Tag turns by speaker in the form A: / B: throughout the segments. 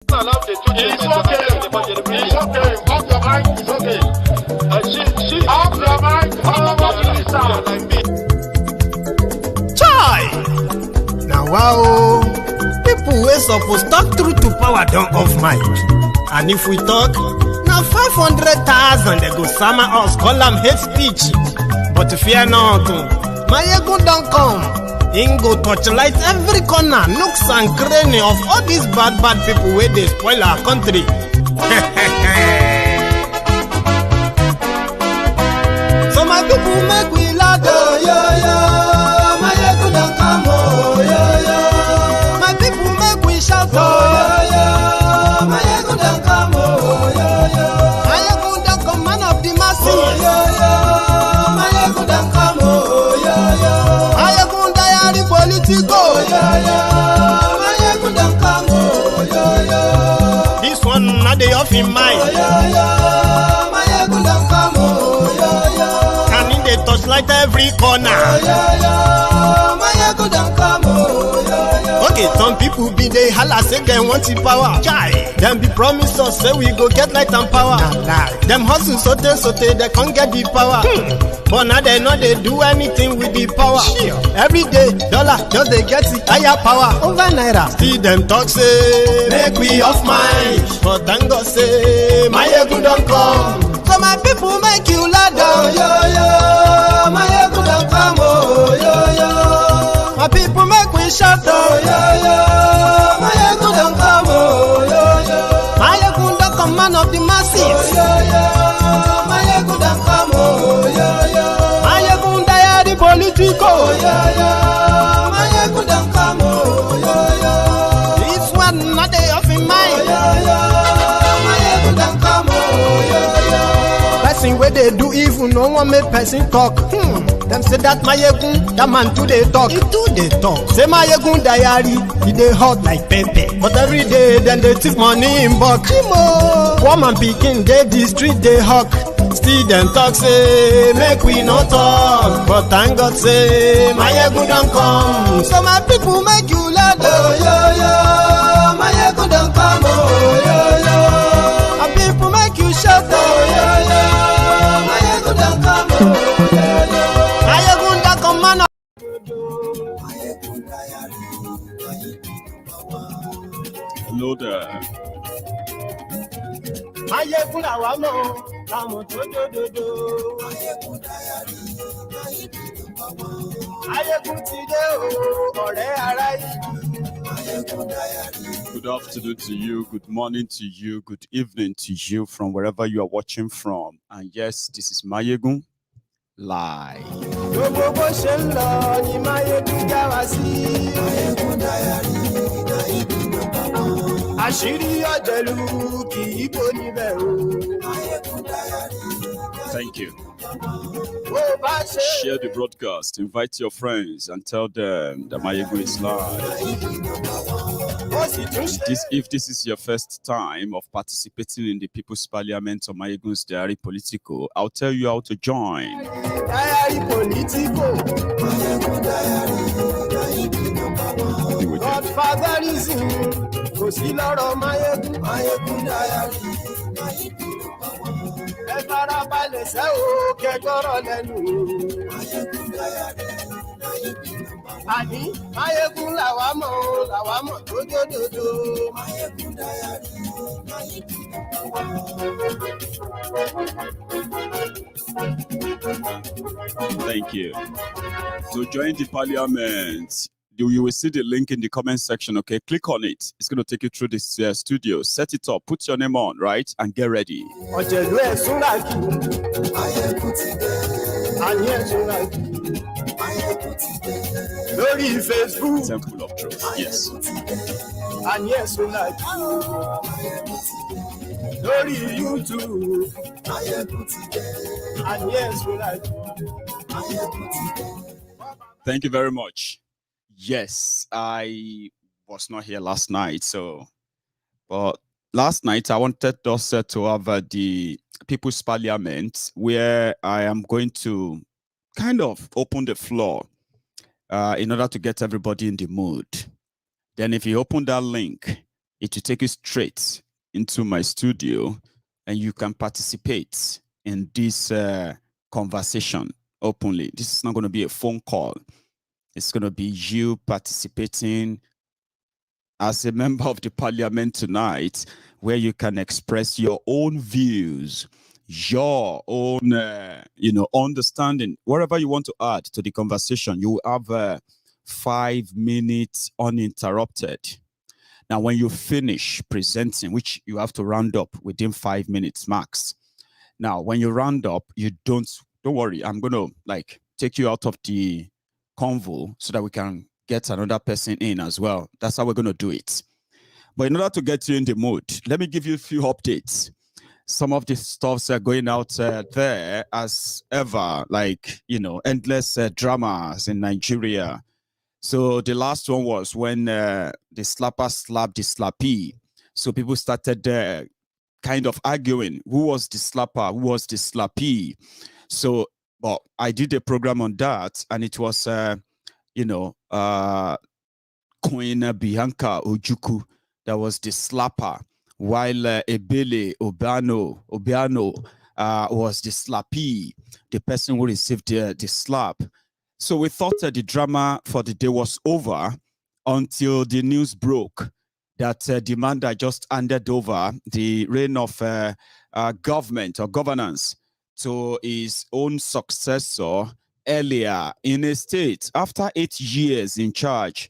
A: It's okay. It's okay. Off your mic. It's okay. Off your mic.
B: Chai! Now wow, people wey suppose talk truth to power don't off mic. And if we talk, now 500,000 they go summer us, call them hate speech. But fear not, Maiyegun don't come. Him go torchlight every corner, nooks and cranny of all these bad people where they spoil our country. So my people make we laugh, oh, yo, yo. Maiyegun don't come, oh, yo, yo. My people make we shout, oh, yo, yo. Maiyegun don't come, oh, yo, yo. Maiyegun don't come, man of the masses, oh, yo, yo. Maiyegun don't come, oh, yo, yo. Maiyegun diary Politico, oh, yo, yo. Maiyegun don't come, oh, yo, yo. This one not the off in mind, oh, yo, yo. Maiyegun don't come, oh, yo, yo. And in the touchlight every corner, oh, yo, yo. Maiyegun don't come, oh, yo, yo. Okay, some people be they holla say they want the power. Chai, them be promise us say we go get light and power. Them hustle sote they can't get the power. But now they know they do anything with the power. Every day, dollar just they get the higher power over naira. See them talk say make we off mind. But thank God say Maiyegun don't come. So my people make you ladder, oh, yo yo. Maiyegun don't come, oh, yo yo. My people make we shout, oh, yo yo. Maiyegun don't come, oh, yo yo. Maiyegun don't come, man of the masses, oh, yo yo. Maiyegun don't come, oh, yo yo. Maiyegun diary Politico, oh, yo yo. Maiyegun don't come, oh, yo yo. This one not the off in mind, oh, yo yo. Maiyegun don't come, oh, yo yo. Person where they do evil, no one make person talk. Them say that Maiyegun, that man too they talk. He too they talk. Say Maiyegun diary, he they hot like pepper. But every day, then they take money in bulk. Woman picking, they the street they hawk. Still them talk say, make we no talk. But thank God say, Maiyegun don't come. So my people make you laugh, oh, yo, yo. Maiyegun don't come, oh, yo, yo. My people make you shout, oh, yo, yo. Maiyegun don't come, oh, yo, yo. Maiyegun don't come, man.
C: Hello there.
B: Maiyegun awamo, amo dododo. Maiyegun ti de o, ọ̀rẹ́ ara yìí.
C: Good afternoon to you, good morning to you, good evening to you from wherever you are watching from. And yes, this is Maiyegun Live.
B: Gbogbo bó ṣe ń lọ ni Maiyegun já wa sí. Àṣírí ọ̀jẹ̀lú kì í bò níbẹ̀ o.
C: Thank you.
B: Bó bá ṣe
C: Share the broadcast, invite your friends and tell them that Maiyegun is live.
B: ó sì tún ṣe.
C: If this is your first time of participating in the People's Parliament or Maiyegun's Diary Politico, I'll tell you how to join.
B: Diary Politico.
C: Be with you.
B: Fundraising. Kò sí lọ́rọ̀ Maiyegun. Maiyegun diary. Ẹ fara balẹ̀ sẹ́ o, kẹgbọ́rọ̀ lẹ́nu. Àní Maiyegun làwa mọ̀ tó dòdòdò.
C: Thank you. To join the Parliament, you will see the link in the comment section, okay? Click on it. It's going to take you through this studio. Set it up. Put your name on, right? And get ready.
B: Ọ̀jẹ̀lú ẹ̀ súnra kì í. Àní ẹ̀ súnra kì í. Lórí Facebook.
C: Temple of Truth. Yes.
B: Àní ẹ̀ súnra kì í. Lórí YouTube. Àní ẹ̀ súnra kì í.
C: Thank you very much. Yes, I was not here last night, but last night I wanted us to have the People's Parliament where I am going to kind of open the floor in order to get everybody in the mood. Then if you open that link, It will take you straight into my studio, and you can participate in this conversation openly. This is not going to be a phone call. It's going to be you participating as a member of the parliament tonight, where you can express your own views, your own, understanding, whatever you want to add to the conversation. You will have 5 minutes uninterrupted. Now, when you finish presenting, which you have to round up within 5 minutes max. Now, when you round up, you don't worry. I'm going to take you out of the convo so that we can get another person in as well. That's how we're going to do it. But in order to get you in the mood, let me give you a few updates. Some of the stuffs are going out there as ever, endless dramas in Nigeria. So the last one was when the slapper slapped the slappee. So people started kind of arguing who was the slapper, who was the slappee. So, but I did a program on that, and it was, Queen Bianca Ojukwu that was the slapper, while Ebele Obiano was the slappee, the person who received the slap. So we thought the drama for the day was over until the news broke that the man that just handed over the reign of government or governance to his own successor earlier in a state after 8 years in charge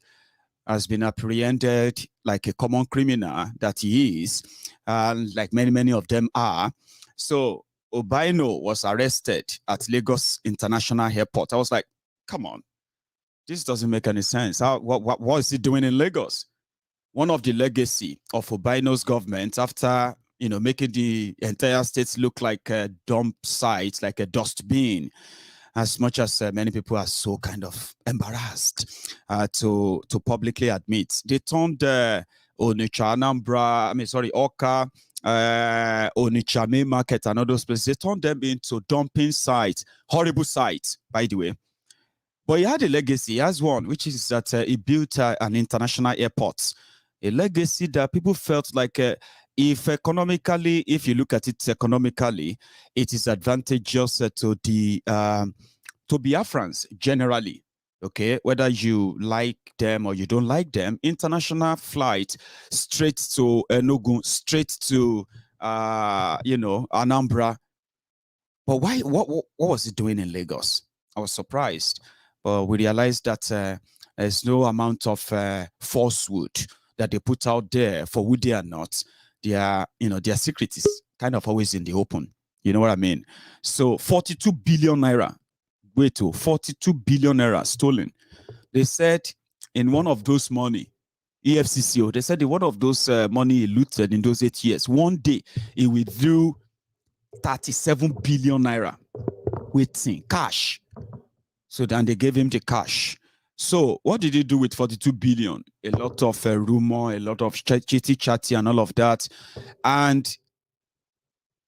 C: has been apprehended like a common criminal that he is, and like many of them are. So Obiano was arrested at Lagos International Airport. I was like, come on, this doesn't make any sense. What is he doing in Lagos? One of the legacy of Obiano's government, after making the entire states look like a dump site, like a dustbin, as much as many people are so kind of embarrassed to publicly admit, they turned Onitsha, Anambra, Oka, Onitsha Main Market and all those places, they turned them into dumping sites, horrible sites, by the way. But he had a legacy. He has one, which is that he built an international airport. A legacy that people felt like if you look at it economically, it is advantageous to Biafrans generally. Okay, whether you like them or you don't like them, international flight straight to Enugu, straight to Anambra. But why? What was he doing in Lagos? I was surprised, but we realized that there's no amount of falsehood that they put out there for who they are not. Their secret is kind of always in the open. You know what I mean? So 42 billion naira. Wait, 42 billion naira stolen. They said in one of those money, EFCCO, they said in one of those money he looted in those 8 years, one day he withdrew 37 billion naira waiting cash. So then they gave him the cash. So what did he do with 42 billion? A lot of rumor, a lot of chitty-chatty and all of that. And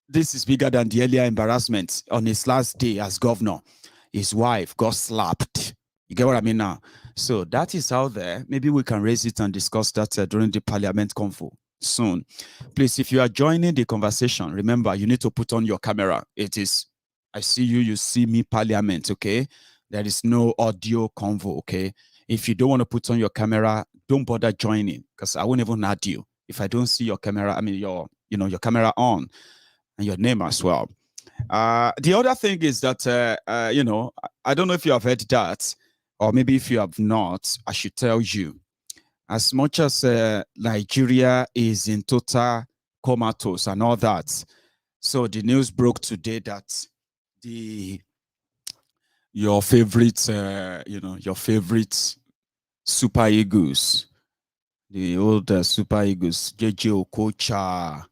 C: this is bigger than the earlier embarrassment. On his last day as governor, his wife got slapped. You get what I mean now? So that is out there. Maybe we can raise it and discuss that during the parliament convo soon. Please, if you are joining the conversation, remember, you need to put on your camera. It is, I see you, you see me, parliament, okay? There is no audio convo, okay? If you don't want to put on your camera, don't bother joining, because I won't even add you if I don't see your camera, your camera on and your name as well. The other thing is that, I don't know if you have heard that, or maybe if you have not, I should tell you, as much as Nigeria is in total comatose and all that, so the news broke today that your favorite Super Eagles, the old Super Eagles, JJ Okocha,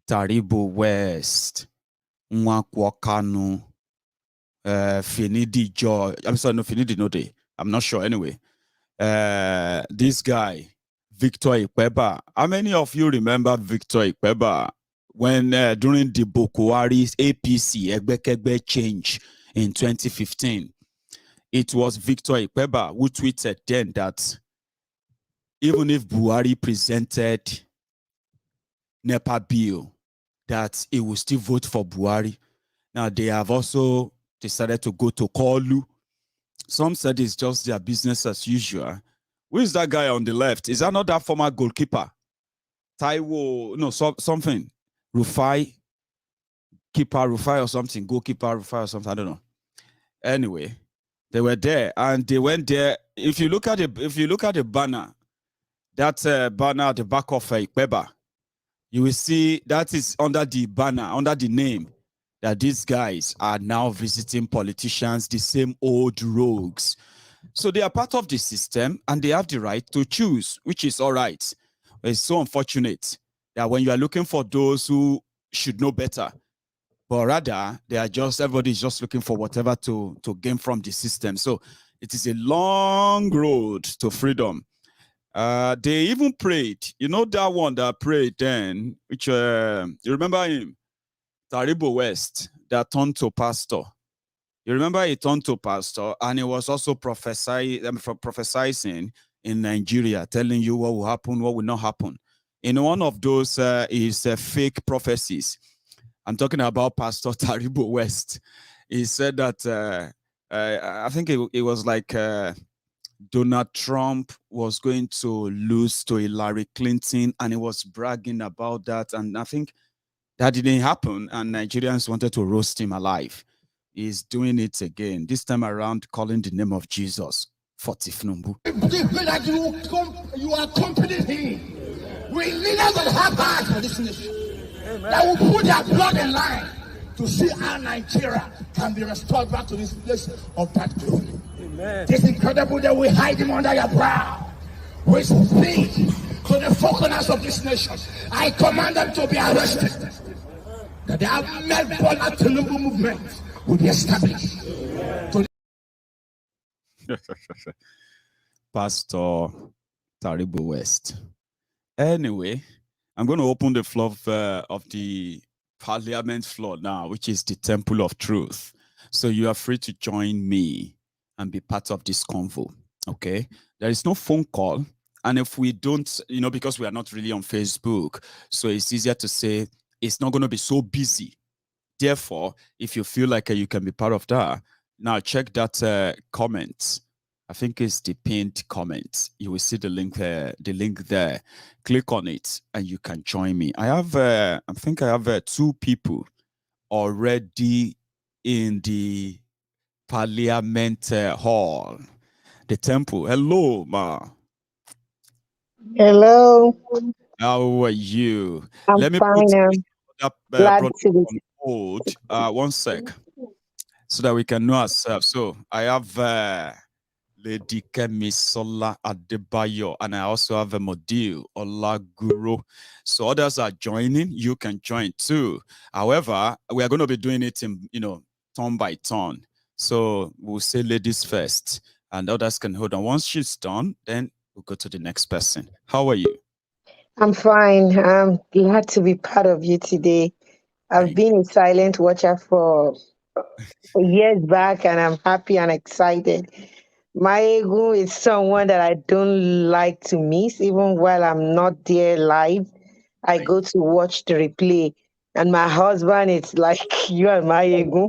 C: Taribo West, Nwakwakanu, Finidi Joy. I'm sorry, no, Finidi no day. I'm not sure anyway. This guy, Victor Ikpeba. How many of you remember Victor Ikpeba when during the Buhari's APC Egbekegbe change in 2015? It was Victor Ikpeba who tweeted then that even if Buhari presented NEPA bill that it will still vote for Buhari. Now, they have also decided to go to Kolu. Some said it's just their business as usual. Who is that guy on the left? Is that not that former goalkeeper? Taiwo, no, something. Rufai, keeper Rufai or something, goalkeeper Rufai or something, I don't know. Anyway, they were there and they went there. If you look at the banner, that banner at the back of Kebbi, you will see that is under the banner, under the name, that these guys are now visiting politicians, the same old rogues. So they are part of the system and they have the right to choose, which is all right. It's so unfortunate that when you are looking for those who should know better, but rather everybody is just looking for whatever to gain from the system. So it is a long road to freedom. They even prayed. You know that one that prayed then, which you remember him, Taribo West, that turned to pastor. You remember he turned to pastor, and he was also prophesying in Nigeria, telling you what will happen, what will not happen. In one of those is fake prophecies. I'm talking about Pastor Taribo West. He said that I think it was like Donald Trump was going to lose to Hillary Clinton, and he was bragging about that. And I think that didn't happen, and Nigerians wanted to roast him alive. He's doing it again, this time around calling the name of Jesus. Fotifnumbu.
A: That you are accompanying him. We leaders that have heart for this nation. That will put their blood in line to see how Nigeria can be restored back to this place of that glory. Amen. It's incredible that we hide him under your brow. We speak to the four corners of this nation. I command them to be arrested. That the Ahmed Bola Tinubu movement will be established.
C: Pastor Taribo West. Anyway, I'm going to open the floor of the parliament floor now, which is the Temple of Truth. So you are free to join me and be part of this convo. Okay? There is no phone call. And if we don't, because we are not really on Facebook, so it's easier to say it's not going to be so busy. Therefore, if you feel like you can be part of that, now check that comment. I think it's the pinned comment. You will see the link there. Click on it and you can join me. I think I have 2 people already in the Parliament Hall, the temple. Hello, ma.
D: Hello.
C: How are you?
D: I'm fine.
C: Glad to be hold. 1 sec, so that we can know ourselves. So I have Lady Kemisola Adebayo, and I also have a Modil Olaguro. So others are joining. You can join too. However, we are going to be doing it in turn by turn. So we'll say ladies first, and others can hold on. Once she's done, then we'll go to the next person. How are you?
D: I'm fine. I'm glad to be part of you today. I've been a silent watcher for years back, and I'm happy and excited. Maiyegun is someone that I don't like to miss, even while I'm not there live. I go to watch the replay, and my husband is like, you and Maiyegun.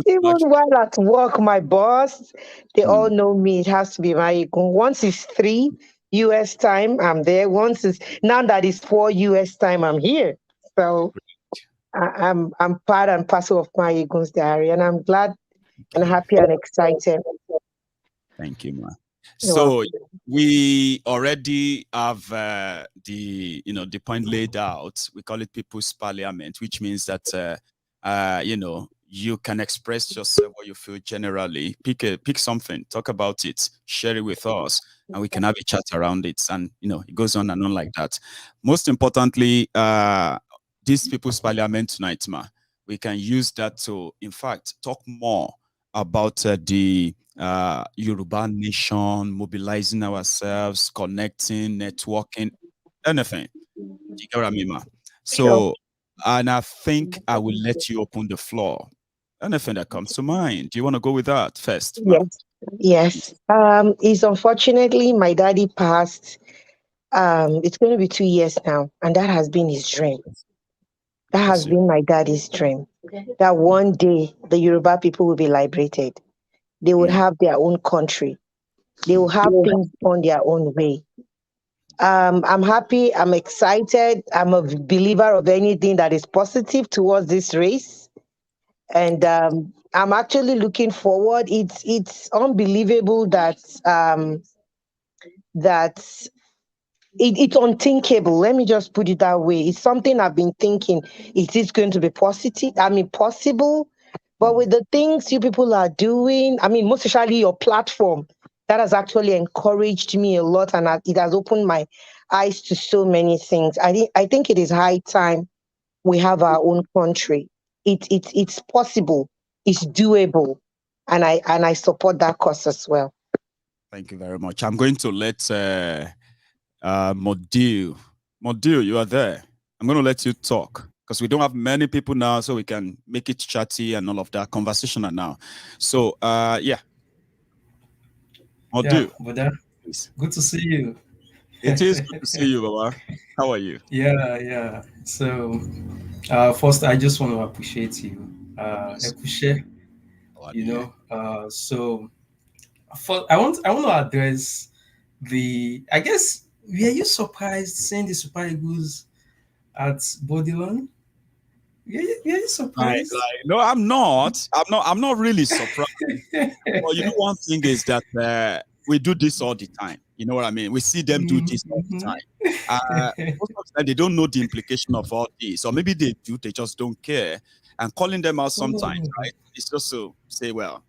D: Even while at work, my boss, they all know me. It has to be Maiyegun. Once it's 3 US time, I'm there. Now that it's 4 US time, I'm here. So I'm part and parcel of Maiyegun's diary, and I'm glad and happy and excited.
C: Thank you, ma. So we already have the point laid out. We call it People's Parliament, which means that you can express yourself what you feel generally. Pick something, talk about it, share it with us, and we can have a chat around it. And it goes on and on like that. Most importantly, this People's Parliament tonight, ma, we can use that to, in fact, talk more about the Yoruba nation, mobilizing ourselves, connecting, networking, anything. You get what I mean, ma? So, and I think I will let you open the floor. Anything that comes to mind. Do you want to go with that first, ma?
D: Yes. It's unfortunately my daddy passed It's going to be 2 years now, and that has been his dream. That has been my daddy's dream. That one day the Yoruba people will be liberated. They would have their own country. They will have things on their own way. I'm happy. I'm excited. I'm a believer of anything that is positive towards this race, and I'm actually looking forward. It's unbelievable that that it's unthinkable. Let me just put it that way. It's something I've been thinking. Is this going to be positive? I mean, possible. But with the things you people are doing, I mean, most especially your platform, that has actually encouraged me a lot, and it has opened my eyes to so many things. I think it is high time we have our own country. It's possible. It's doable, and I support that cause as well.
C: Thank you very much. I'm going to let Modil, you are there. I'm going to let you talk because we don't have many people now, so we can make it chatty and all of that, conversational now. So, yeah. Modil,
E: yeah,
C: please.
E: good to see you.
C: It is good to see you, Baba. How are you?
E: Yeah. So, first, I just want to appreciate you. Appreciate, so I want to address I guess, were you surprised seeing the Super Eagles at Bodyland? Were you surprised?
C: No, I'm not. I'm not really surprised. Well, one thing is that we do this all the time. You know what I mean? We see them do this all the time. Most of the time, they don't know the implication of all this, or maybe they do. They just don't care. And calling them out sometimes, right? It's just to say, well,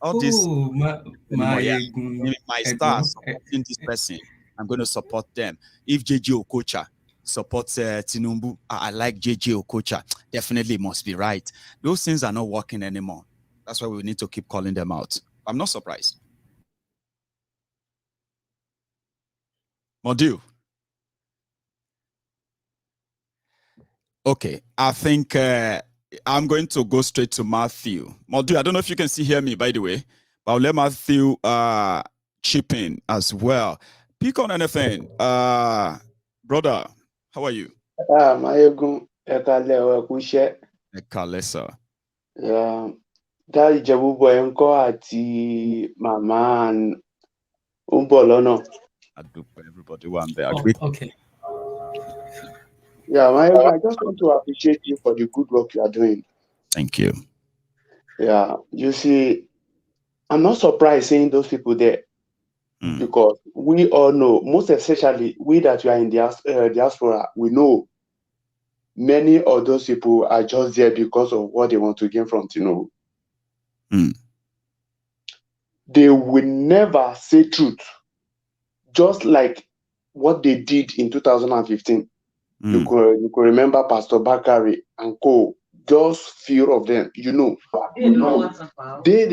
C: all this. My star supporting this person, I'm going to support them. If JJ Okocha supports Tinubu, I like JJ Okocha, definitely must be right. Those things are not working anymore. That's why we need to keep calling them out. I'm not surprised. Modil. Okay, I think I'm going to go straight to Matthew. Modil, I don't know if you can hear me, by the way, but I'll let Matthew chip in as well. Pick on anything. Brother, how are you?
F: Maiyegun
C: Kalesa.
F: That Ìjẹ̀bú boy ńkọ́ àti màmá ń bọ̀ lọ́nà.
C: Everybody one there.
E: Okay.
F: Yeah, Maiyegun, I just want to appreciate you for the good work you are doing.
C: Thank you.
F: Yeah, you see, I'm not surprised seeing those people there because we all know, most especially we that you are in diaspora, we know many of those people are just there because of what they want to gain from Tinubu. They will never say truth, just like what they did in 2015. You could remember Pastor Bakari and co. Just few of them, they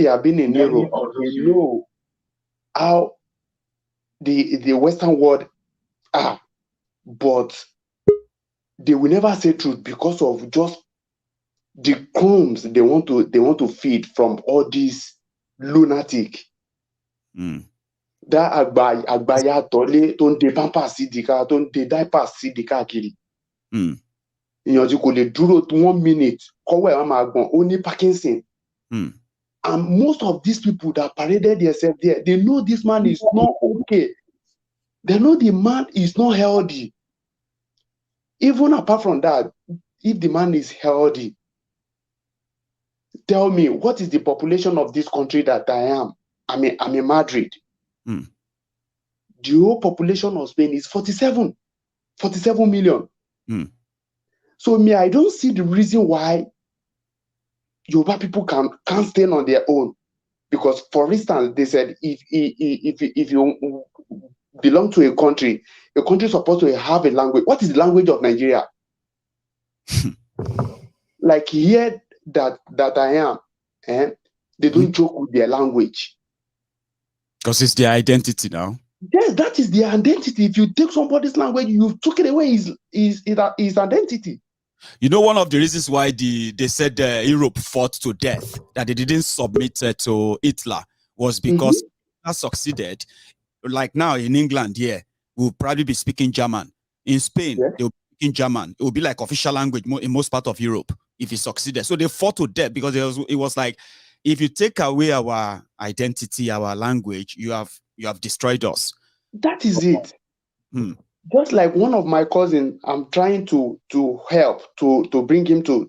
F: have been in Europe. They know how the Western world are, but they will never say truth because of just the crumbs they want to feed from all these lunatic. That àgbáyà tọ́lé tó ń de pampers sí di ká tó ń de diapers sí di káàkiri. Èèyàn tí kò lè dúró 1 minute kọ́wọ́ ẹ̀ wá máa gbọ̀n ó ní Parkinson. And most of these people that paraded themselves there, they know this man is not okay. They know the man is not healthy. Even apart from that, if the man is healthy, tell me, what is the population of this country that I am? I'm in Madrid. The whole population of Spain is 47 million. So I don't see the reason why Yoruba people can't stand on their own. Because, for instance, they said if you belong to a country is supposed to have a language. What is the language of Nigeria? Like here that I am, they don't joke with their language.
C: Because it's their identity now.
F: Yes, that is their identity. If you take somebody's language, you've taken away his identity.
C: One of the reasons why they said Europe fought to death, that they didn't submit to Hitler, was because Hitler succeeded. Like now in England, will probably be speaking German. In Spain, they will be speaking German. It will be like official language in most part of Europe if he succeeded. So they fought to death because it was like, if you take away our identity, our language, you have destroyed us.
F: That is it. Just like one of my cousins, I'm trying to help to bring him to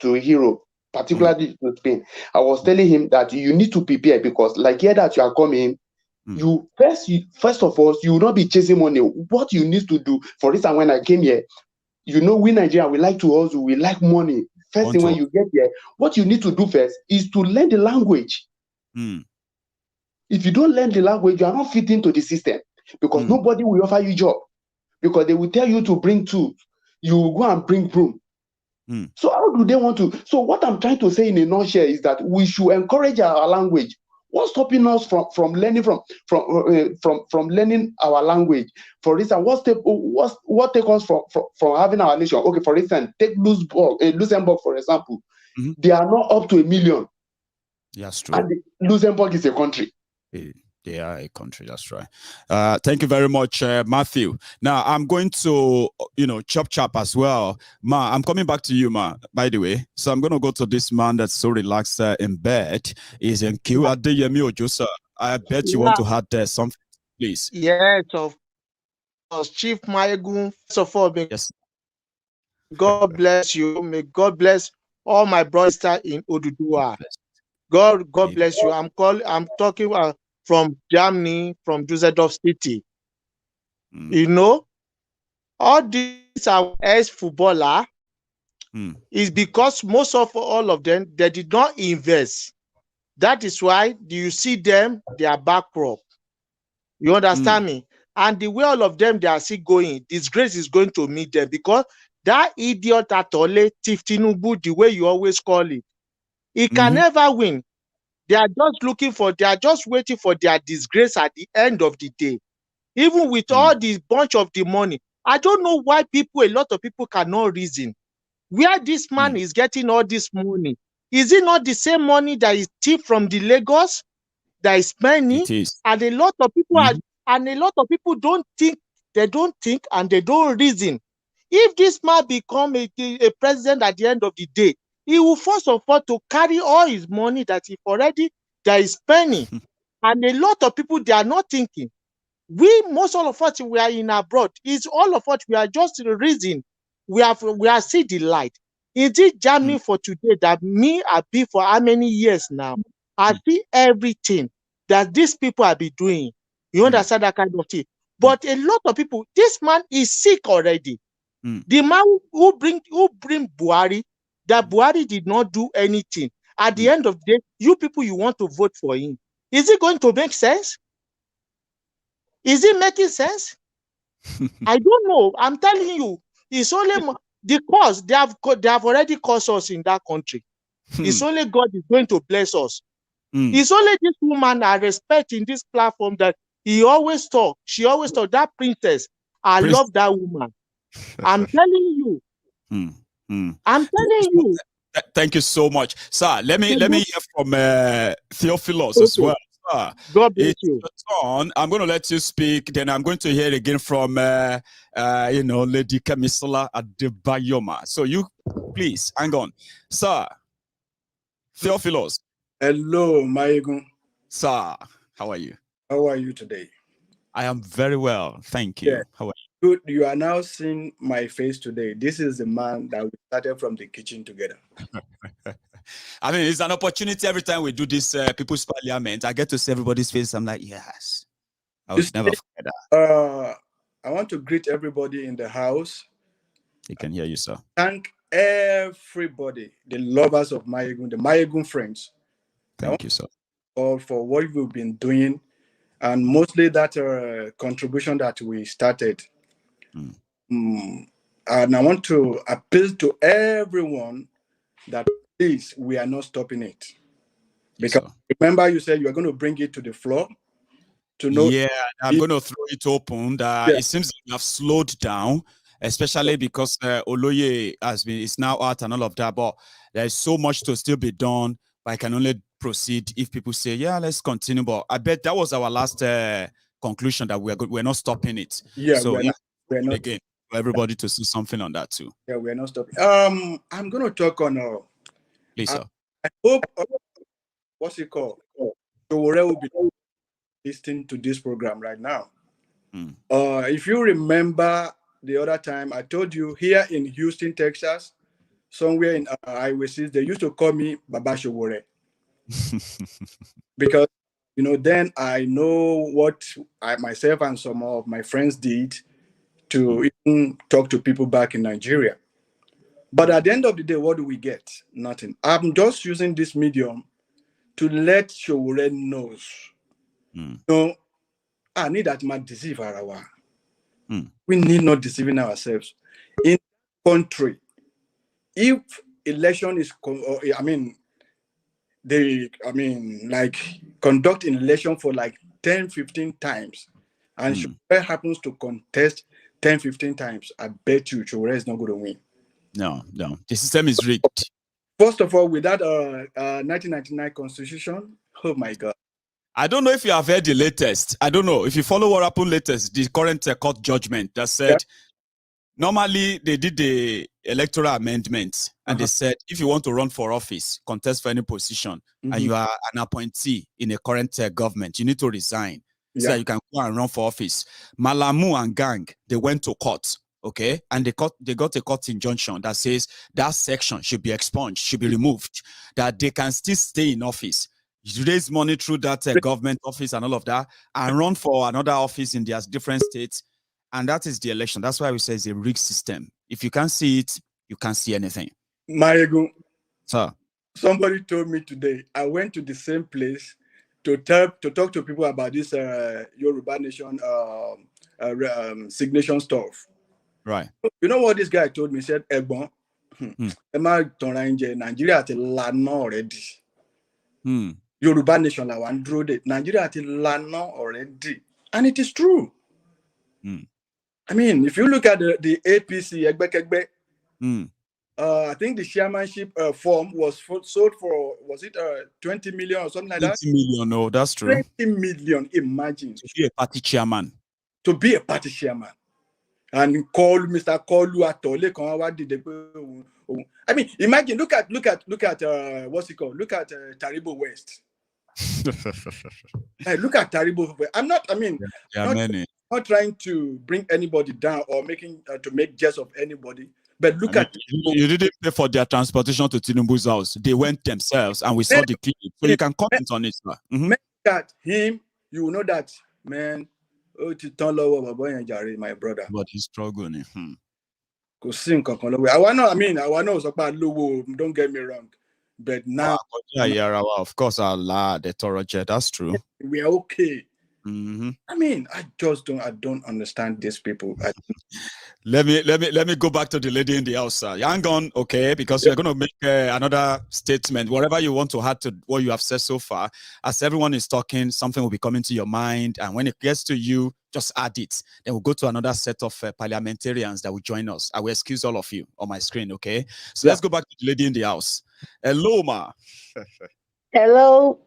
F: Europe, particularly to Spain. I was telling him that you need to prepare because, like, here that you are coming, you first of all, you will not be chasing money. What you need to do, for instance, when I came here, you know, we Nigerians, we like to hustle, we like money. First thing when you get here, what you need to do first is to learn the language. If you don't learn the language, you are not fit into the system because nobody will offer you job. Because they will tell you to bring tools. You will go and bring broom. So how do they want to? So what I'm trying to say in a nutshell is that we should encourage our language. What's stopping us from learning from learning our language? For instance, what take us from having our nation? Okay, for instance, take Luxembourg, for example. They are not up to 1 million.
C: That's true.
F: And Luxembourg is a country.
C: They are a country, that's right. Thank you very much, Matthew. Now, I'm going to, chop as well. Ma, I'm coming back to you, Ma, by the way. So I'm going to go to this man that's so relaxed in bed. He's in Q. Adeyemi Ojosa. I bet you want to add something, please.
G: Yes, of course. Chief Maiyegun, first of all, God bless you. May God bless all my brothers in Oduduwa. God bless you. I'm talking from Germany, from Düsseldorf City. You know, all these are ex-footballer is because most of all of them, they did not invest. That is why you see them, they are bankrupt. You understand me? And the way all of them, they are still going, disgrace is going to meet them because that idiot Atole, Tinubu, the way you always call it, he can never win. They are just waiting for their disgrace at the end of the day. Even with all this bunch of the money, I don't know why a lot of people cannot reason. Where this man is getting all this money, is it not the same money that is thief from the Lagos that is spending?
C: It is.
G: And a lot of people don't think, and they don't reason. If this man become a president at the end of the day, he will first of all to carry all his money that is spending. And a lot of people, they are not thinking. Most all of us, we are in abroad. It's all of us, we are just reason. We are see the light. Is it Germany for today that me I be for how many years now? I see everything that these people have been doing. You understand that kind of thing? But a lot of people, this man is sick already. The man who bring Buhari, that Buhari did not do anything. At the end of the day, you people, you want to vote for him. Is it going to make sense? Is it making sense? I don't know. I'm telling you, it's only the cause they have already caused us in that country. It's only God is going to bless us. It's only this woman I respect in this platform that she always talk, that princess. I love that woman. I'm telling you. I'm telling you.
C: Thank you so much, sir. Let me hear from Theophilus as well.
G: God bless you.
C: I'm going to let you speak. Then I'm going to hear again from Lady Kemisola Adebayoma. So you please hang on, sir. Theophilus.
H: Hello, Maiyegun.
C: Sir, how are you?
H: How are you today?
C: I am very well, thank you.
H: Yeah.
C: How are you?
H: Good. You are now seeing my face today. This is the man that we started from the kitchen together.
C: I mean, it's an opportunity every time we do this People's Parliament. I get to see everybody's face. I'm like, yes. I would never forget that.
H: I want to greet everybody in the house.
C: They can hear you, sir.
H: Thank everybody, the lovers of Maiyegun, the Maiyegun friends.
C: Thank you, sir.
H: All for what we've been doing, and mostly that contribution that we started. And I want to appeal to everyone that please, we are not stopping it. Because remember, you said you are going to bring it to the floor. To know.
C: Yeah, I'm going to throw it open. It seems like you have slowed down, especially because Oloye is now out and all of that. But there's so much to still be done. But I can only proceed if people say, yeah, let's continue. But I bet that was our last conclusion that we're not stopping it.
H: Yeah,
C: so
H: we're not
C: again for everybody to see something on that too.
H: Yeah, we're not stopping. I'm gonna talk on
C: please, sir.
H: I hope what's it called? Showore will be listening to this program right now. If you remember the other time I told you here in Houston, Texas, somewhere in Iowa, they used to call me Baba Showore. Because then I know what I myself and some of my friends did to even talk to people back in Nigeria. But at the end of the day, what do we get? Nothing. I'm just using this medium to let Showore knows. No, I need that man deceive our. We need not deceiving ourselves. In country, if election is, like conduct an election for like 10, 15 times, and Showore happens to contest 10, 15 times, I bet you Showore is not going to win.
C: No. The system is rigged.
H: First of all, with that 1999 constitution, oh my God.
C: I don't know if you have heard the latest. I don't know if you follow what happened latest, the current court judgment that said, normally they did the electoral amendment and they said, if you want to run for office, contest for any position, and you are an appointee in a current government, you need to resign so that you can go and run for office. Malami and gang, they went to court. Okay, and they got a court injunction that says that section should be expunged, should be removed, that they can still stay in office, raise money through that government office and all of that, and run for another office in their different states. And that is the election. That's why we say it's a rigged system. If you can't see it, you can't see anything.
H: Maiyegun,
C: sir,
H: somebody told me today, I went to the same place to talk to people about this Yoruba Nation signation stuff.
C: Right.
H: You know what this guy told me? He said, Egbon, Nigeria ti lana already. Yoruba Nation la wan dúró dè. Nigeria ti lana already. And it is true. I mean, if you look at the APC, I think the chairmanship form was sold for, was it 20 million or something like that?
C: 20 million, no, that's true.
H: 20 million, imagine.
C: To be a party chairman.
H: To be a party chairman. And call Mr. Kolu Atole. I mean, imagine, look at what's it called? Look at Taribo West. Look at Taribo West. Not trying to bring anybody down or making to make jest of anybody, but look at
C: you didn't pay for their transportation to Tinubu's house. They went themselves, and we saw the clip. So you can comment on it, sir.
H: Look at him, you will know that, man. My brother.
C: But he's struggling.
H: Don't get me wrong. But now,
C: of course, Allah, the Torah jet. That's true.
H: We are okay. I mean, I don't understand these people.
C: Let me go back to the lady in the house, sir. Hang on, okay, because you're going to make another statement. Whatever you want to add to what you have said so far, as everyone is talking, something will be coming to your mind, and when it gets to you, just add it. Then we'll go to another set of parliamentarians that will join us. I will excuse all of you on my screen, okay? So let's go back to the lady in the house. Hello, ma.
D: Hello.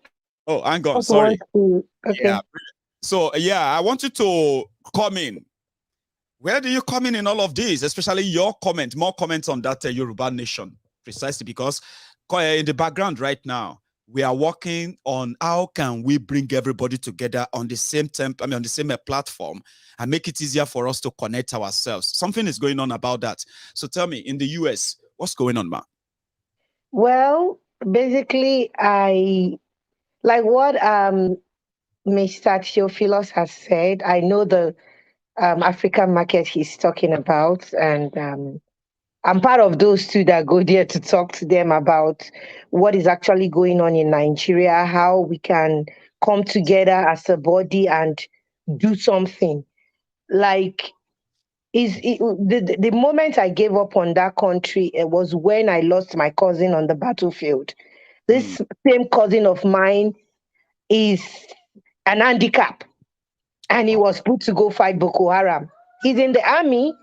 C: Oh, hang on, sorry.
D: Okay.
C: Yeah. So, I want you to come in. Where do you come in all of this, especially your comment, more comments on that Yoruba Nation, precisely because in the background right now, we are working on how can we bring everybody together on the same on the same platform and make it easier for us to connect ourselves. Something is going on about that. So tell me, in the US, what's going on, ma?
D: Well, basically, I like what Mr. Theophilos has said. I know the African market he's talking about, and I'm part of those two that go there to talk to them about what is actually going on in Nigeria, how we can come together as a body and do something. Like, the moment I gave up on that country, it was when I lost my cousin on the battlefield. This same cousin of mine is an handicap, and he was put to go fight Boko Haram. He's in the army,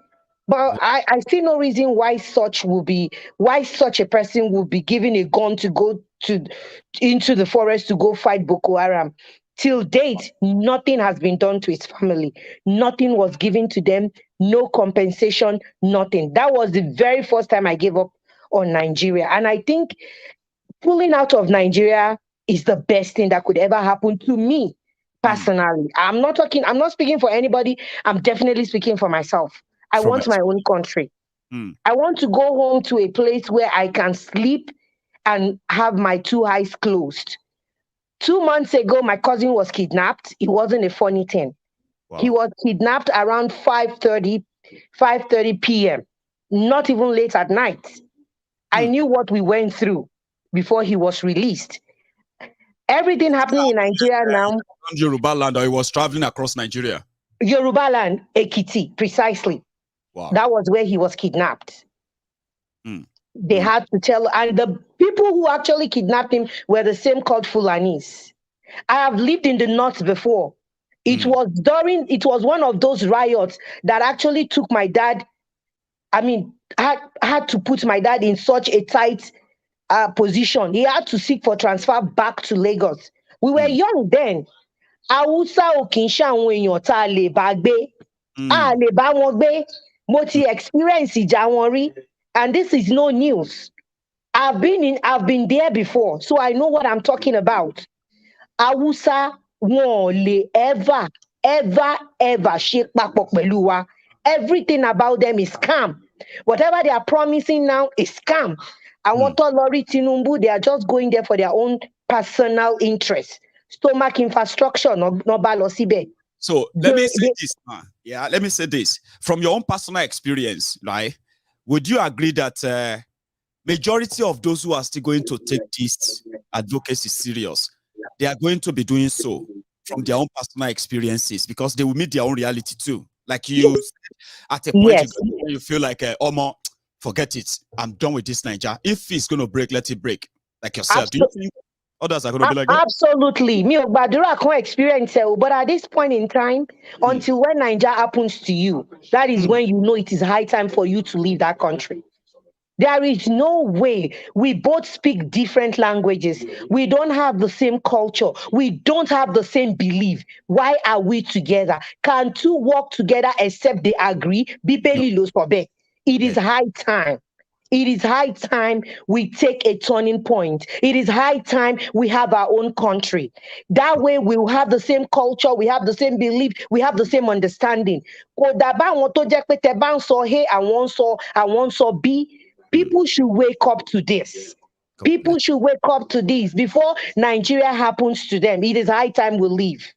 D: but I see no reason why such a person will be given a gun to go into the forest to go fight Boko Haram. Till date, nothing has been done to his family. Nothing was given to them, no compensation, nothing. That was the very first time I gave up on Nigeria. And I think pulling out of Nigeria is the best thing that could ever happen to me personally. I'm not speaking for anybody. I'm definitely speaking for myself. I want my own country. I want to go home to a place where I can sleep and have my two eyes closed. 2 months ago, my cousin was kidnapped. It wasn't a funny thing. Wow. He was kidnapped around 5:30 p.m., not even late at night. I knew what we went through before he was released. Everything happening in Nigeria now.
C: Yoruba land, or he was traveling across Nigeria?
D: Yoruba land, Ekiti, precisely. Wow. That was where he was kidnapped. They had to tell, and the people who actually kidnapped him were the same called Fulanis. I have lived in the north before. It was one of those riots that actually took my dad. I mean, had to put my dad in such a tight position. He had to seek for transfer back to Lagos. We were young then. Awusa okinsha àwọn èèyàn tá lè bá gbé. A lè bá wọn gbé. Mo ti experience ìjà wọn rí. And this is no news. I've been there before, so I know what I'm talking about. Awusa won le ever ṣe papọ̀ pẹ̀lú wa. Everything about them is scam. Whatever they are promising now is scam. I want to Lori Tinubu, they are just going there for their own personal interest. Stomach infrastructure, no balosibe.
C: So let me say this. Let me say this. From your own personal experience, right? Would you agree that majority of those who are still going to take this advocacy serious, they are going to be doing so from their own personal experiences because they will meet their own reality too? Like you, at a point, you feel like, Omo, forget it. I'm done with this Nigeria. If it's going to break, let it break. Like yourself. Do you think others are going to be like that?
D: Absolutely. Me, Badura can't experience it. But at this point in time, until when Nigeria happens to you, that is when you know it is high time for you to leave that country. There is no way. We both speak different languages. We don't have the same culture. We don't have the same belief. Why are we together? Can two work together except they agree? It is high time. It is high time we take a turning point. It is high time we have our own country. That way we will have the same culture, we have the same belief, we have the same understanding. People should wake up to this. People should wake up to this before Nigeria happens to them. It is high time we leave.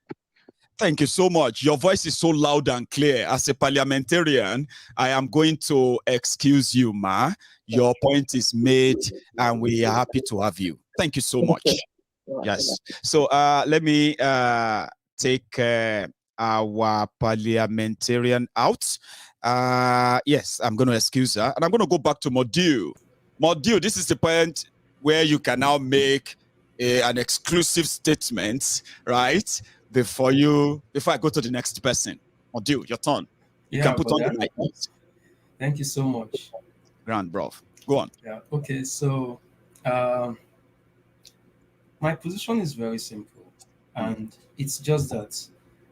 C: Thank you so much. Your voice is so loud and clear. As a parliamentarian, I am going to excuse you, Ma. Your point is made, and we are happy to have you. Thank you so much. Yes. So let me take our parliamentarian out. Yes, I'm going to excuse her, and I'm going to go back to Module. Module, this is the point where you can now make an exclusive statement, right? Before I go to the next person. Module, your turn. You can put on the mic.
E: Thank you so much.
C: Grand, bro. Go on.
E: Yeah. Okay. So, my position is very simple, and it's just that,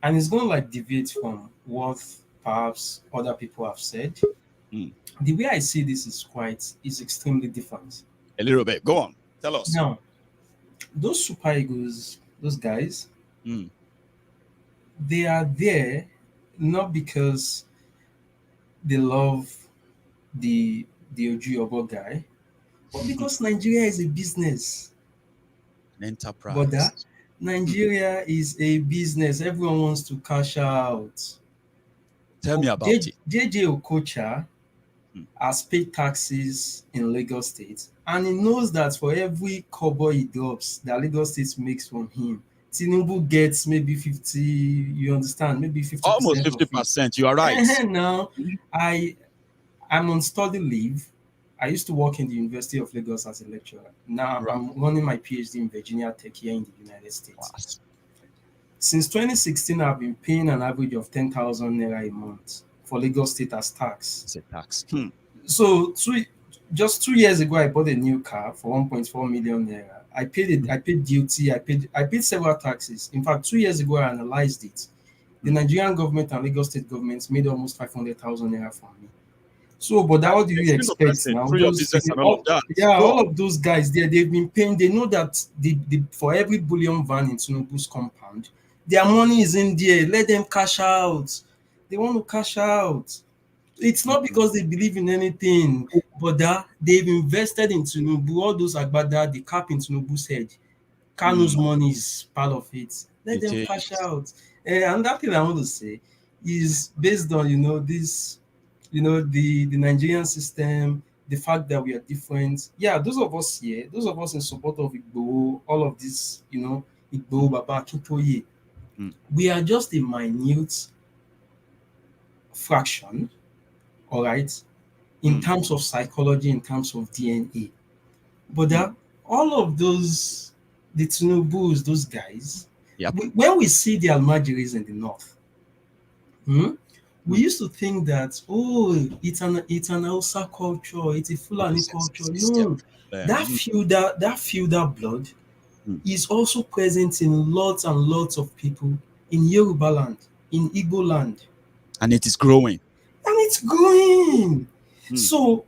E: and it's going to deviate from what perhaps other people have said. The way I see this is extremely different.
C: A little bit. Go on. Tell us.
E: Now, those Super Eagles, those guys, they are there not because they love the Ojuyobo guy, but because Nigeria is a business.
C: An enterprise.
E: But Nigeria is a business. Everyone wants to cash out.
C: Tell me about it.
E: JJ Okocha has paid taxes in Lagos State, and he knows that for every kobo he drops, that Lagos State makes from him, Tinubu gets maybe 50, you understand, maybe 50%.
C: Almost 50%, you are right.
E: Now, I'm on study leave. I used to work in the University of Lagos as a lecturer. Now I'm running my PhD in Virginia Tech here in the United States. Wow. Since 2016, I've been paying an average of 10,000 naira a month for Lagos State as tax.
C: It's a tax.
E: So just 2 years ago, I bought a new car for 1.4 million naira. I paid it. I paid duty. I paid several taxes. In fact, 2 years ago, I analyzed it. The Nigerian government and Lagos State government made almost 500,000 naira from me. So, but what do you expect now?
C: Through your business and all of that.
E: Yeah, all of those guys there, they've been paying. They know that for every bullion van in Tinubu's compound, their money is in there. Let them cash out. They want to cash out. It's not because they believe in anything, but that they've invested in Tinubu. All those agbada, the cap in Tinubu's head. Kanu's money is part of it. Let them cash out. And that thing I want to say is based on this, the Nigerian system, the fact that we are different. Yeah, those of us here, those of us in support of Igbo, all of this, Igbo, Baba, Kintoye, we are just a minute fraction, all right, in terms of psychology, in terms of DNA. But that all of those, the Tinubus, those guys, when we see the Almajiris in the north, we used to think that, it's an Hausa culture, it's a Fulani culture. No, that feudal blood is also present in lots and lots of people in Yoruba land, in Igbo land.
C: And it is growing.
E: So,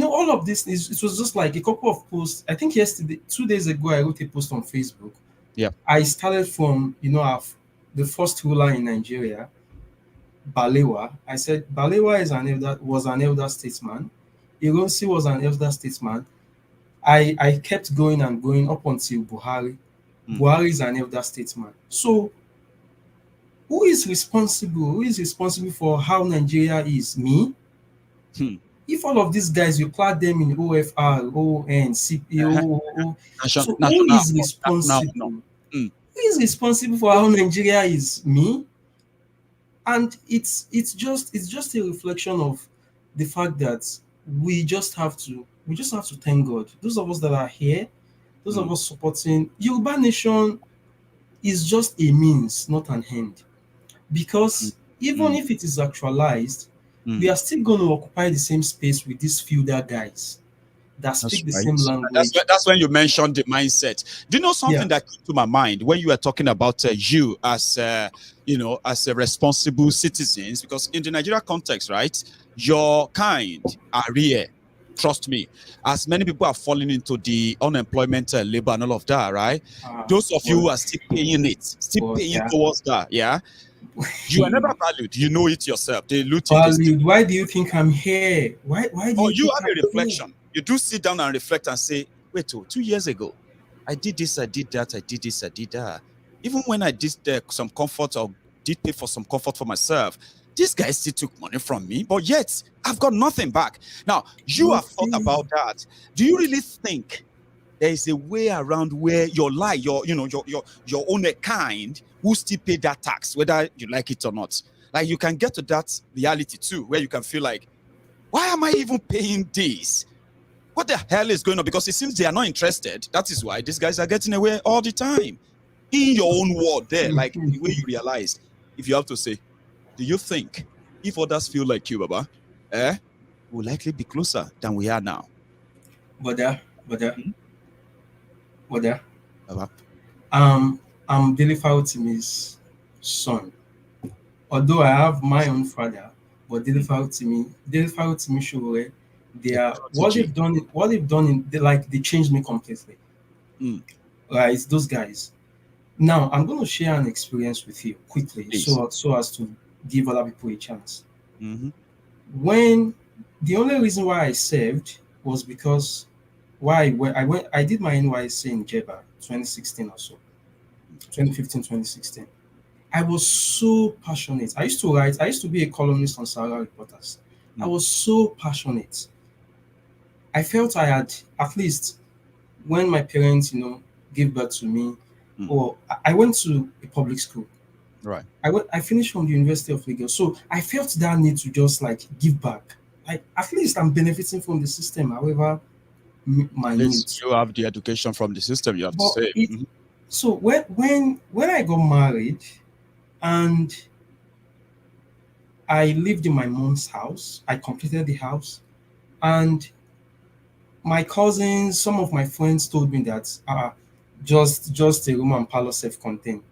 E: all of this it was just like a couple of posts. I think yesterday, 2 days ago, I wrote a post on Facebook.
C: Yeah.
E: I started from, the first ruler in Nigeria, Balewa. I said Balewa was an elder statesman. Ironsi was an elder statesman. I kept going and going up until Buhari. Buhari is an elder statesman. So who is responsible? Who is responsible for how Nigeria is? Me? If all of these guys, you clad them in OFR, ON, CPO, so who is responsible? Who is responsible for how Nigeria is? Me? And it's just a reflection of the fact that we just have to thank God. Those of us that are here, those of us supporting Yoruba Nation is just a means, not an end. Because even if it is actualized, we are still going to occupy the same space with these feudal guys that speak the same language.
C: That's when you mentioned the mindset. Do you know something that came to my mind when you were talking about you as as a responsible citizens? Because in the Nigeria context, right, your kind are rare. Trust me, as many people are falling into the unemployment labor and all of that, right? Those of you who are still paying towards that, you are never valued. You know it yourself. They loot
E: valued. Why do you think I'm here? Why do
C: you have a reflection? You do sit down and reflect and say, wait, 2 years ago, I did this, I did that, I did this, I did that. Even when I did some comfort or did pay for some comfort for myself, these guys still took money from me, but yet I've got nothing back. Now, you have thought about that. Do you really think there is a way around where your own kind will still pay that tax, whether you like it or not? Like, you can get to that reality too, where you can feel like, why am I even paying this? What the hell is going on? Because it seems they are not interested. That is why these guys are getting away all the time. In your own word there, like the way you realize, if you have to say, do you think if others feel like you, Baba, will likely be closer than we are now?
E: Baba. I'm Dele Fautimi's son. Although I have my own father, but Dele Fautimi Showore, what they've done they changed me completely. Right, it's those guys. Now I'm going to share an experience with you quickly, so as to give other people a chance. When the only reason why I served was because I did my NYSC in Jeba 2016 or so, 2015, 2016. I was so passionate. I used to be a columnist on Sahara Reporters. I was so passionate. I felt I had, at least when my parents, gave birth to me, or I went to a public school.
C: Right.
E: I finished from the University of Lagos. So I felt that need to just give back. At least I'm benefiting from the system, however minute.
C: You have the education from the system, you have to say.
E: So when I got married and I lived in my mom's house, I completed the house, and my cousins, some of my friends told me that just a room and parlor self-contained.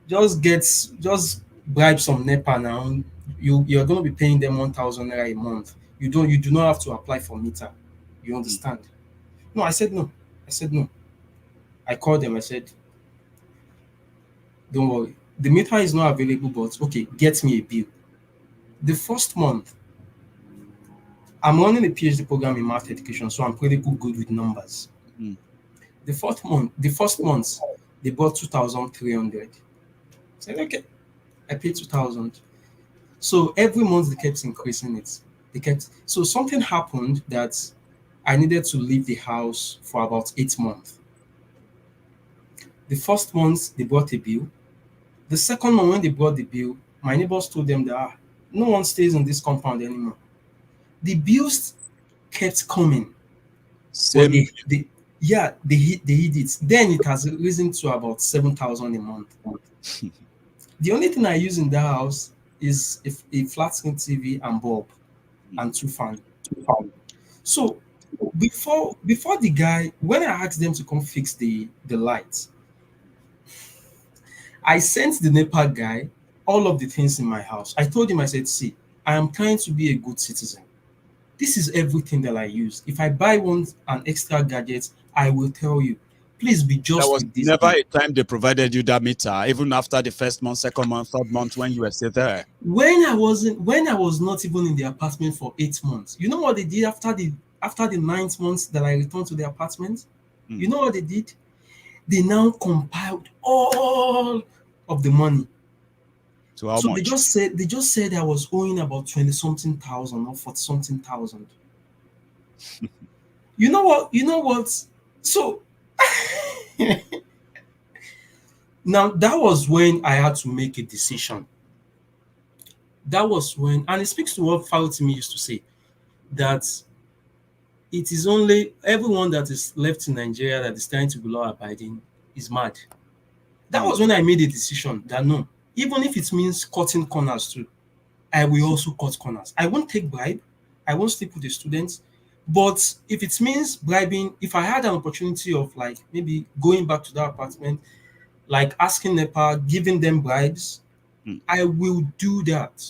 E: Just bribe some NEPA now. You're gonna be paying them 1,000 naira a month. You do not have to apply for meter. You understand? No, I said no. I said no. I called them, I said, don't worry. The meter is not available, but okay, get me a bill. The first month, I'm running a PhD program in math education, so I'm pretty good with numbers. The first month, they bought 2,300. I said, okay, I paid 2,000. So every month they kept increasing it. So something happened that I needed to leave the house for about 8 months. The first month they brought a bill. The second month when they brought the bill, my neighbors told them that no one stays in this compound anymore. The bills kept coming.
C: Same.
E: But they hit it. Then it has risen to about 7,000 a month. The only thing I use in that house is a flat screen TV and bulb and 2 fans. So before the guy, when I asked them to come fix the lights, I sent the NEPA guy all of the things in my house. I told him, I said, see, I am trying to be a good citizen. This is everything that I use. If I buy an extra gadget, I will tell you. Please be just with this.
C: There was never a time they provided you that meter, even after the first month, second month, third month, when you were still there.
E: When I was not even in the apartment for 8 months, you know what they did after the 9th month that I returned to the apartment? You know what they did? They now compiled all of the money.
C: So how much?
E: They just said I was owing about 20-something thousand or 40-something thousand. You know what? So now that was when I had to make a decision. That was when, and it speaks to what Fautimi used to say, that it is only everyone that is left in Nigeria that is trying to be law abiding is mad. That was when I made a decision that no, even if it means cutting corners too, I will also cut corners. I won't take bribe. I won't sleep with the students. But if it means bribing, if I had an opportunity of like maybe going back to that apartment, like asking NEPA, giving them bribes, I will do that.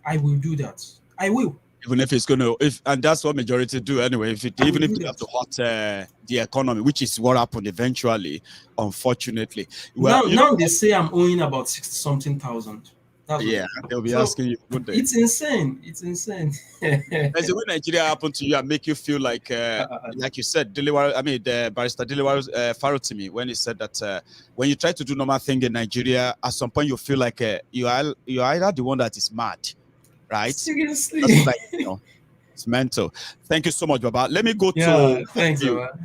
E: I will do that. I will.
C: Even if it's going to, and that's what majority do anyway. Even if they have to hurt the economy, which is what happened eventually, unfortunately.
E: Well, now they say I'm owing about 60-something thousand.
C: They'll be asking you, wouldn't they?
E: It's insane. It's insane.
C: There's a way Nigeria happened to you and make you feel like you said, the barrister Diliwaru Farotimi, when he said that when you try to do normal thing in Nigeria, at some point you feel like you're either the one that is mad, right?
E: Seriously.
C: It's mental. Thank you so much, Baba. Let me go to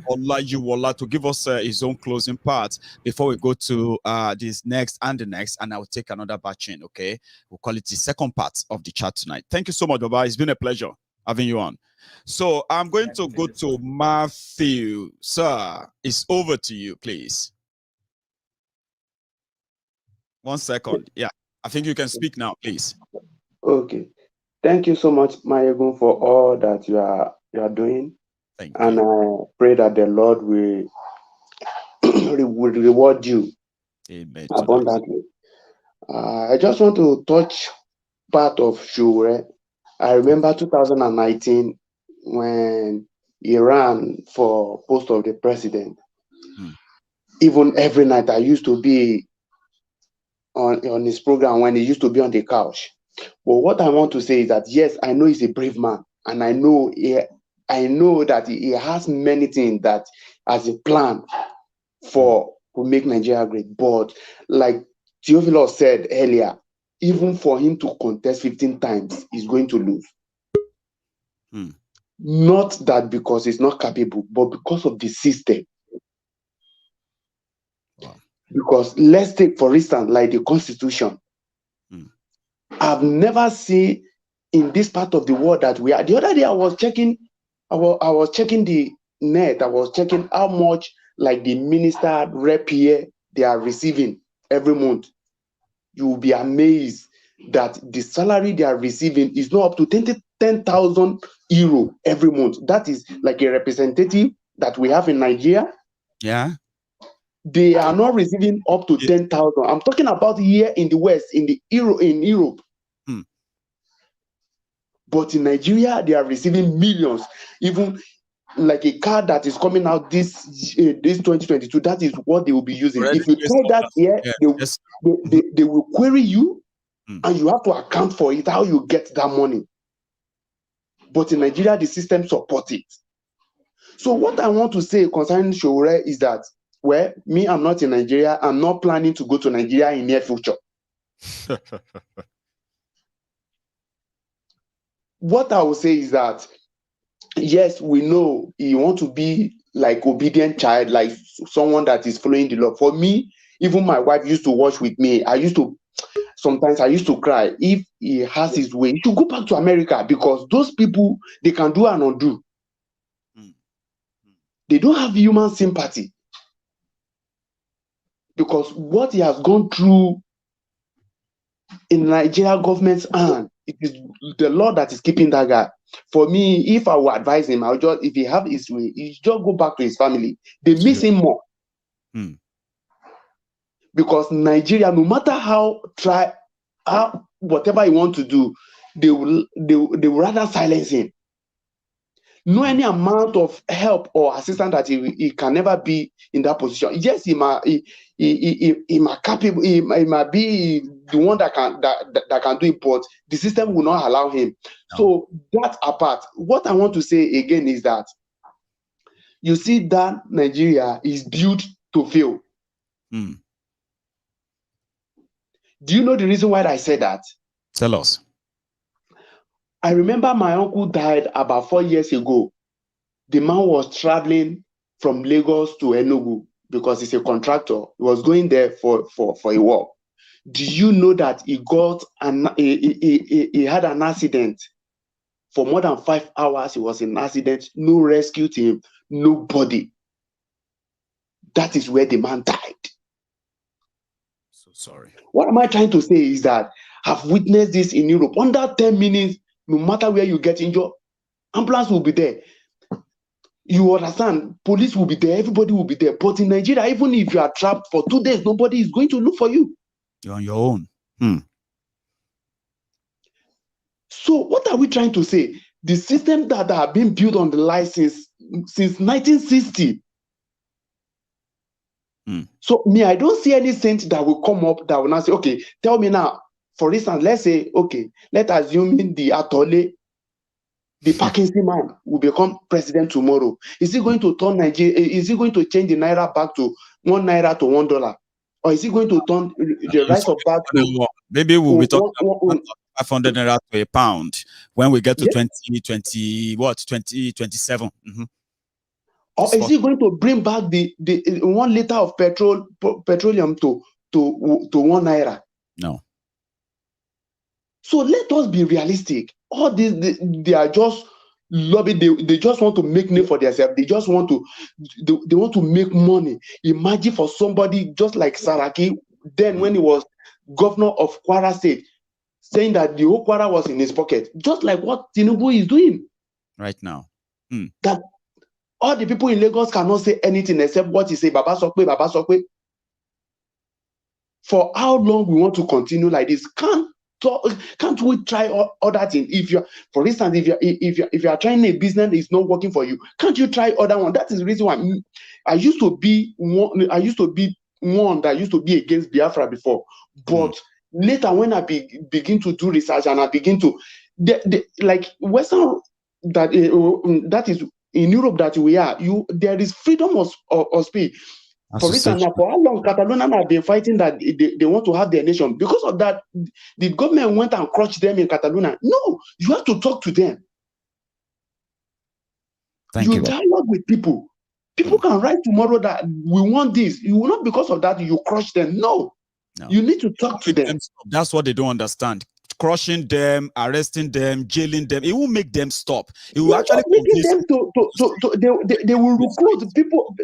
C: Olajuwola to give us his own closing part before we go to this next and the next, and I will take another batch in, okay? We'll call it the second part of the chat tonight. Thank you so much, Baba. It's been a pleasure having you on. So I'm going to go to Matthew. Sir, it's over to you, please. 1 second. Yeah, I think you can speak now, please.
F: Okay. Thank you so much, Maiyegun, for all that you are doing.
C: Thank you.
F: And I pray that the Lord will reward you abundantly. I just want to touch part of Shure. I remember 2019 when he ran for post of the president. Even every night I used to be on his program when he used to be on the couch. But what I want to say is that, yes, I know he's a brave man, and I know that he has many things that as a plan to make Nigeria great. But like Theophilus said earlier, even for him to contest 15 times, he's going to lose. Not that because he's not capable, but because of the system.
C: Wow.
F: Because let's take, for instance, like the Constitution. I've never seen in this part of the world that we are. The other day I was checking the net. I was checking how much like the minister rep here they are receiving every month. You will be amazed that the salary they are receiving is not up to 10,000 euro every month. That is like a representative that we have in Nigeria.
C: Yeah.
F: They are not receiving up to 10,000. I'm talking about here in the West, in Europe. But in Nigeria, they are receiving millions. Even like a car that is coming out this 2022, that is what they will be using. If you try that here, they will query you, and you have to account for it, how you get that money. But in Nigeria, the system supports it. So what I want to say concerning Showore is that, well, me, I'm not in Nigeria. I'm not planning to go to Nigeria in near future. What I will say is that, yes, we know you want to be like obedient child, like someone that is following the law. For me, even my wife used to watch with me. Sometimes I used to cry. If he has his way, he should go back to America, because those people, they can do and undo. They don't have human sympathy. Because what he has gone through in Nigeria government's hand, it is the law that is keeping that guy. For me, if I would advise him, if he have his way, he should just go back to his family. They miss him more. Because Nigeria, no matter whatever he want to do, they will rather silence him. No any amount of help or assistance that he can never be in that position. Yes, he might be the one that can do it, but the system will not allow him. No. So that apart, what I want to say again is that you see that Nigeria is built to fail. Do you know the reason why I said that?
C: Tell us.
F: I remember my uncle died about 4 years ago. The man was traveling from Lagos to Enugu because he's a contractor. He was going there for a work. Do you know that he had an accident for more than 5 hours? He was in an accident. No rescue team, nobody. That is where the man died.
C: So sorry.
F: What am I trying to say is that I've witnessed this in Europe. Under 10 minutes, no matter where you get injured, ambulance will be there. You understand? Police will be there. Everybody will be there. But in Nigeria, even if you are trapped for 2 days, nobody is going to look for you.
C: You're on your own.
F: So what are we trying to say? The system that have been built on the license since 1960. So me, I don't see any saint that will come up that will not say, okay, tell me now. For instance, let's say, okay, let's assume the Atole, the Parkinson man will become president tomorrow. Is he going to turn Nigeria? Is he going to change the naira back to 1 naira to $1? Or is he going to turn the rise of back to
C: maybe we'll be talking about 500 naira to a pound when we get to 2027?
F: Or is he going to bring back the 1 liter of petroleum to 1 naira?
C: No.
F: So let us be realistic. All this, they are just lobby. They just want to make name for themselves. They just want to, they want to make money. Imagine for somebody just like Saraki, then when he was governor of Kwara State, saying that the whole Kwara was in his pocket, just like what Tinubu is doing
C: right now.
F: That all the people in Lagos cannot say anything except what he say, Baba Sokwe, Baba Sokwe. For how long we want to continue like this? Can't we try other things? If you're, for instance, if you are trying a business, it's not working for you. Can't you try other one? That is the reason why I used to be one that used to be against Biafra before. But later, when I begin to do research and I begin to like Western that is in Europe that we are, there is freedom of speech. For instance, now, for how long Catalonia have been fighting that they want to have their nation? Because of that, the government went and crushed them in Catalonia. No, you have to talk to them. You dialogue with people. People can write tomorrow that we want this. You will not, because of that, you crush them. No. You need to talk to them.
C: That's what they don't understand. Crushing them, arresting them, jailing them, it will make them stop. It will actually
F: making them they will recruit people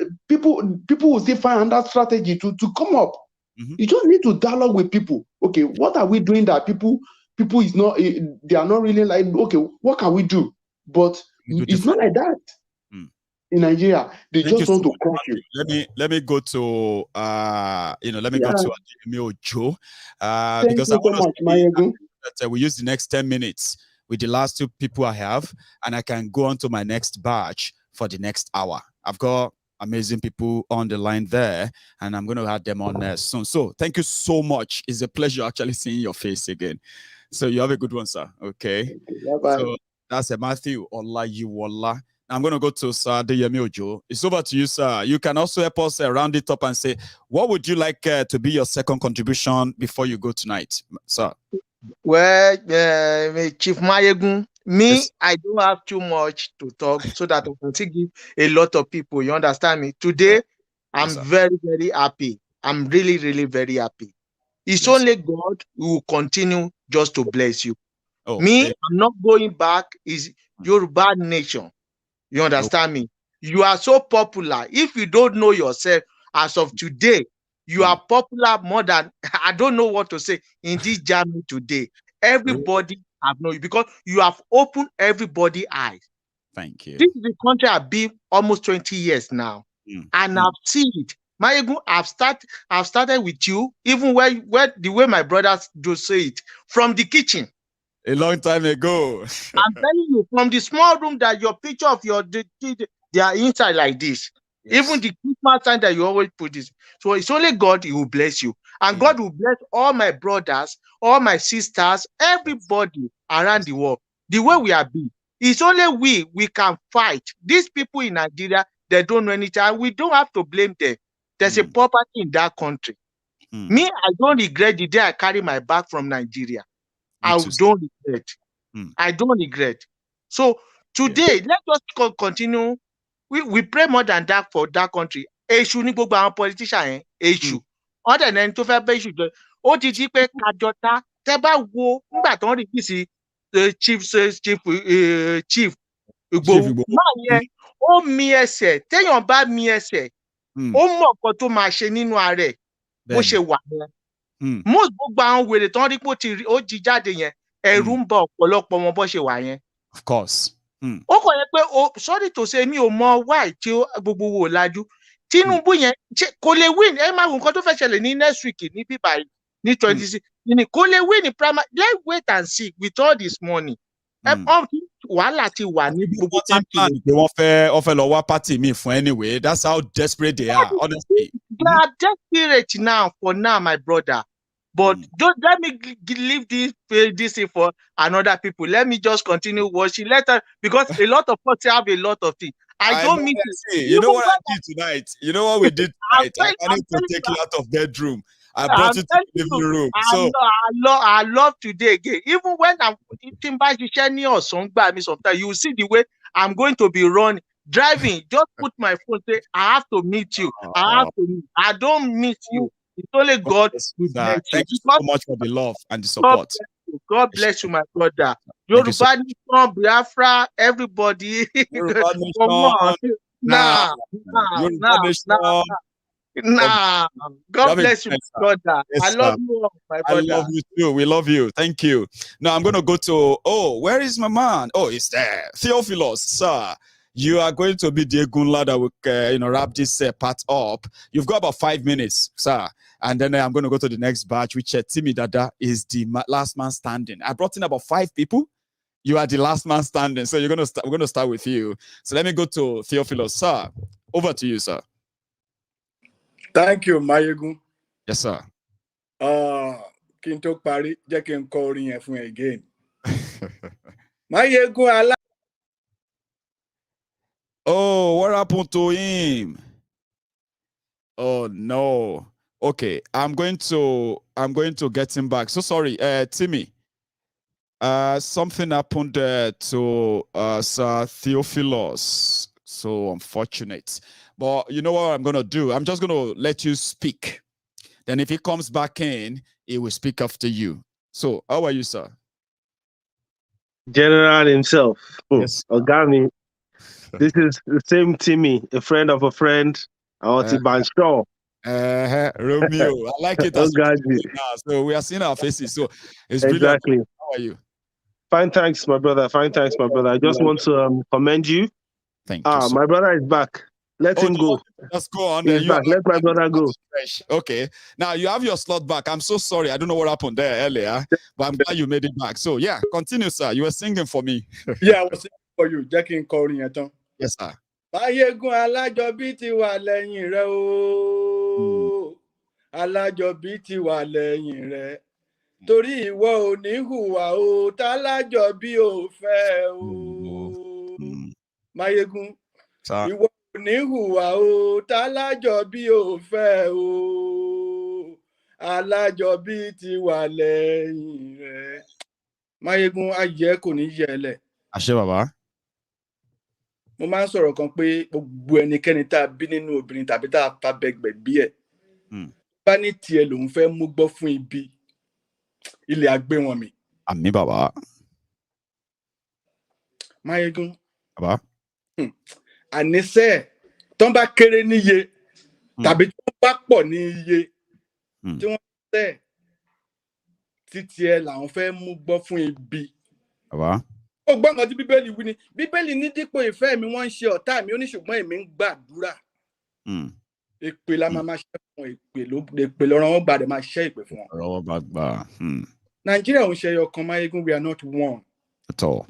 F: will still find another strategy to come up. You just need to dialogue with people. Okay, what are we doing that people people is not, they are not really like, okay, what can we do? But it's not like that. In Nigeria, they just want to crush you.
C: Let me go to let me go to Ademi Ojo,
F: Thank
C: because
F: you
C: I want
F: so much,
C: to
F: Maiyegun.
C: that we use the next 10 minutes with the last two people I have, and I can go on to my next batch for the next hour. I've got amazing people on the line there, and I'm going to have them on soon. So thank you so much. It's a pleasure actually seeing your face again. So you have a good one, sir. Okay.
F: Bye-bye.
C: So that's a Matthew Olayiwola. I'm going to go to Sir Adeyemi Ojo. It's over to you, sir. You can also help us round it up and say, what would you like to be your second contribution before you go tonight, sir?
G: Well, Chief Maiyegun, yes. I don't have too much to talk so that I can still give a lot of people. You understand me? Today, I'm very, very happy. I'm really, really very happy. It's only God who will continue just to bless you. I'm not going back. Is Yoruba nation. You understand me? You are so popular. If you don't know yourself as of today, you are popular more than, I don't know what to say in this journey today. Everybody have known you because you have opened everybody's eyes.
C: Thank you.
G: This is the country I've been almost 20 years now. And I've seen it. Maiyegun, I've started with you, even where the way my brothers do say it, from the kitchen.
C: A long time ago.
G: I'm telling you, from the small room that your picture of they are inside like this. Yes. Even the Christmas time that you always put this. So it's only God who will bless you. And God will bless all my brothers, all my sisters, everybody around the world. The way we are being. It's only we can fight. These people in Nigeria, they don't know anything. And we don't have to blame them. There's a property in that country. Me, I don't regret the day I carry my bag from Nigeria. I don't regret. I don't regret. So today, let's just continue. We pray more than that for that country. Èṣù ní gbogbo àwọn politician èṣù. Other than to fẹ́ bẹ́ èṣù jọ. Ó ti di pé kájọta tẹ́ bá wo nígbà tó ń rí bí sí chief Igboho. Máa yẹn ó mi ẹsẹ̀ téèyàn bá mi ẹsẹ̀ ó mọ̀ nǹkan tó máa ṣe nínú ara ẹ̀ bó ṣe wà yẹn. Most gbogbo àwọn wèrè tó ń rí pé ó jí jáde yẹn ẹ̀rù ń bà ọ̀pọ̀lọpọ̀ wọn bó ṣe wà yẹn.
C: Of course.
G: Ó kàn yẹ pé sorry to say mi ò mọ why tí gbogbo wo lajú. Tinubu yẹn kò lè win ẹ máa wo nǹkan tó fẹ́ ṣẹlẹ̀ ní next week ní bíbá ní 26 kò lè win ní primary. Let's wait and see with all this money. Wàhálà ti wà ní gbogbo party.
C: Wọ́n fẹ́ lọ wá party mi fún anyway. That's how desperate they are, honestly.
G: They are desperate now for now, my brother. But don't let me leave this thing for another people. Let me just continue watching later because a lot of us have a lot of things. I don't mean to.
C: You know what I did tonight? You know what we did tonight? I need to take you out of bedroom. I brought you to the living room. So
G: I love today again. Even when I'm eating by the shiny or sometimes you will see the way I'm going to be driving. Just put my phone. Say I have to meet you. I don't meet you. It's only God who
C: Thank you so much for the love and the support.
G: God bless you, my brother. Yoruba nation, Biafra, everybody.
C: Yoruba nation.
G: Nah. God bless you, my brother.
C: Yes,
G: I love you all, my brother.
C: I love you too. We love you. Thank you. Now I'm going to go to, where is my man? Oh, it's there. Theophilus, sir. You are going to be the Egunla that will, wrap this part up. You've got about 5 minutes, sir. And then I'm going to go to the next batch, which Timi Dada is the last man standing. I brought in about 5 people. You are the last man standing. So we're going to start with you. So let me go to Theophilus, sir. Over to you, sir.
H: Thank you, Maiyegun.
C: Yes, sir.
H: Kí n tó parí, jẹ́ kí n kọ orin yẹn fún again. Maiyegun
C: Oh, what happened to him? Oh no. Okay, I'm going to get him back. So sorry, Timmy. Something happened to Sir Theophilus. So unfortunate. But you know what I'm gonna do? I'm just gonna let you speak. Then if he comes back in, he will speak after you. So how are you, sir?
I: General himself.
C: Yes.
I: Ogami. This is the same Timmy, a friend of a friend. Romeo,
C: I like it. As now. So we are seeing our faces. So it's
I: exactly.
C: brilliant. How are you?
I: Fine, thanks, my brother. Fine, thanks, my brother. I just want to commend you.
C: Thank you.
I: My brother is back. Let him go.
C: Let's go on.
I: He's back. Let my brother go.
C: Okay. Now you have your slot back. I'm so sorry. I don't know what happened there earlier, but I'm glad you made it back. So yeah, continue, sir. You were singing for me.
H: Yeah, I was singing for you. Jackie calling it.
C: Yes, sir.
H: Maiyegun alájọbí ti wà lẹ́yìn rẹ̀ o. Alájọbí ti wà lẹ́yìn rẹ̀. Torí ìwọ ò ní hùwà o, tálájọbí ò fẹ́ o. Maiyegun, ìwọ ò ní hùwà o, tálájọbí ò fẹ́ o. Alájọbí ti wà lẹ́yìn rẹ̀. Maiyegun, ayé kò ní yẹ̀ lẹ̀.
C: Àṣẹ bàbá.
H: Mo máa ń sọ̀rọ̀ kan pé gbogbo ẹnikẹ́ni tá a bí nínú obìnrin tàbí tá a fa bẹ́gbẹ̀ bí ẹ̀. Bá ní tiẹ̀ lòun fẹ́ mú gbọ́ fún ibi. Ilé àgbé wọn mi.
C: Àmín bàbá.
H: Maiyegun.
C: Bàbá.
H: Àníṣe tó ń bá kéré níye tàbí tó ń bá pọ̀ ní iye tí wọ́n ṣe títí ẹ làwọn fẹ́ mú gbọ́ fún ibi.
C: Bàbá.
H: Ó gbọ́ nǹkan tí Bíbélì wí ni. Bíbélì ní dípò ìfẹ́ mi wọ́n ń ṣe ọ̀tá mi, ó ní ṣùgbọ́n èmi ń gbàdúrà. Èpè la máa ṣe fún èpè lọ́rọ̀ wọn gbàdé máa ṣe ìpè fún wọn.
C: Ọ̀rọ̀ wọn bá gbà.
H: Nàìjíríà ò ń ṣe ọkàn Maiyegun, we are not one.
C: At all.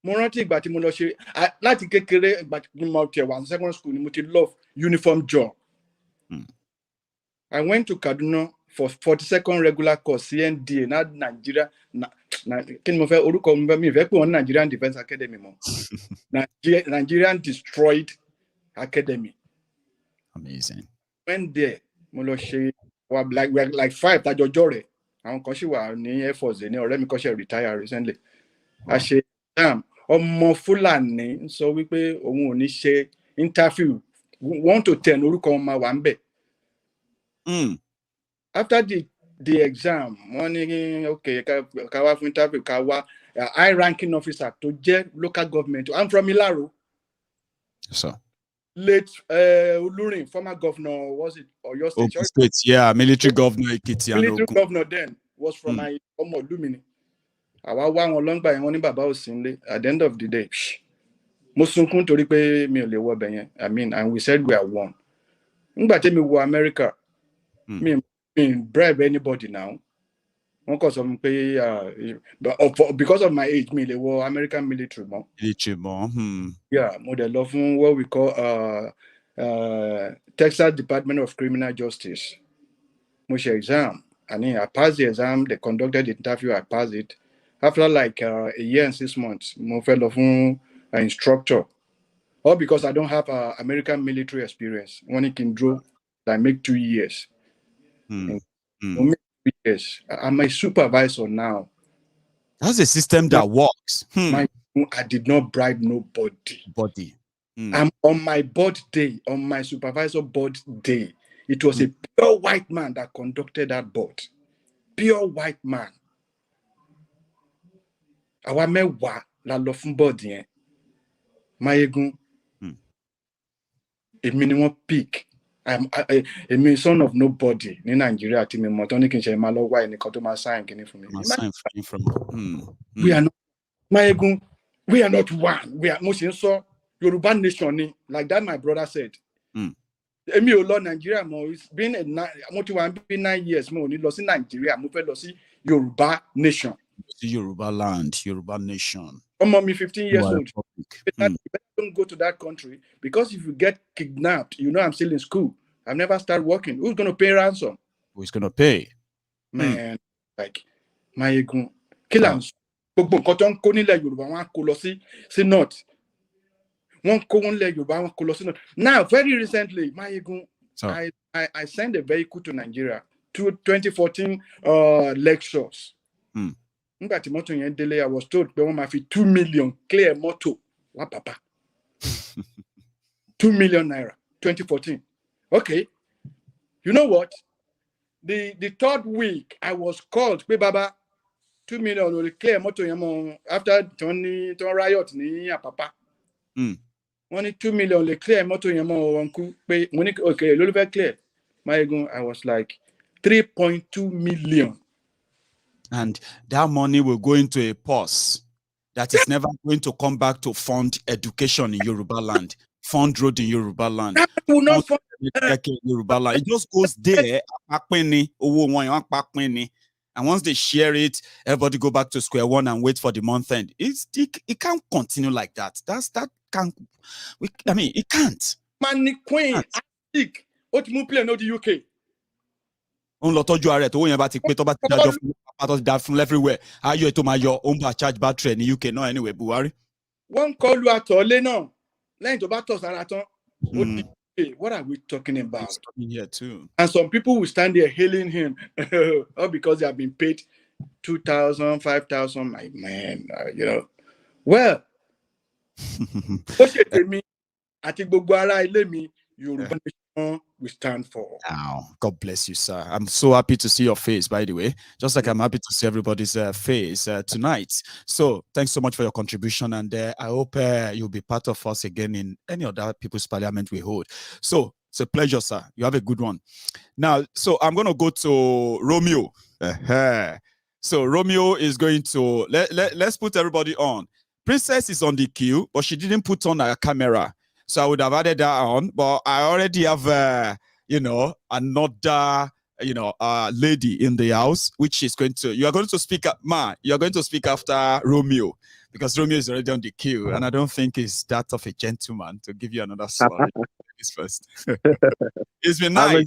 H: Mo rántí ìgbà tí mo lọ ṣe láti kékeré ìgbà tí mo tẹ̀ wá secondary school ni mo ti love uniform job. I went to Kaduna for 42nd regular course CNDA na Nigeria kí ni mo fẹ́ orúkọ mi fẹ́ pé wọ́n Nigerian Defence Academy mọ́. Nigerian Destroyed Academy.
C: Amazing.
H: Went there mo lọ ṣe like 5 tajọjọ rẹ̀ àwọn kan sì wà ní Air Force ní ọ̀rẹ́ mi kan ṣe retire recently. A ṣe exam ọmọ Fúlàní sọ wípé òun ò ní ṣe interview 1 to 10 orúkọ ọmọ wa ń bẹ̀. After the exam wọ́n ní okay ká wá fún interview ká wá high ranking officer tó jẹ́ local government. I'm from Ilaro.
C: So.
H: Late Olurin, former governor, was it Oyo State?
C: Yeah, military governor Ekiti.
H: Military governor then was from my Lumini. Àwa wá wọn lọ́ngbà yẹn wọ́n ní bàbá ò sí nílé. At the end of the day, mo sunkún torí pé mi ò lè wọ bẹ̀ yẹn. I mean, and we said we are one. Nígbà tí mi wọ America, mi bribe anybody now. Wọ́n kàn sọ mi pé because of my age, mi lè wọ American military mọ́. Yeah, mo dẹ̀ lọ fún what we call Texas Department of Criminal Justice. Mo ṣe exam. I passed the exam. They conducted the interview. I passed it. After like a year and 6 months, mo fẹ́ lọ fún an instructor. All because I don't have American military experience. One can draw, I make 2 years. Yes, I'm a supervisor now.
C: That's a system that works.
H: I did not bribe nobody. I'm on my board day, on my supervisor board day. It was a pure white man that conducted that board. Pure white man. Àwa mẹ́wàá la lọ fún board yẹn. Maiyegun. Èmi ni wọ́n pick. I'm a son of nobody in Nigeria. Tí mi mọ̀ tán ní kí n ṣe máa lọ wá ẹnìkan tó máa sign kíní fún mi. We are not Maiyegun. We are not one. We are mo ṣe ń sọ Yoruba nation ni, like that my brother said. Èmi ò lọ Nigeria mo. It's been mo ti wà bí 9 years mo ò ní lọ sí Nigeria. Mo fẹ́ lọ sí Yoruba nation.
C: Yoruba land, Yoruba nation.
H: I'm 15 years old. You better don't go to that country because if you get kidnapped, you know I'm still in school. I've never started working. Who's going to pay ransom?
C: Who's going to pay?
H: Man, like Maiyegun. Killers. Gbogbo nǹkan tó ń kó nílẹ̀ Yorùbá wọ́n kó lọ sí north. Wọ́n kó nílẹ̀ Yorùbá wọ́n kó lọ sí north. Now, very recently, Maiyegun, I sent a vehicle to Nigeria to 2014 lectures. Nígbà tí mọ́tò yẹn délé, I was told pé wọ́n máa fi 2 million clear mọ́tò wá pàpà. 2 million naira, 2014. Okay. You know what? The third week, I was called pé baba 2 million will clear mọ́tò yẹn mọ́ after turn riot ní Àpápá. Wọ́n ní 2 million lè clear mọ́tò yẹn mọ́ wọn kú pé mo ní okay ló fẹ́ clear. Maiyegun, I was like 3.2 million.
C: And that money will go into a purse that is never going to come back to fund education in Yoruba land, fund road in Yoruba land.
H: That will not fund
C: in Yoruba land. It just goes there. And once they share it, everybody go back to square one and wait for the month end. It can't continue like that. It can't.
H: Money Queen, sick. What move play no the UK?
C: On lot of you to yẹn bá ti pé tó bá ti dájọ́ fún everywhere. Ayọ̀ ètò máa yọ òun bá charge battery ní UK náà anyway Buhari.
H: One call you at all now. Lẹ́yìn tó bá tọ̀ sára tán. What are we talking about?
C: Here too.
H: And some people will stand there hailing him, all because they have been paid 2,000, 5,000. My man, you know. Well, I think Yoruba nation we stand for.
C: Oh, God bless you, sir. I'm so happy to see your face, by the way. Just like I'm happy to see everybody's face tonight. So thanks so much for your contribution. And I hope you'll be part of us again in any other People's Parliament we hold. So it's a pleasure, sir. You have a good one. Now, so I'm going to go to Romeo. So Romeo is going to, let's put everybody on. Princess is on the queue, but she didn't put on her camera. So I would have added that on, but I already have, another, lady in the house, which is you are going to speak, you are going to speak after Romeo, because Romeo is already on the queue, and I don't think he's that of a gentleman to give you another slot. First. It's been nice.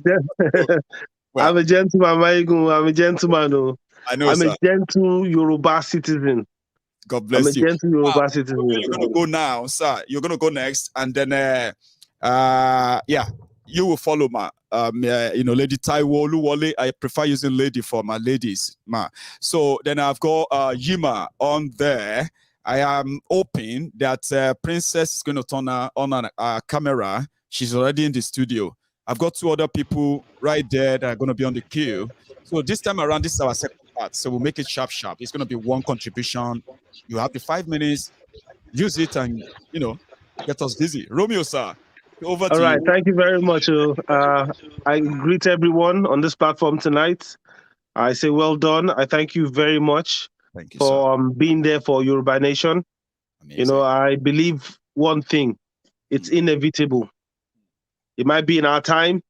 I: I'm a gentleman, Maiyegun. I'm a gentleman.
C: I know,
I: I'm a gentle Yoruba citizen.
C: God bless you.
I: You're going
C: to go now, sir. You're going to go next, and then, you will follow Lady Taiwo Oluwole. I prefer using lady for my ladies, ma. So then I've got Yima on there. I am hoping that Princess is going to turn on a camera. She's already in the studio. I've got two other people right there that are going to be on the queue. So this time around, this is our second part. So we'll make it sharp. It's going to be one contribution. You have the 5 minutes. Use it and, get us busy. Romeo, sir, over to you.
I: All right. Thank you very much. I greet everyone on this platform tonight. I say well done. I thank you very much for being there for Yoruba Nation. Amazing. I believe one thing. It's inevitable. It might be in our time,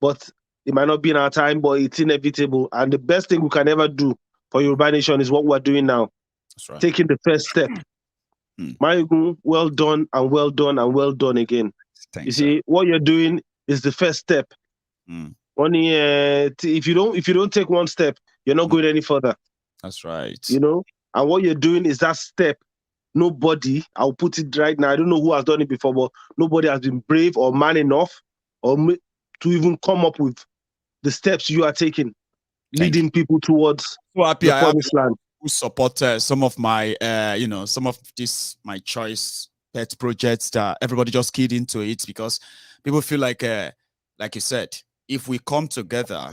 I: but it might not be in our time, but it's inevitable. And the best thing we can ever do for Yoruba Nation is what we're doing now. That's right. Taking the first step. Maiyegun, well done and well done and well done again. Thanks, you see, what you're doing is the first step. Only if you don't take one step, you're not going any further.
C: That's right.
I: And what you're doing is that step. Nobody, I'll put it right now, I don't know who has done it before, but nobody has been brave or man enough or to even come up with the steps you are taking, leading people towards the promised land.
C: Who support some of my, some of my choice pet projects that everybody just keyed into it, because people feel like you said, if we come together,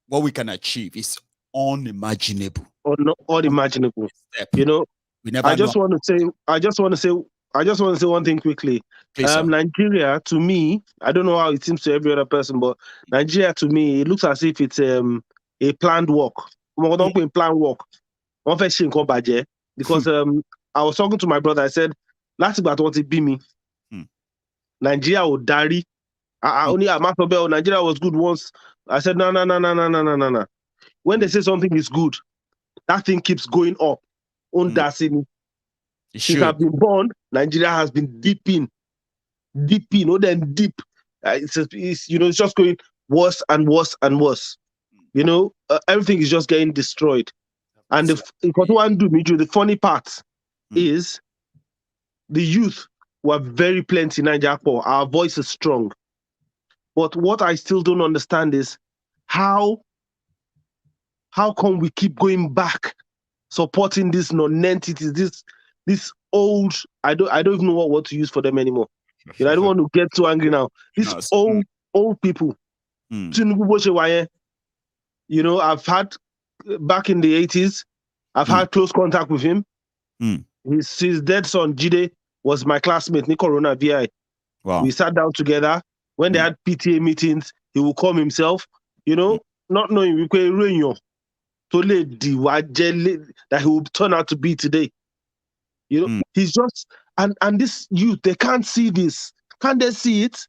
C: what we can achieve is unimaginable.
I: Unimaginable.
C: We never
I: I just want to say one thing quickly.
C: Please,
I: Nigeria, to me, I don't know how it seems to every other person, but Nigeria, to me, it looks as if it's a planned work. Planned work. Because I was talking to my brother. I said, last about what it be me. Nigeria would die. Nigeria was good once. I said, no. When they say something is good, that thing keeps going up. Since I've been born, Nigeria has been deeping, deep. It's just going worse and worse and worse. Everything is just getting destroyed. And the funny part is the youth were very plenty in Nigeria. Our voice is strong. But what I still don't understand is how come we keep going back, supporting these non-entities, this old, I don't even know what word to use for them anymore. I don't want to get too angry now. These old people. I've had, back in the 80s, I've had close contact with him. His dead son, Jide, was my classmate, Corona VI.
C: Wow.
I: We sat down together. When they had PTA meetings, he would come himself, not knowing we could that he will turn out to be today. You know, he's just and this youth, they can't see this. Can't they see it?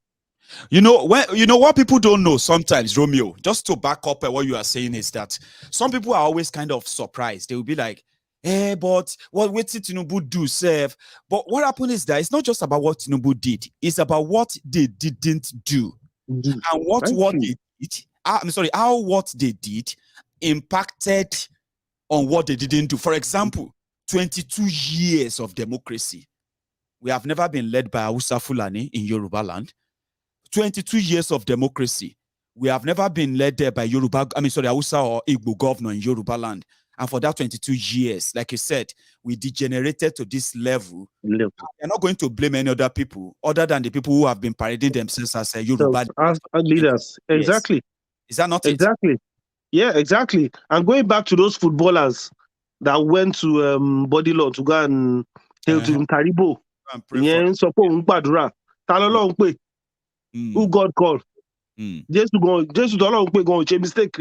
C: You know, what people don't know sometimes, Romeo, just to back up what you are saying is that some people are always kind of surprised. They will be like, but what did Tinubu do, Seth? But what happened is that it's not just about what Tinubu did, it's about what they didn't do. And what they did, how what they did impacted on what they didn't do. For example, 22 years of democracy. We have never been led by Hausa Fulani in Yoruba land. 22 years of democracy. We have never been led there by Hausa or Igbo governor in Yoruba land. And for that 22 years, like you said, we degenerated to this level. We're not going to blame any other people other than the people who have been parading themselves as Yoruba
I: as leaders. Exactly.
C: Is that not
I: exactly? Yeah, exactly. And going back to those footballers that went to Bodilon to go and hail to Taribo. Who God called? Just to go mistake.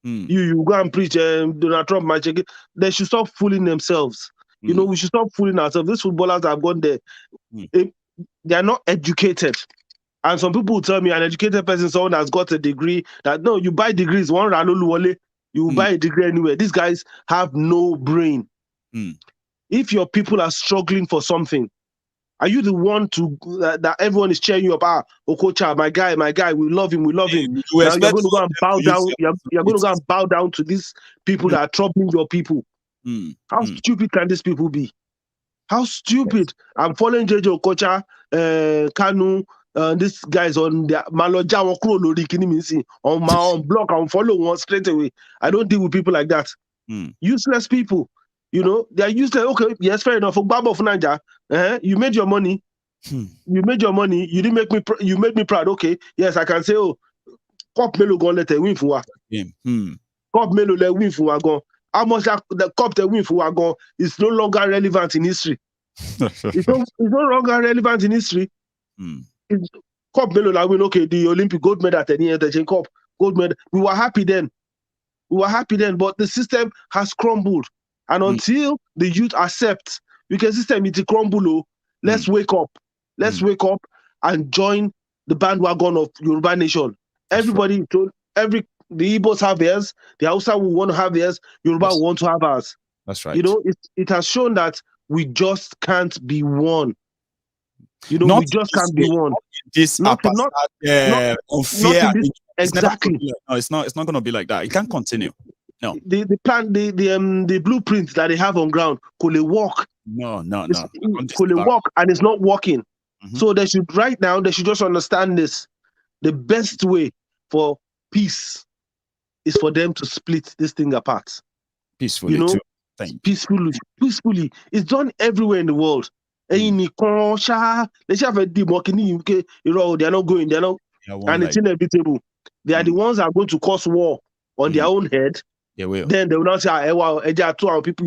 I: You go and preach Donald Trump might check it. They should stop fooling themselves. You know, we should stop fooling ourselves. These footballers have gone there. They are not educated. And some people will tell me an educated person, someone has got a degree, that no, you buy degrees, you buy a degree anywhere. These guys have no brain. If your people are struggling for something, are you the one to that everyone is cheering you up? Okocha, my guy, we love him. Now you're going to go and bow down. You're going to go and bow down to these people that are troubling your people. How stupid can these people be? How stupid! I'm following JJ Okocha, Kanu, these guys on their Maloja on my own block. I'm following one straight away. I don't deal with people like that. Useless people. You know, they are useless. Okay, yes, fair enough. You made your money. You made your money. You didn't make me. You made me proud. Okay, yes, I can say, oh, Cup Melo gonna let a win for Cup Melo let win for Wagon. How much the Cup they win for Wagon is no longer relevant in history. It's no longer relevant in history. Cup Melo like win. Okay, the Olympic gold medal at the end of the Cup gold medal. We were happy then, but the system has crumbled. And until the youth accept, because system it crumble, let's wake up. Let's wake up and join the bandwagon of Yoruba nation. Everybody told the Igbos have theirs, the Hausa will want to have theirs, Yoruba will want to have ours.
C: That's right.
I: You know, it has shown that we just can't be one. You know, we just can't be one.
C: This unfair.
I: Exactly.
C: It's not going to be like that. It can't continue. No.
I: The plan, the blueprint that they have on ground, could they work?
C: No.
I: Could they work, and it's not working. So they should just understand this. The best way for peace is for them to split this thing apart.
C: Peacefully,
I: you know,
C: peacefully.
I: It's done everywhere in the world. They are not going, and it's inevitable. They are the ones that are going to cause war on their own head.
C: They will.
I: Then they will not say, people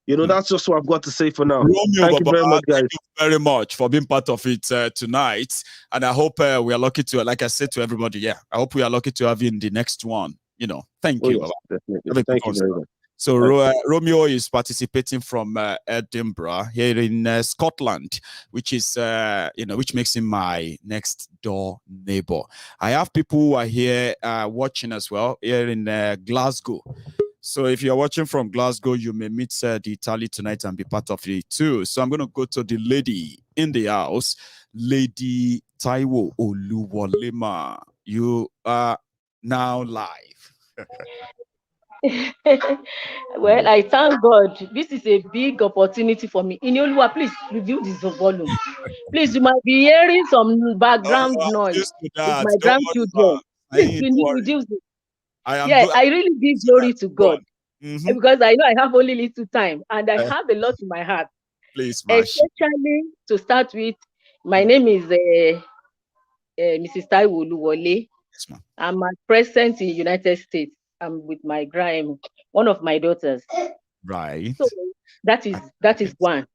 I: you know, that's just what I've got to say for now.
C: Romeo,
I: thank you very much, guys.
C: Thank you very much for being part of it tonight. And I hope we are lucky to, like I said to everybody, I hope we are lucky to have you in the next one. You know, thank you.
I: Yes, thank you very much.
C: So Romeo is participating from Edinburgh here in Scotland, which is which makes him my next door neighbor. I have people who are here watching as well here in Glasgow. So if you're watching from Glasgow, you may meet the Italy tonight and be part of it too. So I'm going to go to the lady in the house, Lady Taiwo Oluwolema. You are now live.
J: Well, I thank God. This is a big opportunity for me. Inoluwa, please review this volume. Please, you might be hearing some background noise. It's my grandchildren. Please reduce it. I really give glory to God because I know I have only little time and I have a lot in my heart.
C: Please,
J: especially to start with, my name is Mrs. Taiwo Oluwole.
C: Yes, ma'am.
J: I'm present in the United States. I'm with my one of my daughters.
C: Right.
J: So that is one.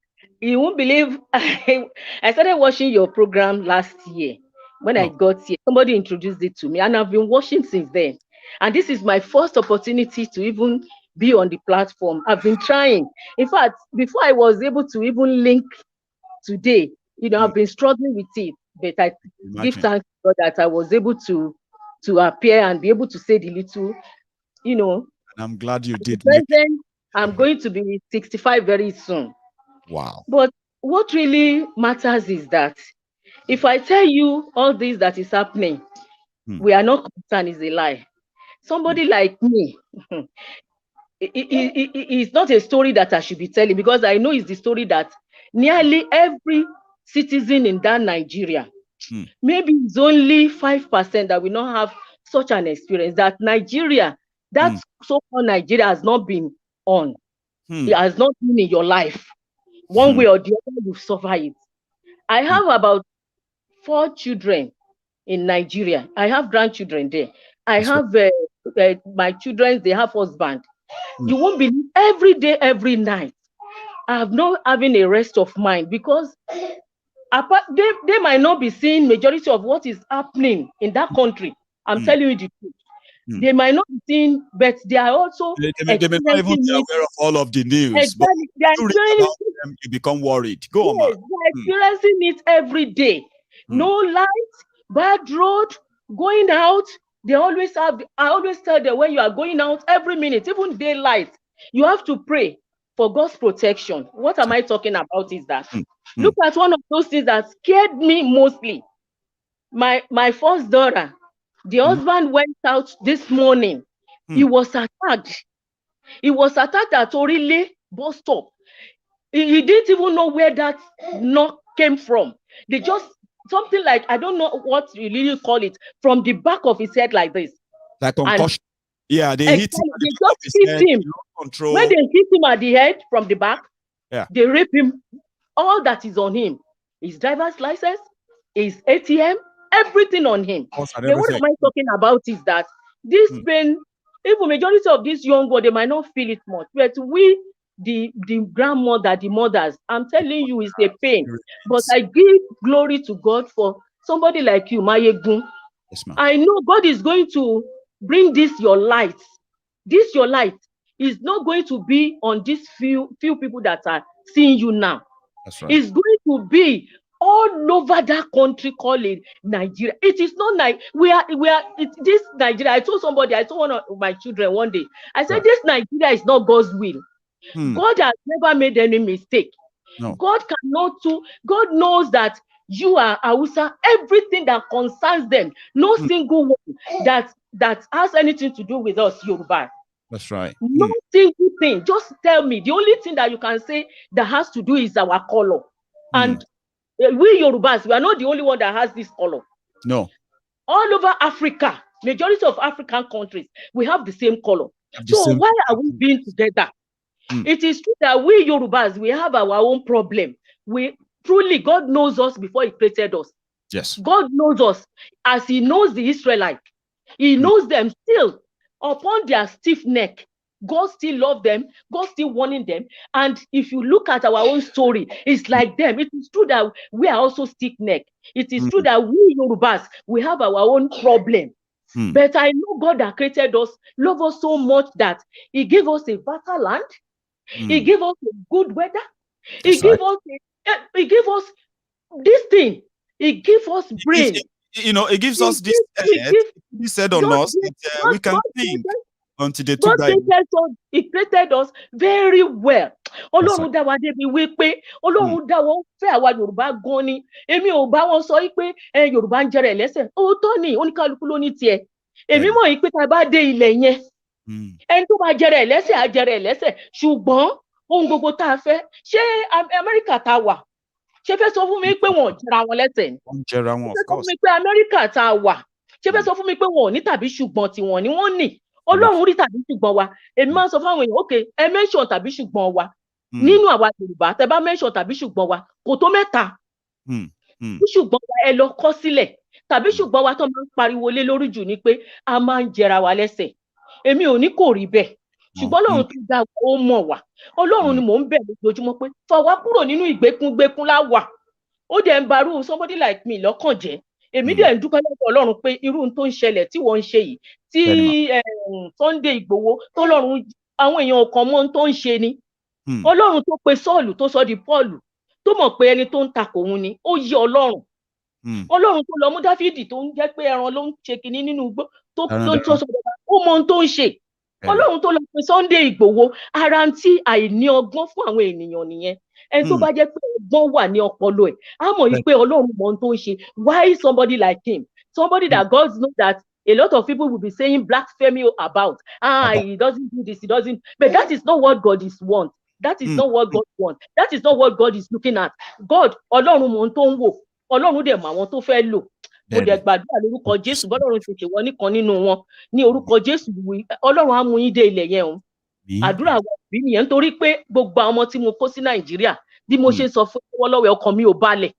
J: You won't believe I started watching your program last year. When I got here, somebody introduced it to me, and I've been watching since then. And this is my first opportunity to even be on the platform. I've been trying. In fact, before I was able to even link today, I've been struggling with it, but I give thanks to God that I was able to appear and be able to say the little, And
C: I'm glad you did.
J: Present, I'm going to be 65 very soon.
C: Wow.
J: But what really matters is that if I tell you all this that is happening, we are not concerned is a lie. Somebody like me, it's not a story that I should be telling, because I know it's the story that nearly every citizen in that Nigeria, maybe it's only 5% that will not have such an experience, that Nigeria, that so-called Nigeria has not been on. It has not been in your life. One way or the other, you suffer it. I have about 4 children in Nigeria. I have grandchildren there. I have my children, they have husband. You won't believe, every day, every night, I have not having a rest of mind, because they might not be seeing majority of what is happening in that country. I'm telling you the truth. They might not be seeing, but they are also
C: they may not even be aware of all of the news.
J: Exactly.
C: But you become worried. Go on, man.
J: They're experiencing it every day. No light, bad road, going out. They always have. I always tell them, when you are going out, every minute, even daylight, you have to pray for God's protection. What am I talking about is that look at one of those things that scared me mostly. My first daughter, the husband went out this morning. He was attacked. He was attacked at Orile bus stop. He didn't even know where that knock came from. They just, something like, I don't know what you really call it, from the back of his head like this.
C: Like concussion. Yeah, they hit him.
J: They just hit him. When they hit him at the head from the back, they rape him. All that is on him, his driver's license, his ATM, everything on him. What am I talking about is that this pain, even majority of these young boys, they might not feel it much, but we, the grandmother, the mothers, I'm telling you, it's a pain. But I give glory to God for somebody like you, Maiyegun.
C: Yes,
J: I know God is going to bring this your light. This your light is not going to be on these few people that are seeing you now.
C: That's right.
J: It's going to be all over that country called Nigeria. It is not like this Nigeria. I told one of my children one day, I said, this Nigeria is not God's will. God has never made any mistake.
C: No.
J: God knows that you are Hausa, everything that concerns them, no single one that has anything to do with us, Yoruba.
C: That's right.
J: No single thing. Just tell me. The only thing that you can say that has to do is our color. And we Yorubas, we are not the only one that has this color.
C: No.
J: All over Africa, majority of African countries, we have the same color. So why are we being together? It is true that we Yorubas, we have our own problem. We truly, God knows us before He created us.
C: Yes.
J: God knows us as He knows the Israelites. He knows them still upon their stiff neck. God still loves them. God still warning them. And if you look at our own story, it's like them. It is true that we are also stiff-necked. It is true that we Yorubas, we have our own problem. But I know God that created us, love us so much that He gave us a fertile land. He gave us a good weather. He gave us this thing. He gave us brain.
C: It gives us this. He said on us, we can think. Until they took that.
J: He created us very well. Ọlọ́run dá wa débi wípé Ọlọ́run dá wa fẹ́ àwa Yorùbá gan ni. Èmi ò bá wọn sọ pé Yorùbá ń jẹrẹ lẹ́sẹ̀. Òótọ́ ni oníkálukú ló ní tiẹ̀. Èmi mọ̀ yìí pé tá a bá dé ilẹ̀ yẹn, ẹni tó bá jẹrẹ lẹ́sẹ̀ á jẹrẹ lẹ́sẹ̀. Ṣùgbọ́n ohun gbogbo tá a fẹ́, ṣé Amẹ́ríkà tá a wà? Ṣé fẹ́ sọ fún mi pé wọn ò jẹra wọn lẹ́sẹ̀ ni?
C: Wọ́n jẹra wọn, of course.
J: Ṣé fẹ́ sọ fún mi pé Amẹ́ríkà tá a wà? Ṣé fẹ́ sọ fún mi pé wọn ò ní tàbí ṣùgbọ́n tiwọn ni wọ́n ní? Ọlọ́run rí tàbí ṣùgbọ́n wa. Èmi máa ń sọ fáwọn èèyàn, okay, ẹ mention tàbí ṣùgbọ́n wa. Nínú àwa Yorùbá, tẹ bá mention tàbí ṣùgbọ́n wa, kò tó mẹ́ta. Bí ṣùgbọ́n wa ẹ lọ kọ sílẹ̀. Tàbí ṣùgbọ́n wa tó máa ń pariwo lé lórí jù ni pé a máa ń jẹra wa lẹ́sẹ̀. Èmi ò ní kò rí bẹ́ẹ̀. Ṣùgbọ́n Ọlọ́run tó dá wa ó mọ̀ wá. Ọlọ́run ni mò ń bẹ̀ lójoojúmọ́ pé fà wá kúrò nínú ìgbèkúngbèkún láwà. Ó dẹ̀ ń barú somebody like me lọ́kàn jẹ́. èmi dẹ̀ ń dúpẹ́ lọ́dọ̀ Ọlọ́run pé irú tó ń ṣẹlẹ̀ tí wọ́n ń ṣe yìí tí Sunday Igboho tọ́lọ́run àwọn èèyàn kan mọ́ tó ń ṣe ni Ọlọ́run tó pe Sọ́ọ̀lù tó sọ di Pọ́ọ̀lù tó mọ̀ pé ẹni tó ń takò òun ni ó yẹ Ọlọ́run Ọlọ́run tó lọ mú Dáfídì tó ń jẹ́ pé ẹran ló ń ṣe kinní nínú igbó tó sọ ó mọ ohun tó ń ṣe Ọlọ́run tó lọ pe Sunday Igboho ara tí àìní ọgbọ́n fún àwọn ènìyàn nìyẹn ẹni tó bá jẹ́ pé ọgbọ́n wà ní ọpọlọ ẹ̀ á mọ̀ yìí pé Ọlọ́run mọ ohun tó ń ṣe why somebody like him somebody that God knows that a lot of people will be saying blasphemy about he doesn't do this he doesn't but that is not what God is want that is not what God wants that is not what God is looking at God Ọlọ́run mọ ohun tó ń wò Ọlọ́run dẹ̀ mọ àwọn tó fẹ́ lò mo dẹ̀ gbàdúrà lórúkọ Jésù bọ́lọ́run ṣe ṣèwọ́ nìkan nínú wọn ní orúkọ Jésù Ọlọ́run á mú yín dé ilẹ̀ yẹn o àdúrà wa bí nìyẹn nítorí pé gbogbo àwọn ọmọ tí mo kó sí Nàìjíríà bí mo ṣe sọ fún lọ́wọ́lọ́wọ́ ọkàn mi ò balẹ̀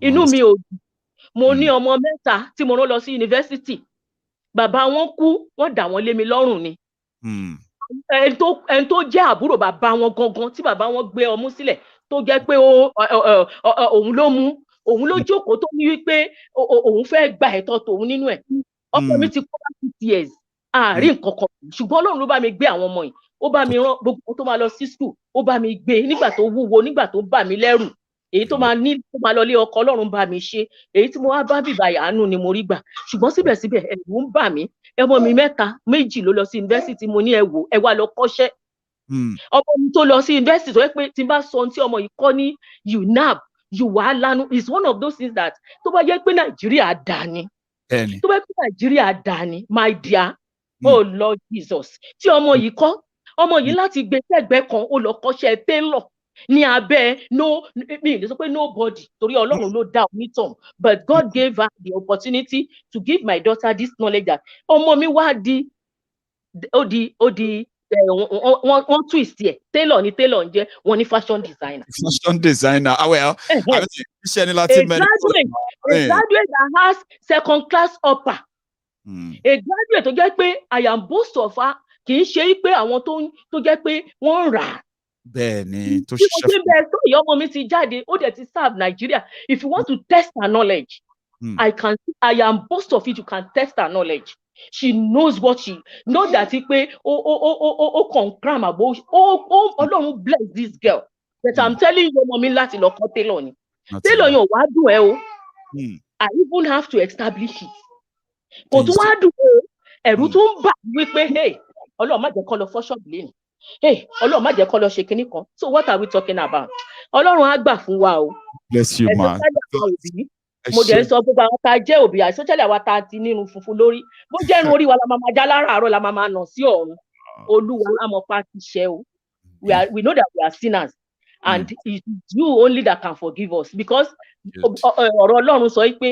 J: inú mi ò dùn mo ní ọmọ 3 tí mo rán lọ sí yunifásitì bàbá wọn kú wọ́n dà wọ́n lé mi lọ́rùn ni ẹni tó jẹ́ àbúrò bàbá wọn gangan tí bàbá wọn gbé ọmú sílẹ̀ tó jẹ́ pé òun ló jókòó tó ní wípé òun fẹ́ gba ẹ̀tọ́ tòun nínú ẹ̀ ọkọ mi ti kó 6 years àárín nǹkan kan ṣùgbọ́n Ọlọ́run ló bá mi gbé àwọn ọmọ yìí ó bá mi rán gbogbo tó máa lọ sí school ó bá mi gbé nígbà tó wúwo nígbà tó bà mí lẹ́rù èyí tó máa lọ lé ọkọ Ọlọ́run bá mi ṣe èyí tí mo wá bá bìbà àánú ni mo rí gbà ṣùgbọ́n síbẹ̀síbẹ̀ ẹ̀rù ń bà mí ọmọ mi 2 ló lọ sí yunifásitì mo ní ẹ wá lọ kọ́ṣẹ́ ọmọ mi tó lọ sí yunifásitì tó yẹ pé tí n bá sọ ohun tí ọmọ yìí kọ́ ní UNAB Yorùbá lanu is one of those things that tó bá jẹ́ pé Nàìjíríà dá ni tó bá jẹ́ pé Nàìjíríà dá ni my dear oh Lord Jesus tí ọmọ yìí kọ́ ọmọ yìí láti gbé sẹ́gbẹ́ kan ó lọ kọ́ṣẹ́ tailor ní abẹ́ mi lè sọ pé nobody torí Ọlọ́run ló dá onítàn but God gave her the opportunity to give my daughter this knowledge that ọmọ mi wá wọ́n twist ẹ̀ tailor ni tailor ń jẹ́ wọ́n ní fashion designer.
C: Well
J: a graduate that has second class upper a graduate tó jẹ́ pé I am boast of her kì í ṣe pé àwọn tó jẹ́ pé wọ́n rà á.
C: Bẹ́ẹ̀ni tó
J: ṣiṣẹ́ fún mi. tó ìyá ọmọ mi ti jáde ó dẹ̀ ti serve Nigeria if you want to test her knowledge I am boast of it you can test her knowledge she knows what she know that pé ó kàn cram àbò Ọlọ́run bless this girl but I'm telling you ọmọ mi láti lọ kọ́ tailor ni tailor yẹn ò wá dùn ẹ́ o I even have to establish it kò tún wá dùn ẹ́ ẹ̀rù tún ń bà wípé Ọlọ́run má jẹ́ kó lọ fọ́ ṣọ́ọ̀bù lẹ́nu Ọlọ́run má jẹ́ kó lọ ṣe kinní kan so what are we talking about Ọlọ́run á gbà fún wa o.
C: Bless you ma.
J: mo dẹ̀ sọ gbogbo àwọn tá a jẹ́ òbí àìsọ́jẹ́lẹ̀ àwa tá a ti nínú funfun lórí bó jẹ́ irun orí wa la máa já láràárọ̀ la máa nà sí ọ̀run Olúwa lámọ̀pá ti ṣe o we know that we are sinners and it is you only that can forgive us because ọ̀rọ̀ Ọlọ́run sọ pé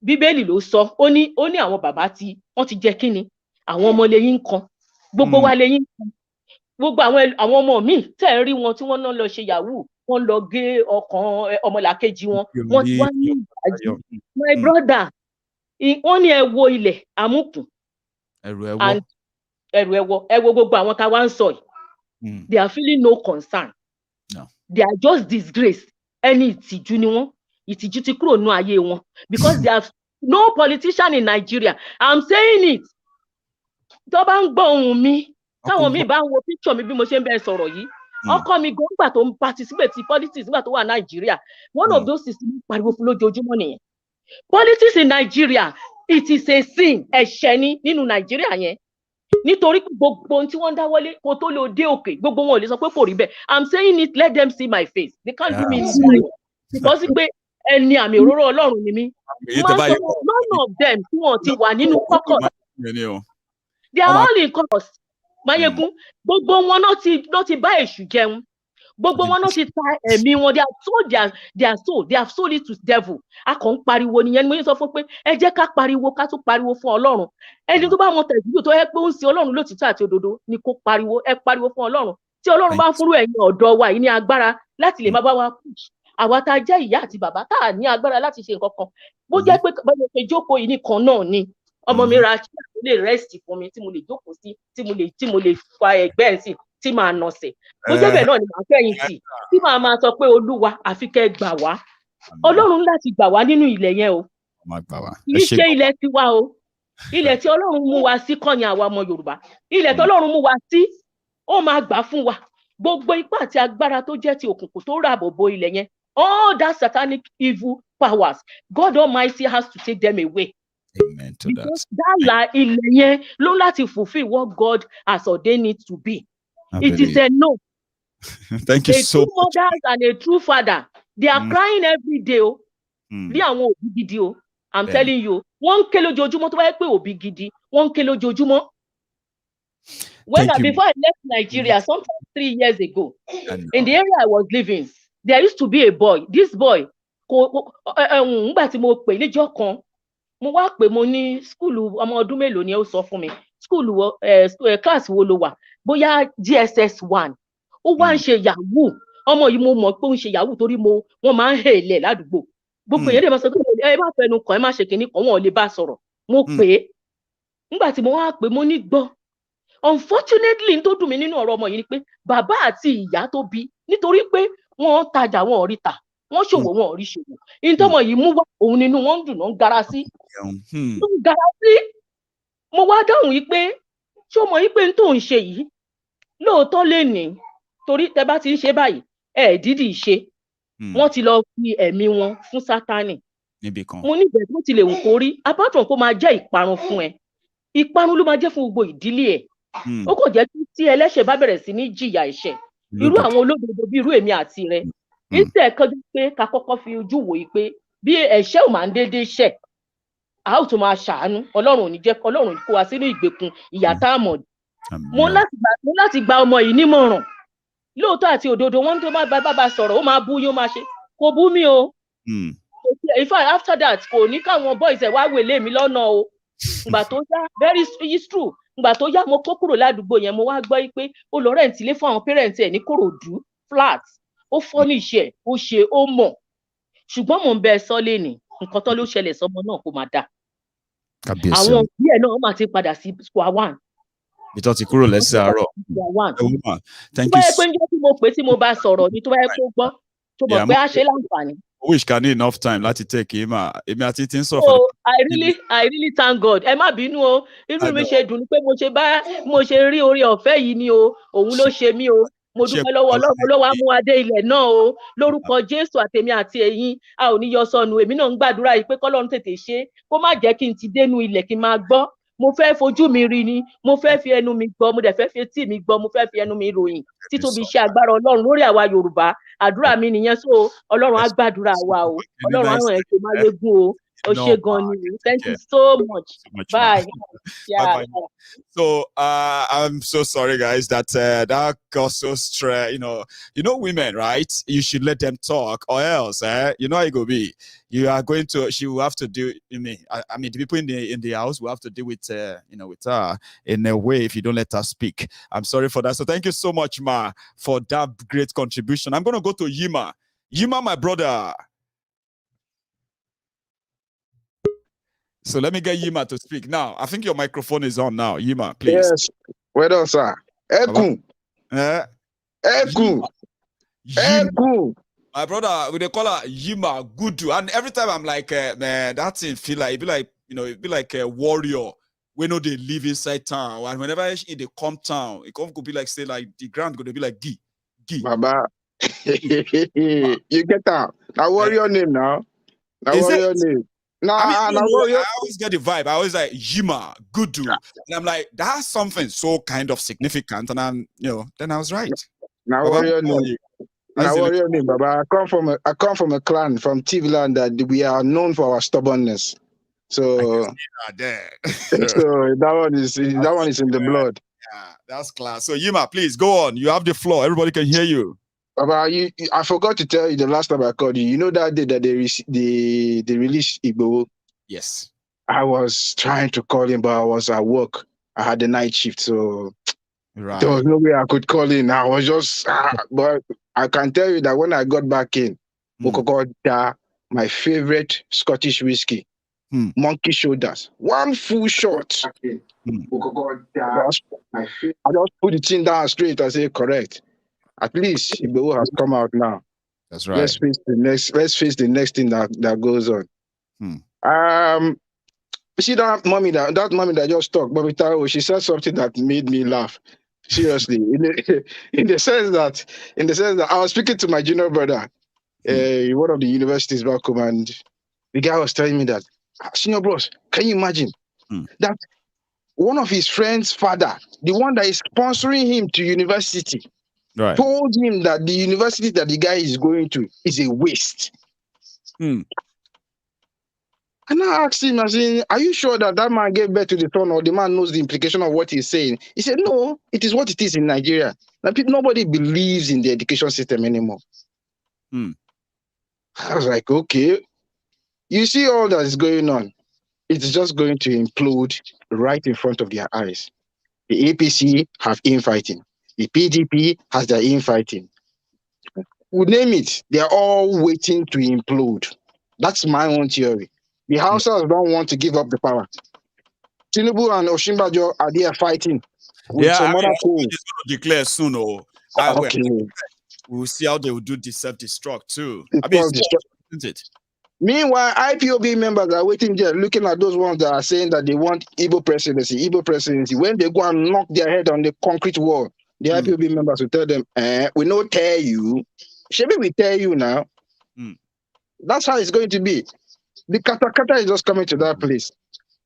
J: Bíbélì ló sọ ó ní àwọn bàbá tí wọ́n ti jẹ́ kíni àwọn ọmọ lẹ́yìn kan gbogbo wa lẹ́yìn kan gbogbo àwọn ọmọ míì tẹ́ ẹ rí wọn tí wọ́n náà lọ ṣe yahoo wọ́n lọ gé ọkàn ọmọlàkejì wọ́n ti wá ní ìdájú my brother wọ́n ní ẹ wo ilẹ̀ àmúkùn ẹrù ẹwọ gbogbo àwọn tá a wá ń sọ yìí they are feeling no concern they are just disgrace ẹni ìtìjú ni wọ́n ìtìjú ti kúrò nínú ayé wọn because they have no politician in Nigeria I'm saying it tó bá ń gbọ́ ohùn mi táwọn míì bá ń wo picture mi bí mo ṣe ń bẹ́ẹ̀ sọ̀rọ̀ yìí ọkọ mi gan gbà tó ń participate in politics nígbà tó wà Nàìjíríà one of those things ní pariwo fún lójoojúmọ́ nìyẹn politics in Nigeria it is a sin ẹ̀ṣẹ̀ ni nínú Nàìjíríà yẹn nítorí gbogbo ohun tí wọ́n ń dáwọ́lé kó tó lè dé òkè gbogbo wọn ò lè sọ pé kò rí bẹ́ẹ̀ I'm saying it let them see my face they can't do me in because pé ẹni àmì òróró Ọlọ́run ni mí none of them tí wọ́n ti wà nínú kọ́kọ́ they are all in cause Maiyegun gbogbo wọn náà ti bá èṣù jẹun gbogbo wọn náà ti ta ẹ̀mí wọn they have sold it to devil a kàn ń pariwo nìyẹn ni mo yín sọ fún pé ẹ jẹ́ ká pariwo ká tún pariwo fún Ọlọ́run ẹni tó bá wọn tẹ̀síwò tó yẹ pé ó ń sin Ọlọ́run lótìtọ́ àti òdodo ni kó pariwo ẹ pariwo fún Ọlọ́run tí Ọlọ́run bá fúnrú ẹ̀yin ọ̀dọ́ wa yìí ní agbára láti lè má bá wa push àwa tá a jẹ́ ìyá àti bàbá tá a ní agbára láti ṣe nǹkan kan bó jẹ́ pé báyọ̀ ṣe jókòó yìí nìkan náà ni ọmọ mi ra chair tó lè rest fún mi tí mo lè jókòó sí tí mo lè fa ẹ̀gbẹ́ ẹ̀ sí tí màá nọsẹ̀ bó jẹ́ bẹ́ẹ̀ náà ni màá fẹ̀yìn tì tí màá máa sọ pé Olúwa àfi kẹ́ gbà wá Ọlọ́run láti gbà wá nínú ilẹ̀ yẹn o Iṣẹ́ ilẹ̀ ti wá o. Ilẹ̀ tí Ọlọ́run mú wa sí kọ́ ni àwa ọmọ Yorùbá. Ilẹ̀ tí Ọlọ́run mú wa sí, ó máa gbà fún wa. Gbogbo ipá àti agbára tó jẹ́ ti òkùnkùn tó ràbò bo ilẹ̀ yẹn, all that satanic evil powers, God Almighty has to take them away.
C: Amen to
J: because that ilẹ̀ yẹn ló láti fulfill what God has ordained it to be. It is a no.
C: Thank you so much.
J: A true mother and a true father, they are crying every day. Bí àwọn òbí gidi o. I'm telling you, one ké lójoojúmọ́ tó bá yẹ pé òbí gidi, one ké lójoojúmọ́. Before I left Nigeria, sometime 3 years ago, in the area I was living, there used to be a boy. This boy, ngbà tí mo pè níjọ́ kan, mo wá pè mo ní skúlù ọmọ ọdún mélòó ni ó sọ fún mi. Skúlù class wo ló wà? Bóyá GSS 1. Ó wá ń ṣe yahoo. Ọmọ yìí mo mọ̀ pé ó ń ṣe yahoo torí wọ́n máa ń hèlẹ̀ ládùúgbò. Gbogbo èyí dè máa sọ pé ẹ má fẹnu kàn, ẹ má ṣe kinní kan, wọn ò lè bá sọ̀rọ̀. Mo pè é. Nígbà tí mo wá pè mo ní gbọ́. Unfortunately, n tó dùn mí nínú ọ̀rọ̀ ọmọ yìí ni pé bàbá àti ìyá tó bí nítorí pé wọ́n tajà wọn ò rí tà, wọ́n ṣòwò wọn ò rí ṣòwò. Ìtọ́mọ yìí mú wá òun nínú wọn ń dùn náà ń gara sí. Mo wá dáhùn yìí pé ṣé o mọ̀ yìí pé n tó ń ṣe yìí lóòótọ́ lè ní torí tẹ bá ti ń ṣe báyìí dídì ṣe. Wọ́n ti lọ fi ẹ̀mí wọn fún Sátánì. Mo ní ìbẹ̀rù tó ti lè wù kó rí apart from kó máa jẹ́ ìparun fún ẹ. Ìparun ló máa jẹ́ fún gbogbo ìdílé ẹ̀. Ó kò jẹ́ tí ẹlẹ́ṣẹ̀ bá bẹ̀rẹ̀ sí ní jìyà ẹ̀ṣẹ̀. Irú àwọn olódodo bí irú èmi àti rẹ̀. Ìṣe kọjú pé ká kọ́kọ́ fi ojú wò yìí pé bí ẹ̀ṣẹ̀ ò máa ń dédé ṣẹ̀, a ó tún máa ṣàánú. Ọlọ́run ò ní jẹ́ Ọlọ́run kó wa sínú ìgbèkùn ìyà tá a mọ̀. Mo láti gba ọmọ yìí nímọ̀ràn. Lóòótọ́ àti òdodo wọn tó máa bá sọ̀rọ̀ ó máa bú yín ó máa ṣe. Kò bú mi o. In fact, after that, kò ní káwọn boys ẹ̀ wá wèlé mi lọ́nà o. Ìgbà tó yá, it's true. Ìgbà tó yá mo kó kúrò ládùúgbò yẹn mo wá gbọ́ pé ó lọ rent ilé fún àwọn parents ẹ̀ ní Kòròdú flat. Ó furnish ẹ̀, ó ṣe, ó mọ̀. Ṣùgbọ́n mò ń bẹ sọ léni, nǹkan tó ló ṣẹlẹ̀ sọmọ náà kò máa dà. Àwọn òbí ẹ̀ náà máa ti padà sí square one.
C: Ìtọ́ ti kúrò lẹ́sẹ̀ àárọ̀.
J: Thank you. Tó bá yẹ pé njọ́ tí mo pè tí mo bá sọ̀rọ̀ ni tó bá yẹ kó gbọ́, tó mọ̀ pé á ṣe láǹfààní.
C: I wish can need enough time láti take him. Èmi àti tí ń sọ
J: fún mi. I really thank God. Ẹ má bínú o. Inú mi ṣe dùn pé mo ṣe rí orí ọ̀fẹ́ yìí ni o. Òun ló ṣe mí o. Mo dúpẹ́ lọ́wọ́ Ọlọ́run ló wá mú adé ilẹ̀ náà o. Lórúkọ Jésù àtèmi àti ẹ̀yin, a ò ní yọ sọnù. Èmi náà ń gbàdúrà yìí pé k'Ọlọ́run tètè ṣe. Kó má jẹ́ kí n ti dénú ilẹ̀ kí n máa gbọ́. Mo fẹ́ fojú mi rí ni, mo fẹ́ fi ẹnu mi gbọ́, mo dẹ̀ fẹ́ fi etí mi gbọ́, mo fẹ́ fi ẹnu mi ròyìn títóbi iṣẹ́ agbára Ọlọ́run lórí àwa Yorùbá. Àdúrà mi nìyẹn so Ọlọ́run á gbàdúrà wa o. Ọlọ́run á ràn ẹ́ ṣe Maiyegun o. O ṣé gan ni. Thank you so much. Bye.
C: Yeah. Bye. So I'm so sorry, guys, that that got so stressed. You know, women, right? You should let them talk, or else, you know how it go be. You are going to. She will have to deal. I mean, the people in the house will have to deal with, with her in a way if you don't let her speak. I'm sorry for that. So thank you so much, Ma, for that great contribution. I'm gonna go to Yima. Yima, my brother. So let me get Yima to speak now. I think your microphone is on now. Yima, please.
K: Yes. Well done, sir. Eku. Eku. Eku.
C: My brother, they call her Yima Gudu. And every time I'm like, man, that thing feel like, it'd be like a warrior. We know they live inside town. And whenever they come town, it could be like, say, like the ground going to be like Gi.
K: Baba. You get that. Now warrior name now. Now warrior name. No,
C: I always get the vibe. I always like Yima, Gudu. And I'm like, that's something so kind of significant. And I'm, then I was right.
K: Now warrior name. Now warrior name, Baba. I come from a clan from TV land that we are known for our stubbornness. So, so that one is in the blood.
C: Yeah, that's class. So Yima, please go on. You have the floor. Everybody can hear you.
K: Baba, I forgot to tell you the last time I called you. You know that day that they released Igbo?
C: Yes.
K: I was trying to call him, but I was at work. I had the night shift, so there was no way I could call in. I was just, but I can tell you that when I got back in, my favorite Scottish whiskey, Monkey Shoulders, one full shot. I just put the thing down straight and say, correct. At least Igbo has come out now.
C: That's right.
K: Let's face the next thing that goes on. See that mommy that just talked, Bobby Taro, she said something that made me laugh. Seriously, in the sense that I was speaking to my junior brother, one of the universities back home, and the guy was telling me that, senior bros, can you imagine that one of his friend's father, the one that is sponsoring him to university, told him that the university that the guy is going to is a waste. And I asked him, I said, are you sure that man gave birth to the son, or the man knows the implication of what he's saying? He said, no, it is what it is in Nigeria. Like, nobody believes in the education system anymore. I was like, okay. You see all that is going on. It's just going to implode right in front of their eyes. The APC have infighting. The PDP has their infighting. We name it. They're all waiting to implode. That's my own theory. The Hausas don't want to give up the power. Tinubu and Osinbajo are there fighting with some other
C: cool. It's going to declare soon. Okay. We'll see how they will do the self-destruct too. Isn't it?
K: Meanwhile, IPOB members are waiting there, looking at those ones that are saying that they want Igbo presidency. When they go and knock their head on the concrete wall, the IPOB members will tell them, we don't tell you. Maybe we tell you now. That's how it's going to be. The katakata is just coming to that place.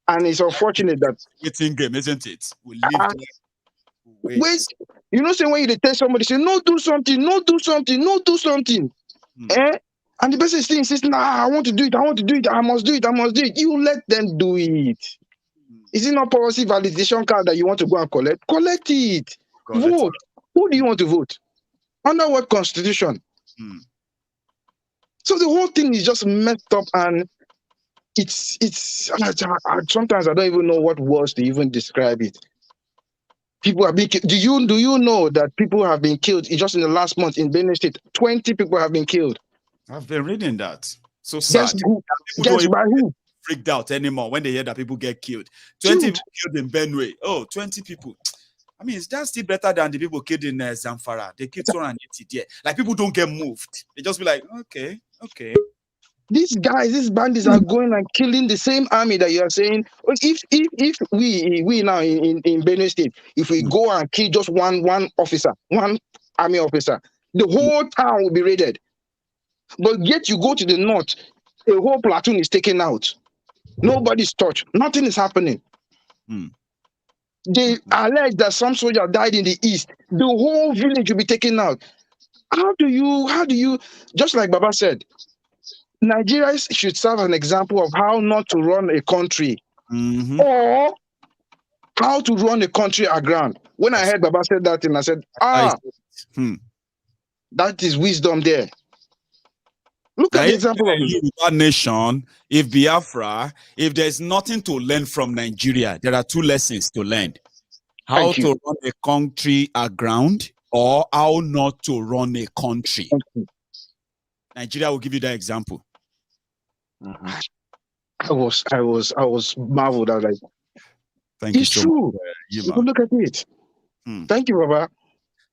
K: And it's unfortunate that
C: waiting game, isn't it? We
K: wait. You know, say when you tell somebody, say, no, do something. And the person is still insisting, I want to do it, I must do it. You let them do it. Is it not policy validation card that you want to go and collect? Collect it. Vote. Who do you want to vote? Under what constitution? So the whole thing is just messed up, and it's sometimes I don't even know what words to even describe it. People are being killed. Do you know that people have been killed just in the last month in Benue State? 20 people have been killed.
C: I've been reading that. So sad. People don't freaked out anymore when they hear that people get killed. 20 people killed in Benue. 20 people. I mean, that's still better than the people killed in Zamfara. They killed 280 there. Like, people don't get moved. They just be like, okay.
K: These bandits are going and killing the same army that you are saying. If we now in Benue State, if we go and kill just one officer, one army officer, the whole town will be raided. But yet you go to the north, a whole platoon is taken out. Nobody's touched. Nothing is happening. They allege that some soldier died in the east. The whole village will be taken out. How do you, just like Baba said, Nigerians should serve an example of how not to run a country or how to run a country aground. When I heard Baba said that, and I said, that is wisdom there. Look at the example of
C: Yoruba nation. If Biafra, if there's nothing to learn from Nigeria, there are two lessons to learn: how to run a country aground, or how not to run a country. Nigeria will give you that example.
K: I was marveled. I was like,
C: thank you so
K: true.
C: Much,
K: look at it. Thank you, Baba.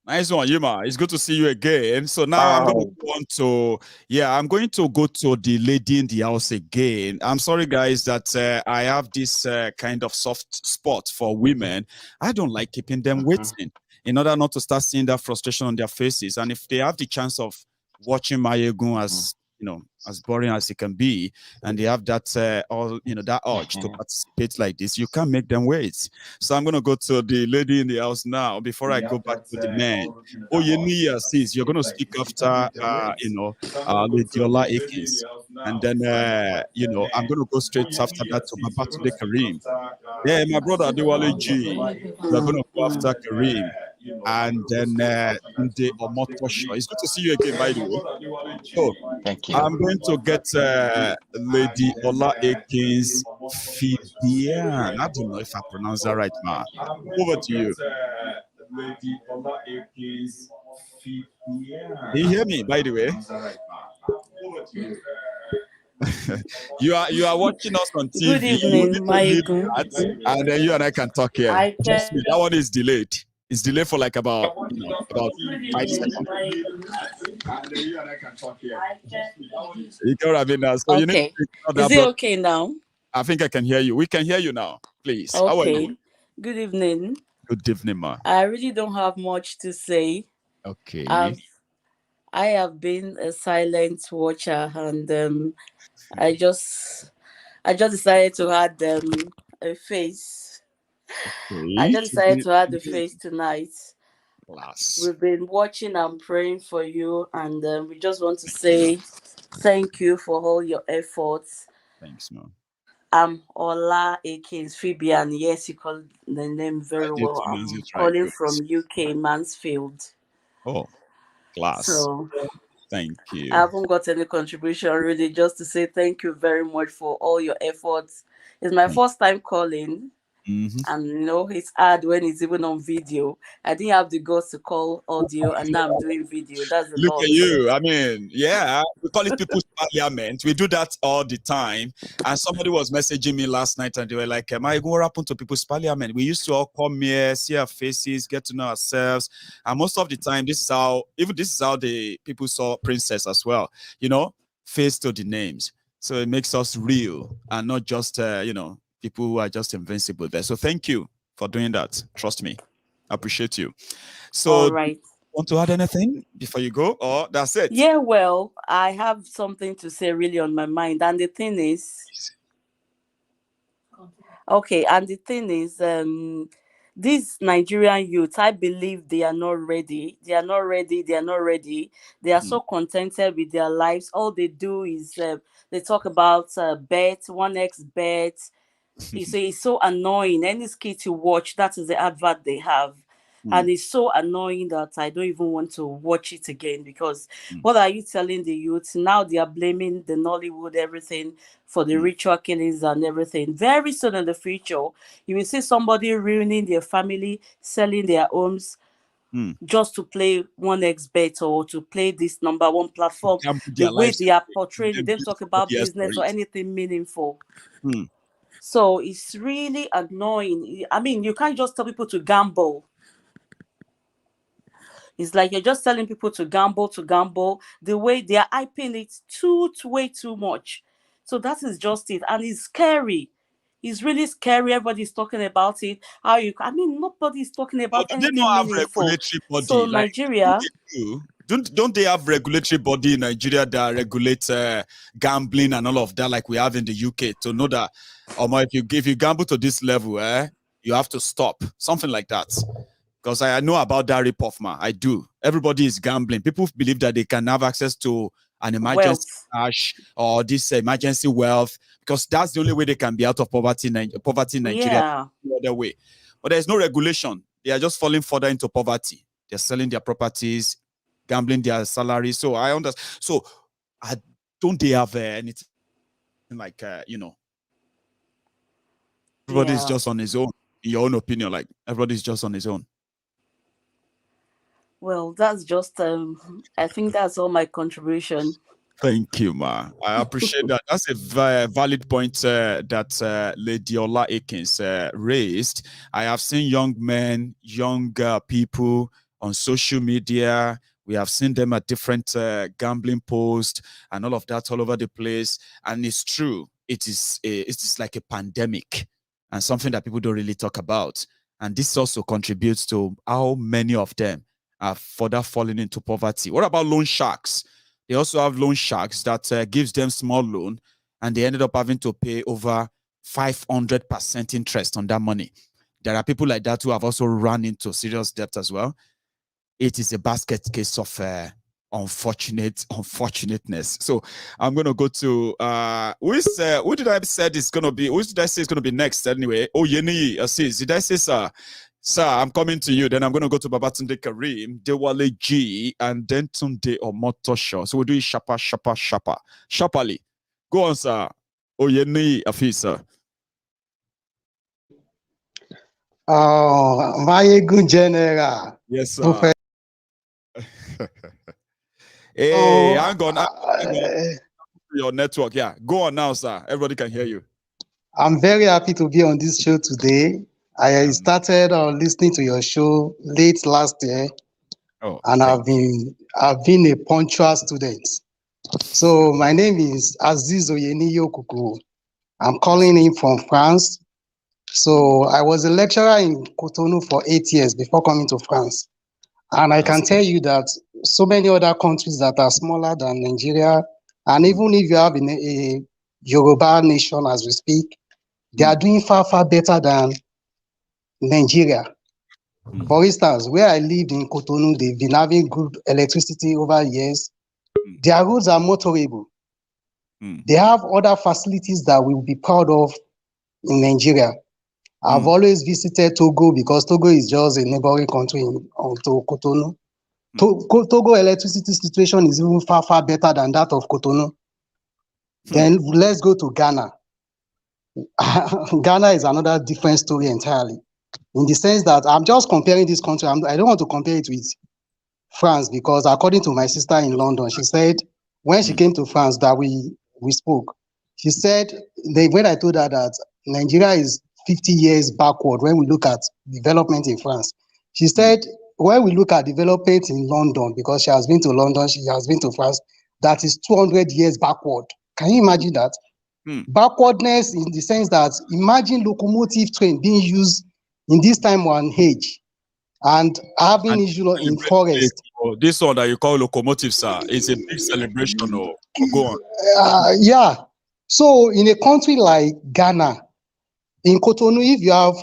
C: Nice one, Yuma. It's good to see you again. So now I'm going to go to the lady in the house again. I'm sorry, guys, that I have this kind of soft spot for women. I don't like keeping them waiting in order not to start seeing that frustration on their faces. And if they have the chance of watching Maiyegun as boring as it can be, and they have that that urge to participate like this, you can't make them wait. So I'm gonna go to the lady in the house now before I go back to the man. Oyeniya says you're gonna speak after Lady Ola Akins, and then I'm gonna go straight after that to Babatunde Karim. Yeah, my brother Adewale G, we're gonna go after Karim. And then the Omotosho. It's good to see you again, by the way. So,
L: thank you.
C: I'm going to get Lady Ola Akins Fidian. I don't know if I pronounce that right, man. Over to you. Lady Ola Akins Fidian. Do you hear me, by the way? Over to you. you are watching us on TV.
M: Good evening, Maiyegun.
C: And then you and I can talk here. Trust me, that one is delayed. It's delayed for like about 5 seconds. You get what I mean now? So
L: okay.
C: You need to
L: Is it okay now?
C: I think I can hear you. We can hear you now. Please. Okay. How are you?
L: Good evening.
C: Good evening, ma.
L: I really don't have much to say.
C: Okay.
L: I have been a silent watcher, and I just decided to add a face. Okay. I just decided to add a face tonight.
C: Class.
L: We've been watching and praying for you, and we just want to say thank you for all your efforts.
C: Thanks, man.
L: I'm Ola Akins Phoebe, and yes, you call the name very well. I'm calling from UK, Mansfield.
C: Oh, class.
L: So,
C: thank you.
L: I haven't got any contribution really, just to say thank you very much for all your efforts. It's my first time calling. And it's hard when it's even on video. I didn't have the guts to call audio, and now I'm doing video. That's a lot.
C: Look at you. I mean, yeah, we call it People's Parliament. We do that all the time. And somebody was messaging me last night, and they were like, "Maiyegun, what happened to People's Parliament? We used to all come here, see our faces, get to know ourselves." And most of the time, this is how the people saw Princess as well. Face to the names. So it makes us real and not just people who are just invincible there. So thank you for doing that. Trust me. I appreciate you. So
L: all right.
C: Want to add anything before you go, or that's it?
L: Yeah, well, I have something to say really on my mind. And the thing is, these Nigerian youth, I believe they are not ready. They are so contented with their lives. All they do is they talk about bet, 1x bet. You see, it's so annoying. Any skit you watch, that is the advert they have. And it's so annoying that I don't even want to watch it again, because what are you telling the youth? Now they are blaming the Nollywood, everything, for the ritual killings and everything. Very soon in the future, you will see somebody ruining their family, selling their homes, just to play 1x bet or to play this number one platform. The way they are portraying, they don't talk about business or anything meaningful. So it's really annoying. I mean, you can't just tell people to gamble. It's like you're just telling people to gamble. The way they are hyping it way too much. So that is just it. And it's scary. It's really scary. Everybody's talking about it. Nobody's talking about anything meaningful. So Nigeria...
C: Don't they have regulatory body in Nigeria that regulates gambling and all of that, like we have in the UK, to know that if you gamble to this level, you have to stop, something like that? Because I know about that ripoff, man. I do. Everybody is gambling. People believe that they can have access to an emergency cash or this emergency wealth, because that's the only way they can be out of poverty in Nigeria.
L: Yeah.
C: The other way. But there's no regulation. They are just falling further into poverty. They're selling their properties, gambling their salary. So I understand. So don't they have anything like, everybody's just on his own, in your own opinion, like everybody's just on his own?
L: Well, that's just, I think that's all my contribution.
C: Thank you, ma. I appreciate that. That's a valid point that Lady Ola Akins raised. I have seen young men, young people on social media. We have seen them at different gambling posts and all of that all over the place. And it's true. It's like a pandemic and something that people don't really talk about. And this also contributes to how many of them are further falling into poverty. What about loan sharks? They also have loan sharks that gives them small loan, and they ended up having to pay over 500% interest on that money. There are people like that who have also run into serious debt as well. It is a basket case of unfortunateness. So I'm going to go to who did I say is going to be? Who did I say is going to be next anyway? Oh, Yeni Assis. Did I say sir? Sir, I'm coming to you. Then I'm going to go to Babatunde Karim, Dewale G, and then Tunde Omotosho. So we'll do it sharply. Go on, sir. Oh, Yeni Assis, sir.
M: Oh, Maiyegun General.
C: Yes, sir. Hey, hang on. Your network, yeah. Go on now, sir. Everybody can hear you.
M: I'm very happy to be on this show today. I started listening to your show late last year, and I've been a punctual student. So my name is Aziz Oyeni Yokuku. I'm calling in from France. So I was a lecturer in Cotonou for 8 years before coming to France. And I can tell you that so many other countries that are smaller than Nigeria, and even if you have a Yoruba nation as we speak, they are doing far, far better than Nigeria. For instance, where I lived in Cotonou, they've been having good electricity over years. Their roads are motorable. They have other facilities that we will be proud of in Nigeria. I've always visited Togo because Togo is just a neighboring country to Cotonou. Togo electricity situation is even far, far better than that of Cotonou. Then let's go to Ghana. Ghana is another different story entirely, in the sense that I'm just comparing this country. I don't want to compare it with France because according to my sister in London, she said when she came to France that we spoke, she said when I told her that Nigeria is 50 years backward when we look at development in France, she said when we look at development in London, because she has been to London, she has been to France, that is 200 years backward. Can you imagine that? Backwardness in the sense that imagine locomotive train being used in this time and age and having issue in forest.
C: This one that you call locomotive, sir, is a big celebration. Go on.
M: Yeah. So in a country like Ghana, in Cotonou, if you have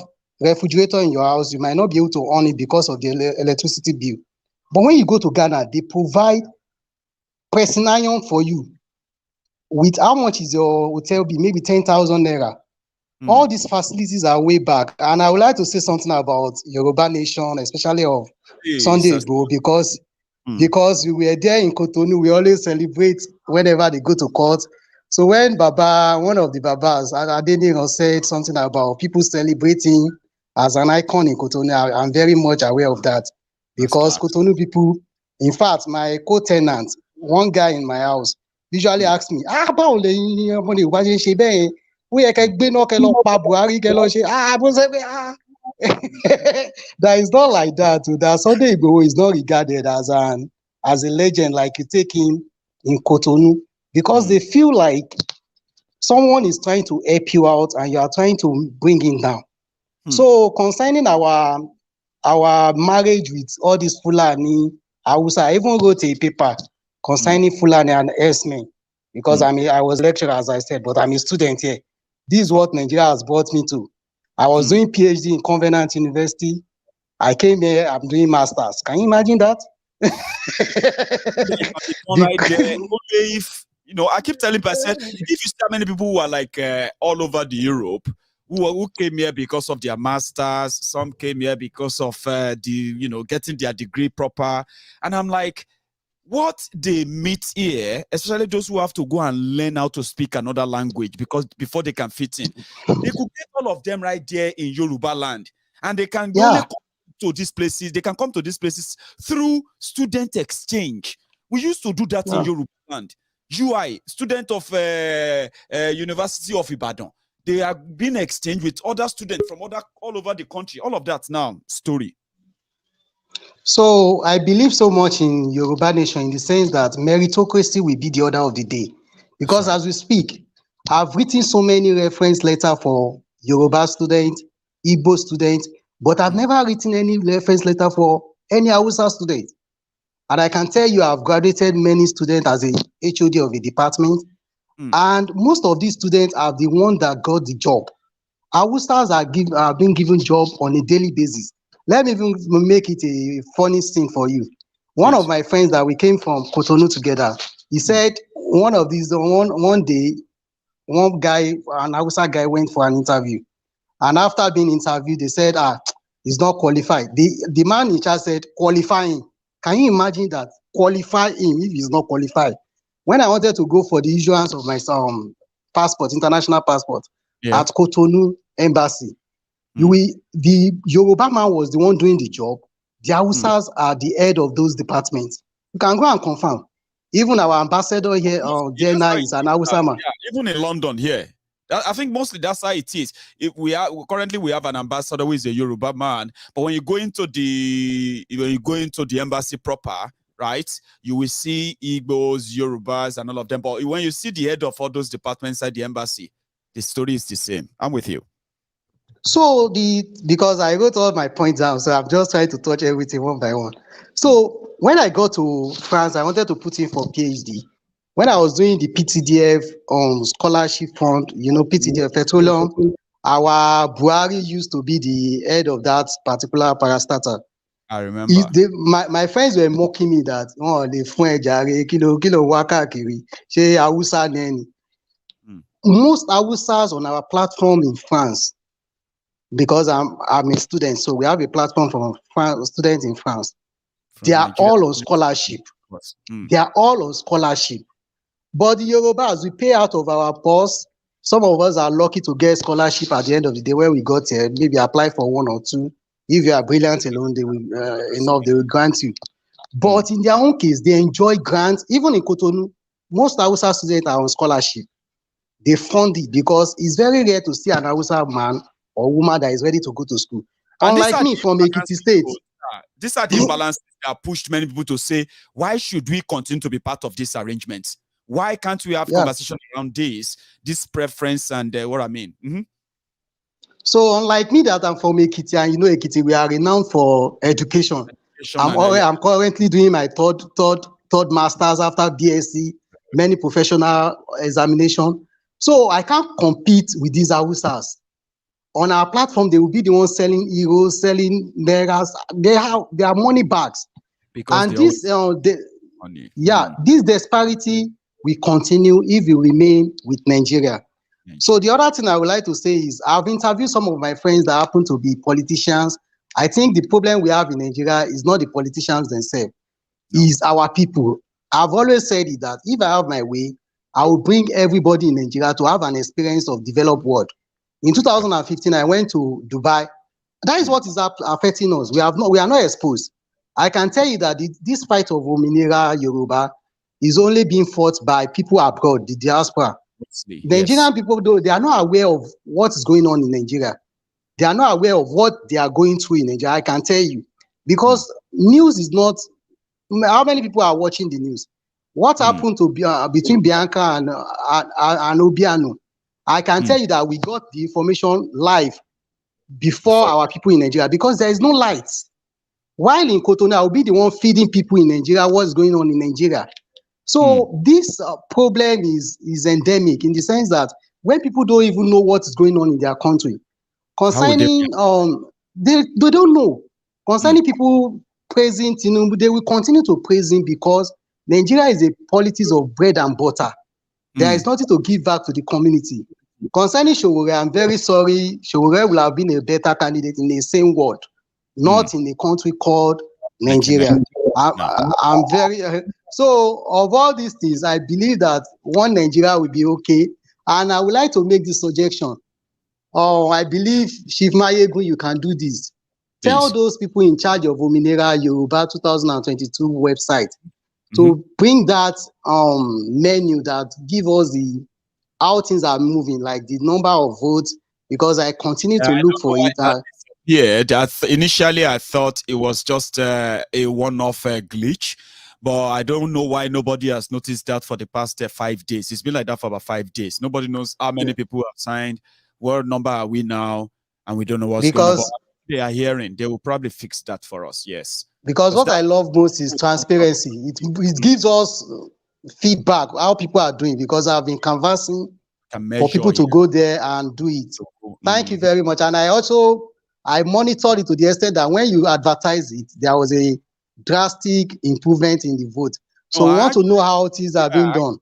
M: refrigerator in your house, you might not be able to on it because of the electricity bill. But when you go to Ghana, they provide pressing iron for you. With how much is your hotel bill? Maybe 10,000 naira. All these facilities are way back. And I would like to say something about Yoruba Nation, especially of Sunday Igboho, because we were there in Cotonou, we always celebrate whenever they go to court. So when one of the Babas, Adeniro, said something about people celebrating as an icon in Cotonou, I'm very much aware of that. Because Cotonou people, in fact, my co-tenant, one guy in my house, usually asks me, báwo lẹ́yìn ọmọ Yorùbá ṣe ń ṣe bẹ́ẹ̀? Ó yẹ kẹ́ gbé náà kẹ́ lọ pa Buhari kẹ́ lọ ṣe bó ṣe pé That is not like that. That Sunday Igboho is not regarded as a legend like you take him in Cotonou, because they feel like someone is trying to help you out and you are trying to bring him down. So concerning our marriage with all these Fulani, I even wrote a paper concerning Fulani and S-men, because I was a lecturer, as I said, but I'm a student here. This is what Nigeria has brought me to. I was doing PhD in Covenant University. I came here, I'm doing masters. Can you imagine that?
C: If I keep telling people, if you see how many people who are like all over the Europe, who came here because of their masters, some came here because of getting their degree proper, and I'm like, what they meet here, especially those who have to go and learn how to speak another language before they can fit in, they could get all of them right there in Yoruba land, and they can only come to these places. They can come to these places through student exchange. We used to do that in Yoruba land. UI, student of University of Ibadan, they are being exchanged with other students from all over the country. All of that now story.
M: So I believe so much in Yoruba Nation in the sense that meritocracy will be the order of the day. Because as we speak, I've written so many reference letters for Yoruba students, Igbo students, but I've never written any reference letter for any Hausa student. And I can tell you I've graduated many students as a HOD of a department. And most of these students are the ones that got the job. Hausas are being given job on a daily basis. Let me even make it a funny thing for you. One of my friends that we came from Cotonou together, he said one day, one guy, an Hausa guy, went for an interview. And after being interviewed, they said, he's not qualified. The man in charge said, qualifying. Can you imagine that? Qualify him if he's not qualified. When I wanted to go for the issuance of my passport, international passport, at Cotonou Embassy, the Yoruba man was the one doing the job. The Hausas are the head of those departments. You can go and confirm. Even our ambassador here, Jenna, is an Hausa man.
C: Even in London here, I think mostly that's how it is. If we have an ambassador who is a Yoruba man, but when you go into the embassy proper, right, you will see Igbos, Yorubas, and all of them. But when you see the head of all those departments at the embassy, the story is the same. I'm with you.
M: So because I wrote all my points down, so I'm just trying to touch everything one by one. So when I got to France, I wanted to put in for PhD. When I was doing the PTDF scholarship fund, PTDF Petroleum, our Buhari used to be the head of that particular parastatal.
C: I remember.
M: My friends were mocking me that, the fun jare, kilo waka kiri, she Hausa neni. Most Hausas on our platform in France, because I'm a student, so we have a platform for students in France. They are all on scholarship. They are all on scholarship. But the Yorubas, we pay out of our purse. Some of us are lucky to get scholarship at the end of the day when we got here. Maybe apply for one or two. If you are brilliant alone, they will grant you. But in their own case, they enjoy grants. Even in Cotonou, most Hausa students are on scholarship. They fund it because it's very rare to see an Hausa man or woman that is ready to go to school. Unlike me from Ekiti State.
C: These are the imbalances that pushed many people to say, why should we continue to be part of this arrangement? Why can't we have conversation around this preference and what I mean?
M: So unlike me that I'm from Ekiti, and Ekiti, we are renowned for education. I'm currently doing my third master's after BSc, many professional examination. So I can't compete with these Hausas. On our platform, they will be the ones selling euros, selling nairas. They are money bags. Because and this this disparity will continue if you remain with Nigeria. So the other thing I would like to say is I've interviewed some of my friends that happen to be politicians. I think the problem we have in Nigeria is not the politicians themselves, is our people. I've always said it that if I have my way, I will bring everybody in Nigeria to have an experience of developed world. In 2015, I went to Dubai. That is what is affecting us. We are not exposed. I can tell you that this fight of Ominira Yoruba is only being fought by people abroad, the diaspora. The Nigerian people, though, they are not aware of what is going on in Nigeria. They are not aware of what they are going through in Nigeria. I can tell you. Because news is not... How many people are watching the news? What happened to between Bianca and Obiano? I can tell you that we got the information live before our people in Nigeria because there is no light. While in Cotonou, I will be the one feeding people in Nigeria what's going on in Nigeria. So this problem is endemic in the sense that when people don't even know what is going on in their country, concerning they don't know. Concerning people praising Tinubu, they will continue to praise him because Nigeria is a politics of bread and butter. There is nothing to give back to the community. Concerning Showore, I'm very sorry. Showore will have been a better candidate in the same world, not in a country called Nigeria. I'm very... So of all these things, I believe that one Nigeria will be okay. And I would like to make this suggestion. I believe, Chief Maiyegun, you can do this. Tell those people in charge of Ominira Yoruba 2022 website to bring that menu that give us how things are moving, like the number of votes, because I continue to look for it.
C: Initially I thought it was just a one-off glitch, but I don't know why nobody has noticed that for the past 5 days. It's been like that for about 5 days. Nobody knows how many people have signed, what number are we now, and we don't know what's going on. But they are hearing, they will probably fix that for us, yes.
M: Because what I love most is transparency. It gives us feedback, how people are doing, because I've been canvassing for people to go there and do it. Thank you very much. And I monitored it to the extent that when you advertise it, there was a drastic improvement in the vote. So we want to know how things are being done.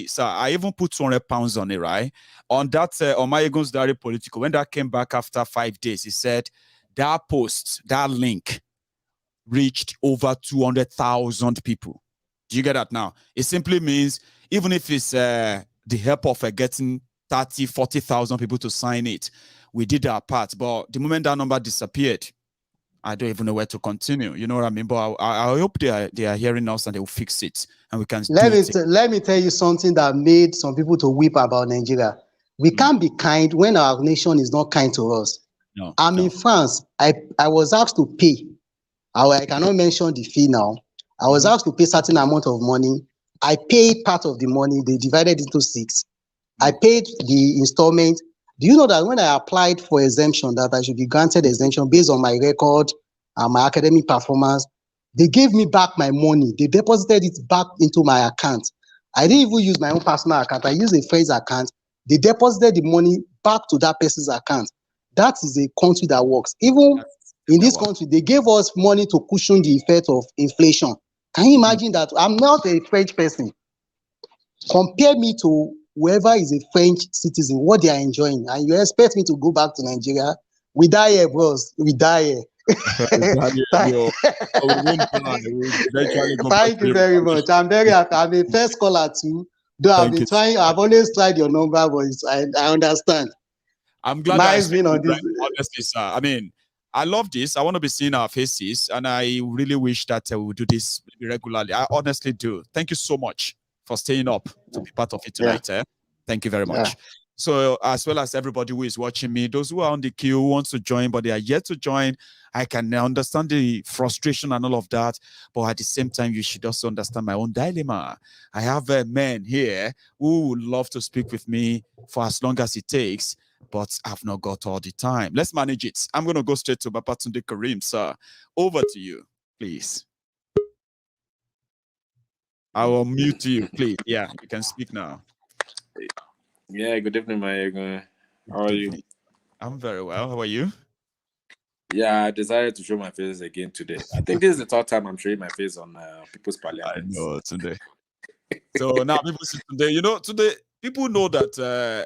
C: So I even put 200 pounds on it, right? On that, on Maiyegun's diary Politico, when that came back after 5 days, he said that post, that link reached over 200,000 people. Do you get that now? It simply means even if it's the help of getting 30, 40,000 people to sign it, we did our part. But the moment that number disappeared, I don't even know where to continue. You know what I mean? But I hope they are hearing us and they will fix it and we can.
M: Let me tell you something that made some people to weep about Nigeria. We can't be kind when our nation is not kind to us.
C: No,
M: I'm in France. I was asked to pay. I cannot mention the fee now. I was asked to pay certain amount of money. I paid part of the money. They divided into 6. I paid the installment. Do you know that when I applied for exemption, that I should be granted exemption based on my record and my academic performance, they gave me back my money. They deposited it back into my account. I didn't even use my own personal account. I used a friend's account. They deposited the money back to that person's account. That is a country that works. Even in this country, they gave us money to cushion the effect of inflation. Can you imagine that? I'm not a French person. Compare me to whoever is a French citizen, what they are enjoying, and you expect me to go back to Nigeria? We die here, bros. We die here. Thank you very much. I'm very happy. I'm a first caller too. Though I've always tried your number, but I understand.
C: I'm glad that been on this. Honestly, sir. I mean, I love this. I want to be seeing our faces, and I really wish that we would do this regularly. I honestly do. Thank you so much for staying up to be part of it tonight. Thank you very much. So, as well as everybody who is watching me, those who are on the queue who wants to join, but they are yet to join, I can understand the frustration and all of that. But at the same time, you should also understand my own dilemma. I have men here who would love to speak with me for as long as it takes, but I've not got all the time. Let's manage it. I'm going to go straight to Babatunde Karim, sir. Over to you, please. I will mute you, please. Yeah, you can speak now.
N: Yeah, good evening, Maiyegun. How are you?
C: I'm very well. How are you?
N: Yeah, I decided to show my face again today. I think this is the third time I'm showing my face on People's Parliament.
C: I know, today. So now people see today, today people know that,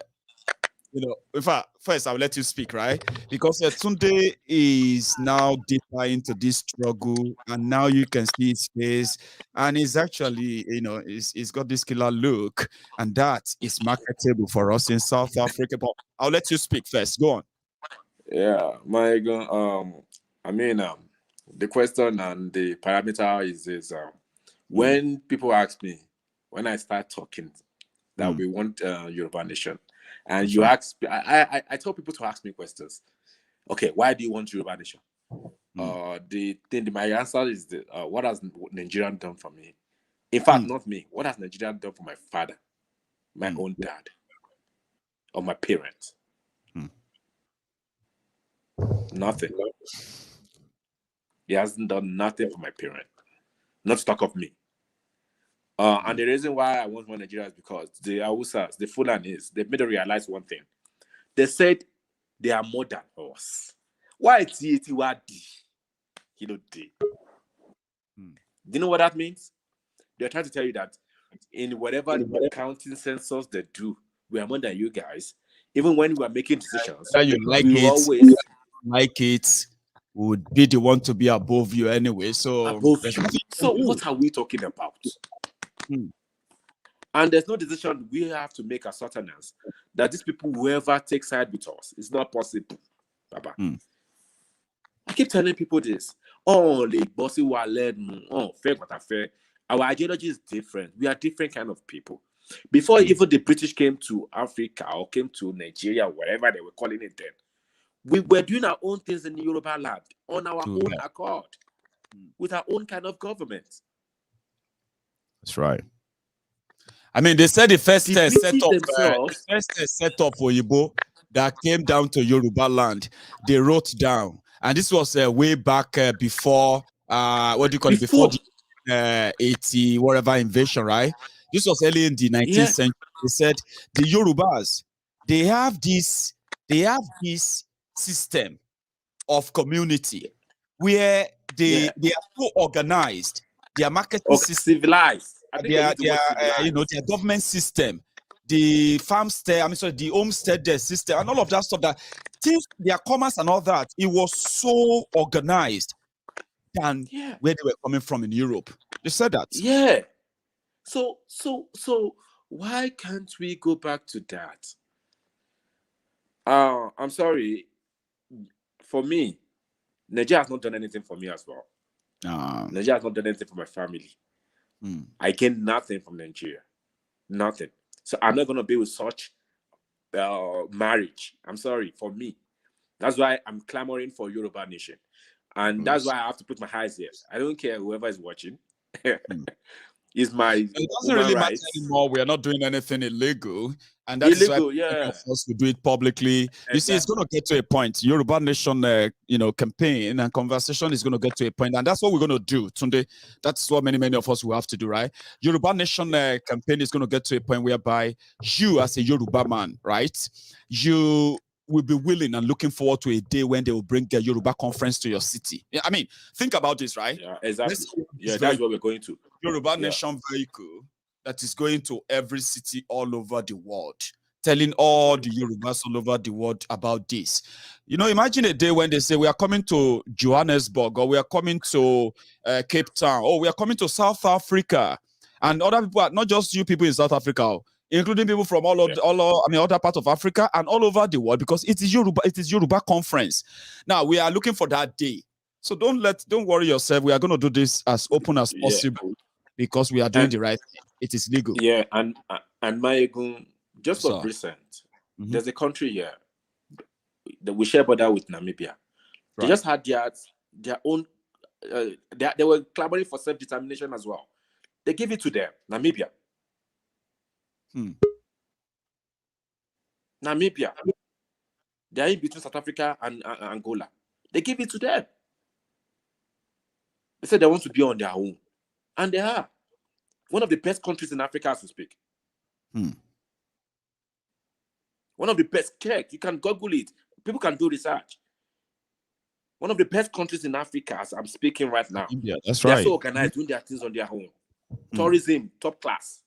C: in fact, first I'll let you speak, right? Because Tunde is now deeper into this struggle, and now you can see his face, and he's actually, he's got this killer look, and that is marketable for us in South Africa. But I'll let you speak first. Go on.
N: Yeah, I mean, the question and the parameter is when people ask me, when I start talking, that we want Yoruba nation. And you ask, I tell people to ask me questions. Okay, why do you want Yoruba nation? My answer is what has Nigeria done for me? In fact, not me. What has Nigeria done for my father, my own dad, or my parents? Nothing. He hasn't done nothing for my parent. Not to talk of me. And the reason why I want more Nigeria is because the Hausas, the Fulanis, they've made me realize one thing. They said they are more than us. Why it's Do you know what that means? They're trying to tell you that in whatever counting census they do, we are more than you guys. Even when we are making decisions,
C: you like it, would be the one to be above you anyway. So,
N: what are we talking about? And there's no decision we have to make as Southerners that these people will ever take side with us. It's not possible, Baba. I keep telling people this. Oh, the bossy wallet. Oh, fair but fair. Our ideology is different. We are different kind of people. Before even the British came to Africa or came to Nigeria, whatever they were calling it then, we were doing our own things in the Yoruba land on our own accord, with our own kind of government.
C: That's right. I mean, they said the first setup for Yibo that came down to Yoruba land, they wrote down, and this was way back before before the 80 whatever invasion, right? This was early in the 19th century. They said the Yorubas, they have this system of community where they are so organized. Their marketing system,
N: civilized.
C: their government system, the farmstead, the homestead system, and all of that stuff, that things, their commerce and all that, it was so organized than where they were coming from in Europe. They said that.
N: Yeah. So why can't we go back to that? I'm sorry. For me, Nigeria has not done anything for me as well. Nigeria has not done anything for my family. I gained nothing from Nigeria. Nothing. So I'm not going to be with such marriage. I'm sorry, for me. That's why I'm clamoring for Yoruba nation. And that's why I have to put my eyes here. I don't care whoever is watching. Is my
C: it doesn't really matter anymore. We are not doing anything illegal, and that's
N: illegal,
C: why many of us will do it publicly. Exactly. You see, it's going to get to a point. Yoruba Nation, campaign and conversation is going to get to a point, and that's what we're going to do, Tunde. That's what many of us will have to do, right? Yoruba Nation campaign is going to get to a point whereby you, as a Yoruba man, right, you will be willing and looking forward to a day when they will bring the Yoruba conference to your city. I mean, think about this, right?
N: Yeah, exactly. Yeah, that's what we're going to.
C: Yoruba Nation vehicle that is going to every city all over the world, telling all the Yorubas all over the world about this. Imagine a day when they say we are coming to Johannesburg, or we are coming to Cape Town, or we are coming to South Africa, and other people, not just you people in South Africa, including people from other parts of Africa and all over the world, because it is Yoruba conference. Now we are looking for that day. So don't worry yourself. We are going to do this as open as possible because we are doing the right thing. It is legal.
N: Yeah, and Maiyegun, just for recent, there's a country here that we share border with Namibia. Right. They just had their own. They were clamoring for self-determination as well. They give it to them, Namibia. Namibia. They are in between South Africa and Angola. They give it to them. They said they want to be on their own. And they are. One of the best countries in Africa, as we speak. One of the best. Check. You can Google it. People can do research. One of the best countries in Africa, as I'm speaking right now.
C: Yeah, that's right.
N: They're so organized, doing their things on their own. Tourism, top class.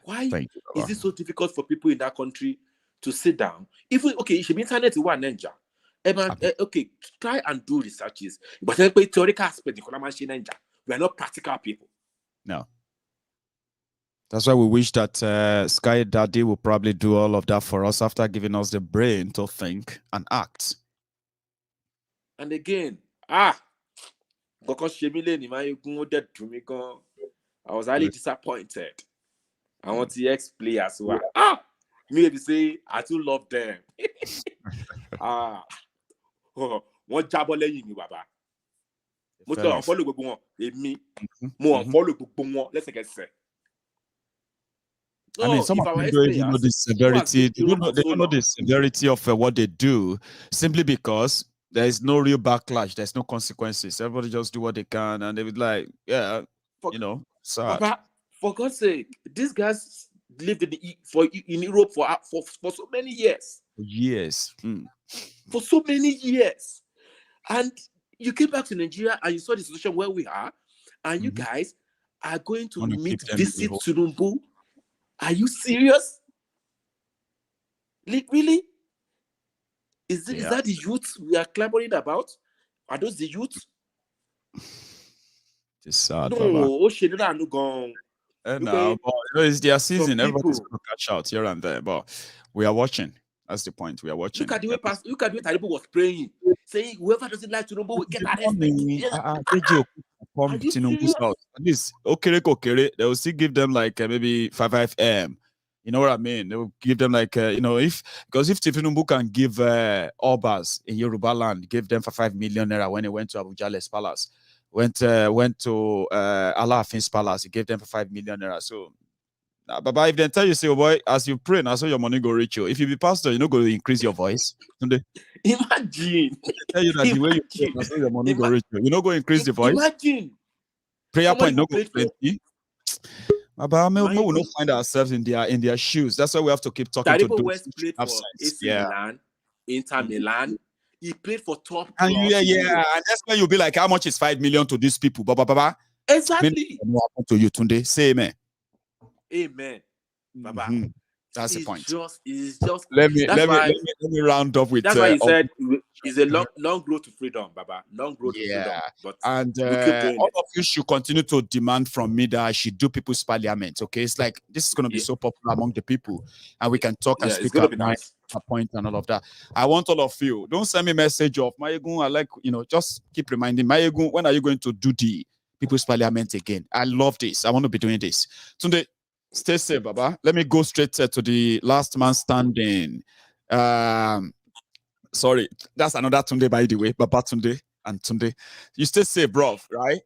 N: Why is it so difficult for people in that country to sit down? Even it should be internet one ninja. Okay, try and do researches. But theoretical aspect, we are not practical people.
C: No. That's why we wish that Sky Daddy will probably do all of that for us after giving us the brain to think and act.
N: And again, I was highly disappointed. I want the ex-players who are maybe say I too love them. What jabole you baba? Mo to follow gbogbo won èmi mo follow gbogbo won lẹ́sẹ̀kẹsẹ̀.
C: I mean, some of them don't even know the severity. They don't know the severity of what they do, simply because there is no real backlash. There's no consequences. Everybody just do what they can, and they would like, sad.
N: Papa, for God's sake, these guys lived in Europe for so many years. For so many years. And you came back to Nigeria and you saw the situation where we are, and you guys are going to visit Tinubu. Are you serious? Really? Is that the youth we are clamoring about? Are those the youth?
C: It's sad.
N: No, gone.
C: No, but it's their season. Everybody's going to catch out here and there. But we are watching. That's the point. We are watching.
N: Look at the way Talibu was praying, saying whoever doesn't like Tinubu will get arrested.
C: Come to Tinubu's house. At least, okay, they will still give them like maybe 5 M. You know what I mean? They will give them like, because if Tinubu can give Obas in Yoruba land, give them for 5 million naira when he went to Abujale's palace, went to Alaafin's palace, he gave them for 5 million naira. So, Baba, if they tell you, say, oh boy, as you pray, now so your money go reach you. If you be pastor, you're not going to increase your voice.
N: Imagine.
C: They tell you that the way you pray, now so your money go reach you. You're not going to increase the voice.
N: Imagine.
C: Prayer point, no go plenty. Baba, we will not find ourselves in their shoes. That's why we have to keep talking to those
N: played for AC Milan, Inter Milan. He played for top.
C: And and that's why you'll be like, how much is 5 million to these people? Baba.
N: Exactly.
C: What happened to you, Tunde? Say amen.
N: Amen. Baba.
C: That's the point.
N: It's just.
C: Let me round up with.
N: That's why he said it's a long road to freedom, Baba. Long road to freedom. But
C: all of you should continue to demand from me that I should do people's parliament. Okay, it's like this is going to be so popular among the people, and we can talk and speak up a point and all of that. I want all of you. Don't send me a message of Maiyegun. I like just keep reminding Maiyegun. When are you going to do the people's parliament again? I love this. I want to be doing this. Tunde, Stay safe, Baba. Let me go straight to the last man standing. Sorry, that's another Tunde, by the way. Baba Tunde and Tunde. You stay safe, bro, right?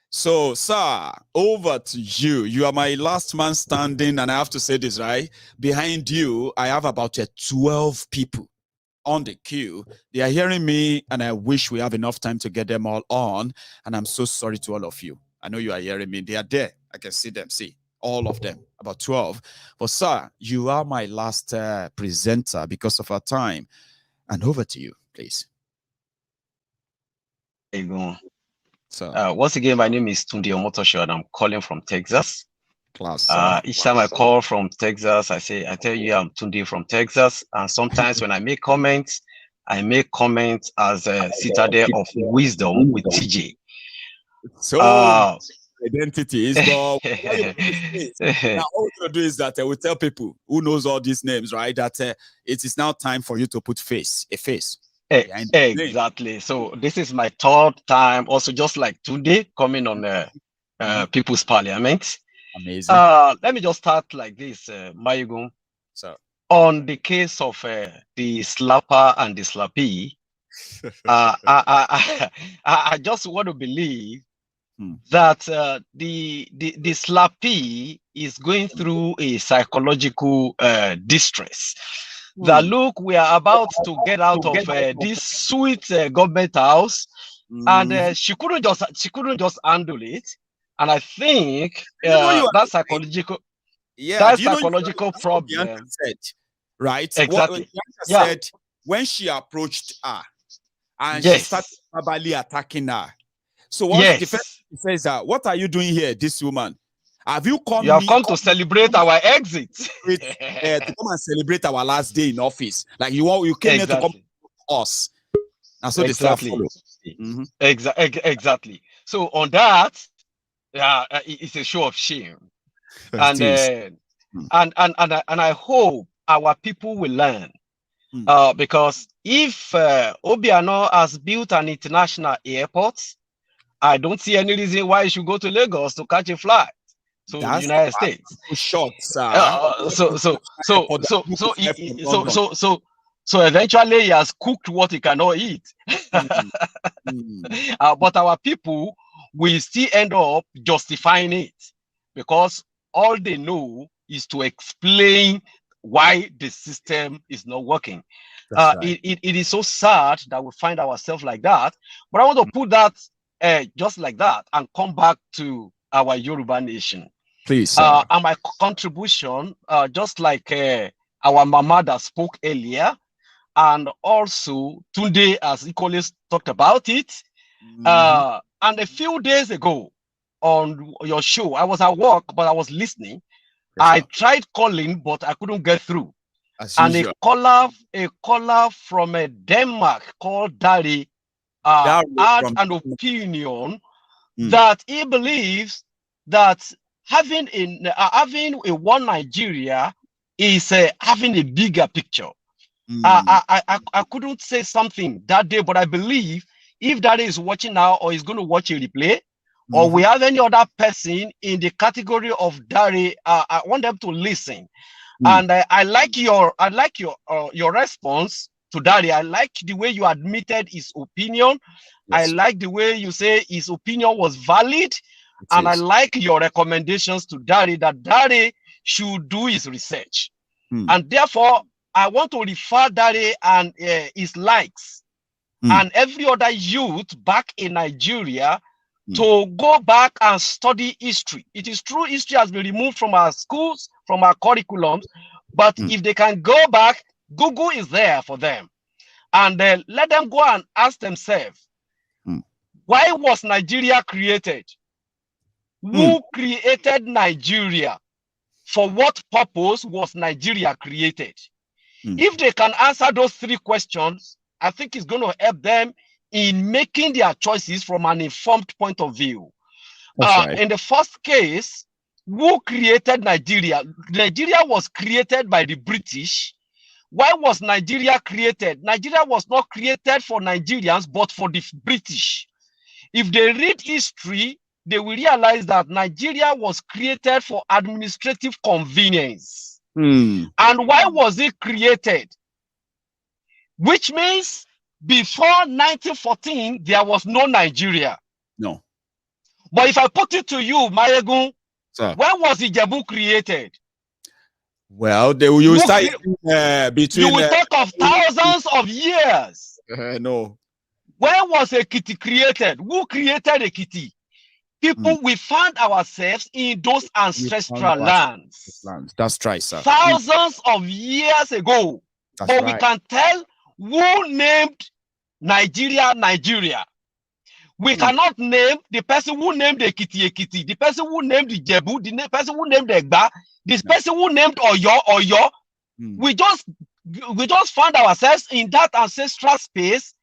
C: So, sir, over to you. You are my last man standing, and I have to say this, right? Behind you, I have about 12 people on the queue. They are hearing me, and I wish we have enough time to get them all on. And I'm so sorry to all of you. I know you are hearing me. They are there. I can see them. See, all of them, about 12. But, sir, you are my last presenter because of our time. And over to you, please.
O: So, once again, my name is Tunde Omotosho, and I'm calling from Texas.
C: Class.
O: Each time I call from Texas, I tell you I'm Tunde from Texas. And sometimes when I make comments as a citadel of wisdom with TJ.
C: So identity is now all we're gonna do is that we tell people who knows all these names, right? That it is now time for you to put a face.
O: Exactly. So this is my third time, also just like today, coming on People's Parliament.
C: Amazing.
O: Let me just start like this, Maiyegun.
C: So
O: on the case of the slapper and the slappy, I just want to believe that the slappy is going through a psychological distress. That look, we are about to get out of this sweet government house, and she couldn't just handle it. And I think that psychological problem.
C: Said, right?
O: Exactly.
C: What said when she approached her and she started verbally attacking her. So what the defense says that, what are you doing here, this woman? Have you come?
O: You have come to celebrate our exit.
C: To come and celebrate our last day in office. Like you came here to come to us. And so they start following.
O: Exactly. So on that, it's a show of shame. And I hope our people will learn. Because if Obiano has built an international airport, I don't see any reason why you should go to Lagos to catch a flight to the United States.
C: Short, sir.
O: So eventually he has cooked what he cannot eat. But our people will still end up justifying it because all they know is to explain why the system is not working. It is so sad that we find ourselves like that. But I want to put that just like that and come back to our Yoruba nation.
C: Please.
O: And my contribution, just like our mama that spoke earlier, and also Tunde has equally talked about it. And a few days ago on your show, I was at work, but I was listening. I tried calling, but I couldn't get through. And a caller from Denmark called Dari had an opinion that he believes that having a one Nigeria is having a bigger picture. I couldn't say something that day, but I believe if Dari is watching now or is going to watch a replay, or we have any other person in the category of Dari, I want them to listen. And I like your response to Dari. I like the way you admitted his opinion. I like the way you say his opinion was valid. I like your recommendations to Dari that Dari should do his research. And therefore, I want to refer Dari and his likes and every other youth back in Nigeria to go back and study history. It is true history has been removed from our schools, from our curriculums, but if they can go back, Google is there for them. And let them go and ask themselves, why was Nigeria created? Who created Nigeria? For what purpose was Nigeria created? If they can answer those three questions, I think it's going to help them in making their choices from an informed point of view. In the first case, who created Nigeria? Nigeria was created by the British. Why was Nigeria created? Nigeria was not created for Nigerians, but for the British. If they read history, they will realize that Nigeria was created for administrative convenience. And why was it created? Which means before 1914, there was no Nigeria.
C: No.
O: But if I put it to you, Maiyegun, when was Ijebu created?
C: Well, you will start between.
O: You will talk of thousands of years.
C: No.
O: When was Ekiti created? Who created Ekiti? People, we found ourselves in those ancestral lands.
C: That's right, sir.
O: Thousands of years ago.
C: That's
O: but
C: right.
O: We can tell who named Nigeria, Nigeria. We cannot name the person who named Ekiti, Ekiti, the person who named Ijebu, the person who named Egba, this person who named Oyo, Oyo. We just found ourselves in that ancestral space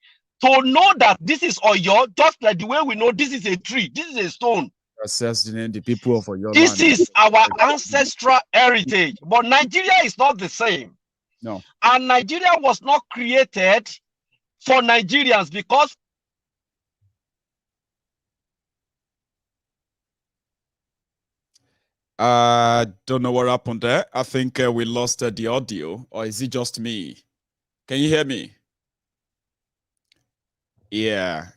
O: to know that this is Oyo, just like the way we know this is a tree, this is a stone.
C: Assessing the people of Oyo.
O: This is our ancestral heritage. But Nigeria is not the same.
C: No.
O: And Nigeria was not created for Nigerians because
C: I don't know what happened there. I think we lost the audio, or is it just me? Can you hear me? Yeah.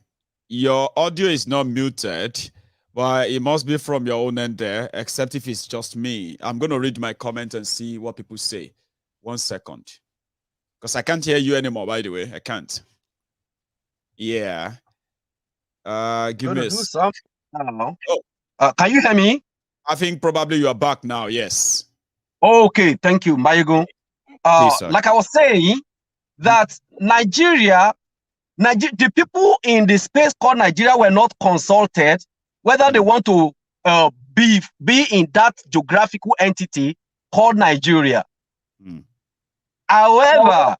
C: Your audio is not muted, but it must be from your own end there, except if it's just me. I'm going to read my comment and see what people say. 1 second. Because I can't hear you anymore, by the way. I can't. Yeah. Give me a...
O: do something. I don't know. Can you hear me?
C: I think probably you are back now. Yes.
O: Okay, thank you, Maiyegun. Like I was saying, that Nigeria, the people in the space called Nigeria were not consulted whether they want to be in that geographical entity called Nigeria. However,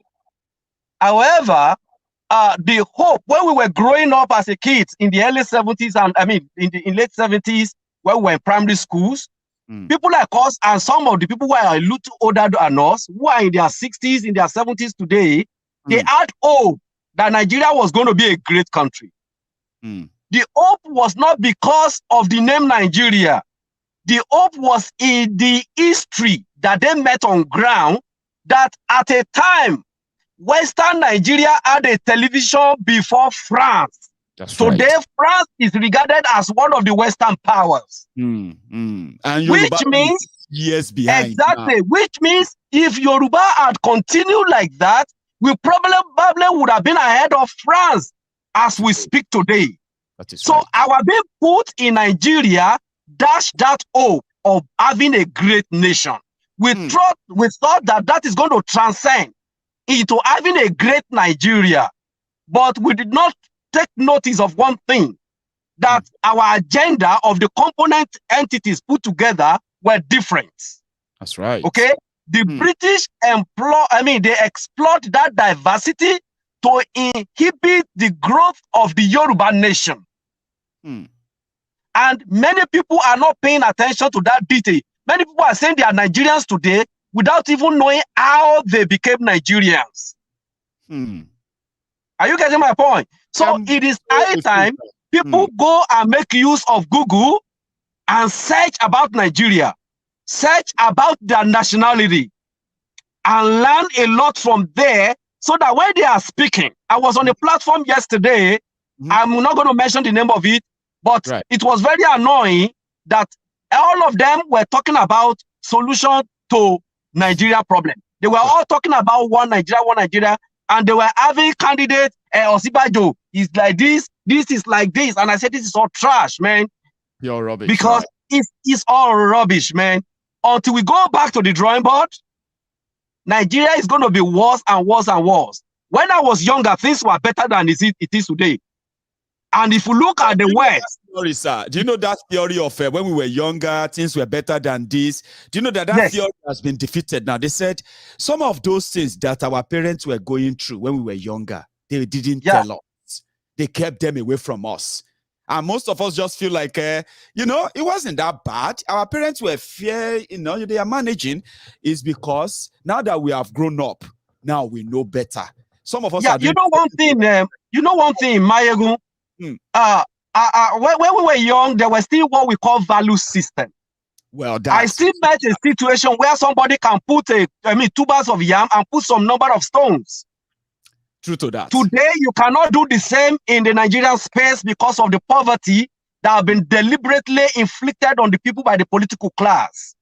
O: the hope when we were growing up as a kid in the early 70s and in late 70s, when we were in primary schools, people like us and some of the people who are a little older than us, who are in their 60s, in their 70s today, they had hope that Nigeria was going to be a great country. The hope was not because of the name Nigeria. The hope was in the history that they met on ground, that at a time, Western Nigeria had a television before France. Today, France is regarded as one of the Western powers.
C: And
O: which means,
C: yes, behind
O: exactly, now. Which means if Yoruba had continued like that, we probably would have been ahead of France as we speak today. So our being put in Nigeria dashed that hope of having a great nation. We thought that is going to transcend into having a great Nigeria. But we did not take notice of one thing, that our agenda of the component entities put together were different.
C: That's right.
O: Okay? The British they exploit that diversity to inhibit the growth of the Yoruba nation. And many people are not paying attention to that detail. Many people are saying they are Nigerians today without even knowing how they became Nigerians. Are you getting my point? So it is high time people go and make use of Google and search about Nigeria, search about their nationality, and learn a lot from there so that when they are speaking, I was on a platform yesterday, I'm not going to mention the name of it, but it was very annoying that all of them were talking about solution to Nigeria problem. They were all talking about one Nigeria, and they were having candidates, Osibajo is like this is like this. And I said, this is all trash, man.
C: You're rubbish.
O: Because it's all rubbish, man. Until we go back to the drawing board, Nigeria is going to be worse and worse and worse. When I was younger, things were better than it is today. And if you look at the West,
C: sorry, sir. Do you know that theory of when we were younger, things were better than this? Do you know that theory has been defeated now? They said some of those things that our parents were going through when we were younger, they didn't tell us. They kept them away from us. And most of us just feel like, it wasn't that bad. Our parents were fair, they are managing. Is because now that we have grown up, now we know better. Some of us are
O: one thing, Maiyegun, when we were young, there was still what we call value system.
C: Well,
O: I still met a situation where somebody can put 2 bags of yam and put some number of stones.
C: True to that.
O: Today, you cannot do the same in the Nigerian space because of the poverty that have been deliberately inflicted on the people by the political class,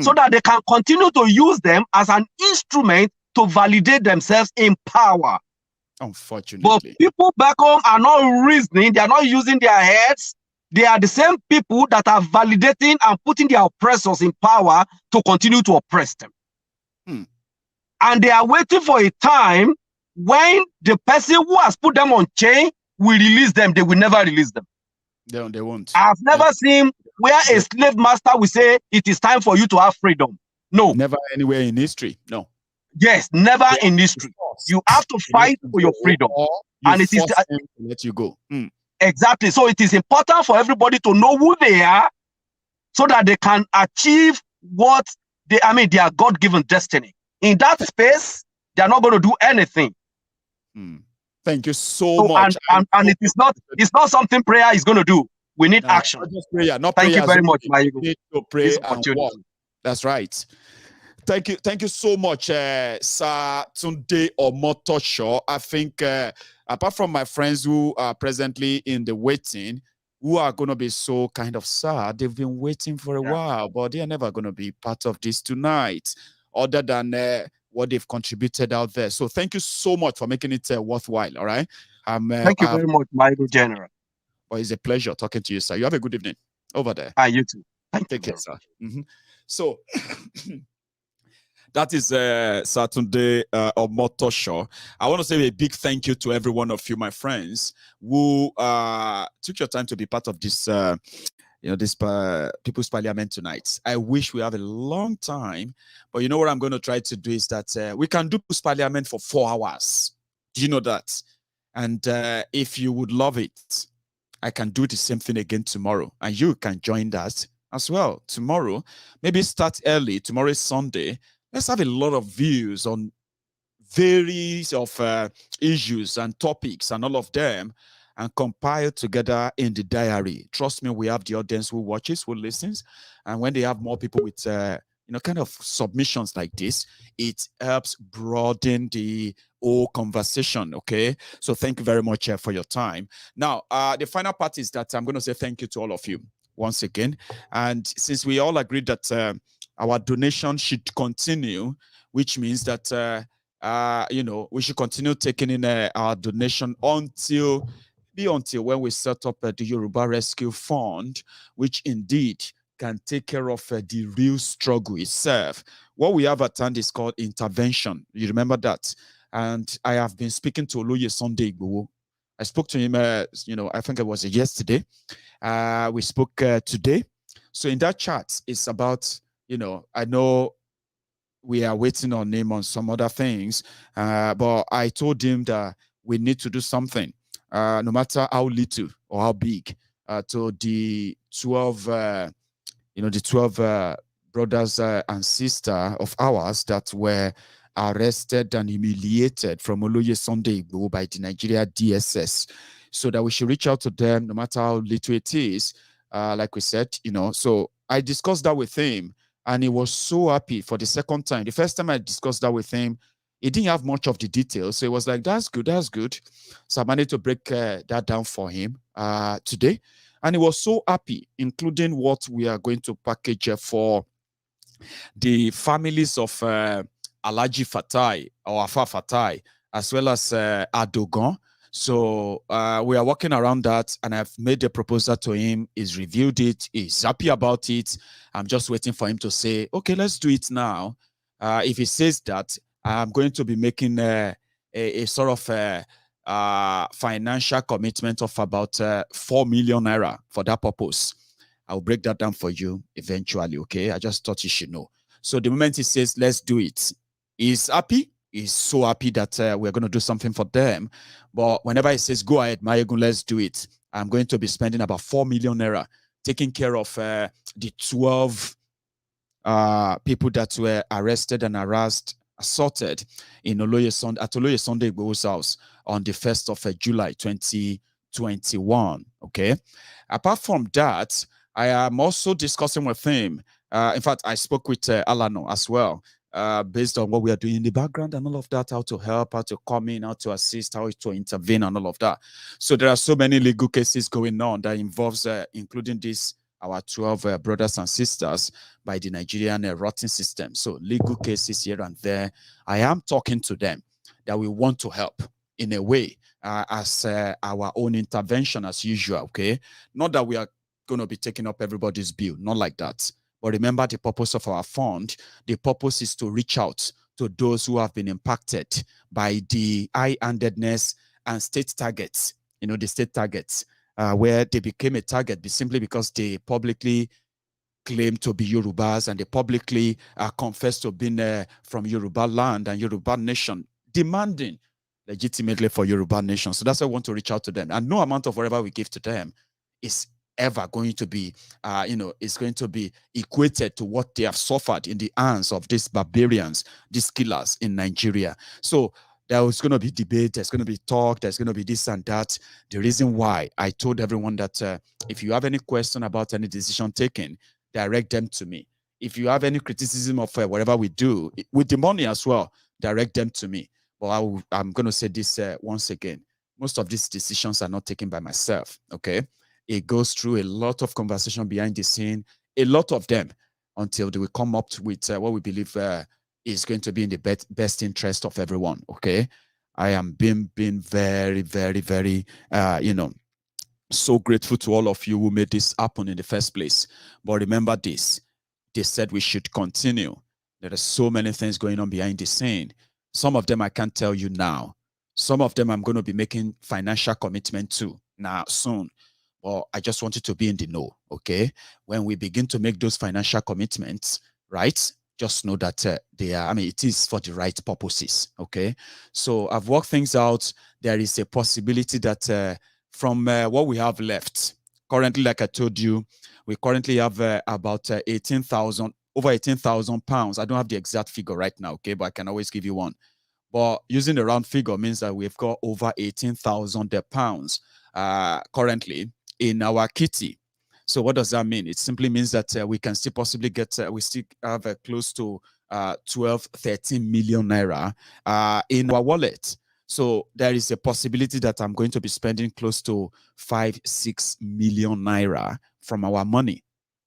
O: so that they can continue to use them as an instrument to validate themselves in power.
C: Unfortunately.
O: But people back home are not reasoning, they are not using their heads. They are the same people that are validating and putting their oppressors in power to continue to oppress them. And they are waiting for a time when the person who has put them on chain will release them. They will never release them.
C: They won't.
O: I've never seen where a slave master will say, it is time for you to have freedom. No.
C: Never anywhere in history. No.
O: Yes, never in history. You have to fight for your freedom.
C: And it is to let you go.
O: Exactly. So it is important for everybody to know who they are so that they can achieve what their God-given destiny. In that space, they are not going to do anything.
C: Thank you so much.
O: And it's not something prayer is going to do. We need action.
C: Not just prayer.
O: Thank you very much, Maiyegun.
C: We need to pray and walk. That's right. Thank you so much, Sir Tunde Omotosho. I think apart from my friends who are presently in the waiting, who are going to be so kind of sad, they've been waiting for a while, but they are never going to be part of this tonight, other than what they've contributed out there. So thank you so much for making it worthwhile. All right.
O: Thank you very much, Maiyegun General.
C: Well, it's a pleasure talking to you, sir. You have a good evening over there.
O: You too.
C: Take care, sir. So. That is Saturday Omotosho. I want to say a big thank you to every one of you, my friends, who took your time to be part of this, this People's Parliament tonight. I wish we have a long time, but you know what I'm going to try to do is that we can do People's Parliament for 4 hours. Do you know that? And if you would love it, I can do the same thing again tomorrow, and you can join us as well tomorrow. Maybe start early. Tomorrow is Sunday. Let's have a lot of views on various of issues and topics and all of them, and compile together in the diary. Trust me, we have the audience who watches, who listens, and when they have more people with kind of submissions like this, it helps broaden the whole conversation. Okay, so thank you very much for your time. Now, the final part is that I'm going to say thank you to all of you once again, and since we all agreed that our donation should continue, which means that we should continue taking in our donation until when we set up the Yoruba Rescue Fund, which indeed can take care of the real struggle itself. What we have at hand is called intervention. You remember that? And I have been speaking to Oloye Sunday Igboho. I spoke to him, I think it was yesterday. We spoke today. So in that chat, it's about, I know we are waiting on him on some other things, but I told him that we need to do something, no matter how little or how big, to the 12, the 12 brothers and sisters of ours that were arrested and humiliated from Oloye Sunday Igboho by the Nigeria DSS, so that we should reach out to them, no matter how little it is. Like we said, so I discussed that with him, and he was so happy for the second time. The first time I discussed that with him, he didn't have much of the details. So he was like, that's good, that's good. So I managed to break that down for him today. And he was so happy, including what we are going to package for the families of Alhaji Fatai or Afa Fatai, as well as Adogon. So we are working around that, and I've made a proposal to him. He's reviewed it. He's happy about it. I'm just waiting for him to say, okay, let's do it now. If he says that, I'm going to be making a sort of financial commitment of about 4 million naira for that purpose. I'll break that down for you eventually, okay? I just thought you should know. So the moment he says, let's do it, he's happy. He's so happy that we're going to do something for them. But whenever he says, go ahead, Maiyegun, let's do it, I'm going to be spending about 4 million naira taking care of the 12 people that were arrested and assaulted in at Oloye Sunday Igboho's house on the 1st of July 2020. 2021. Okay. Apart from that, I am also discussing with him. In fact, I spoke with Alano as well, based on what we are doing in the background and all of that, how to help, how to come in, how to assist, how to intervene and all of that. So there are so many legal cases going on that involves, including this, our 12 brothers and sisters by the Nigerian rotting system. So legal cases here and there. I am talking to them that we want to help in a way as our own intervention as usual, okay? Not that we are going to be taking up everybody's bill, not like that. But remember the purpose of our fund. The purpose is to reach out to those who have been impacted by the high-handedness and state targets, the state targets, where they became a target simply because they publicly claim to be Yorubas and they publicly confess to being from Yoruba land and Yoruba nation, demanding legitimately for Yoruba nation. So that's why I want to reach out to them. And no amount of whatever we give to them is ever going to be, is going to be equated to what they have suffered in the hands of these barbarians, these killers in Nigeria. So there's going to be debate, there's going to be talk, there's going to be this and that. The reason why I told everyone that if you have any question about any decision taken, direct them to me. If you have any criticism of whatever we do, with the money as well, direct them to me. But I'm going to say this once again. Most of these decisions are not taken by myself, okay? It goes through a lot of conversation behind the scene, a lot of them, until they will come up with what we believe is going to be in the best interest of everyone, okay? I am being very, very, very, so grateful to all of you who made this happen in the first place. But remember this, they said we should continue. There are so many things going on behind the scene. Some of them I can't tell you now. Some of them I'm going to be making financial commitment to now soon. Well, I just want you to be in the know, okay? When we begin to make those financial commitments, right? Just know that it is for the right purposes, okay? So I've worked things out. There is a possibility that from what we have left, currently, like I told you, we currently have about 18,000, over 18,000 pounds. I don't have the exact figure right now, okay? But I can always give you one. But using the round figure means that we've got over 18,000 pounds currently in our kitty. So what does that mean? It simply means that we can still possibly get, we still have close to 12, 13 million naira in our wallet. So there is a possibility that I'm going to be spending close to 5, 6 million naira from our money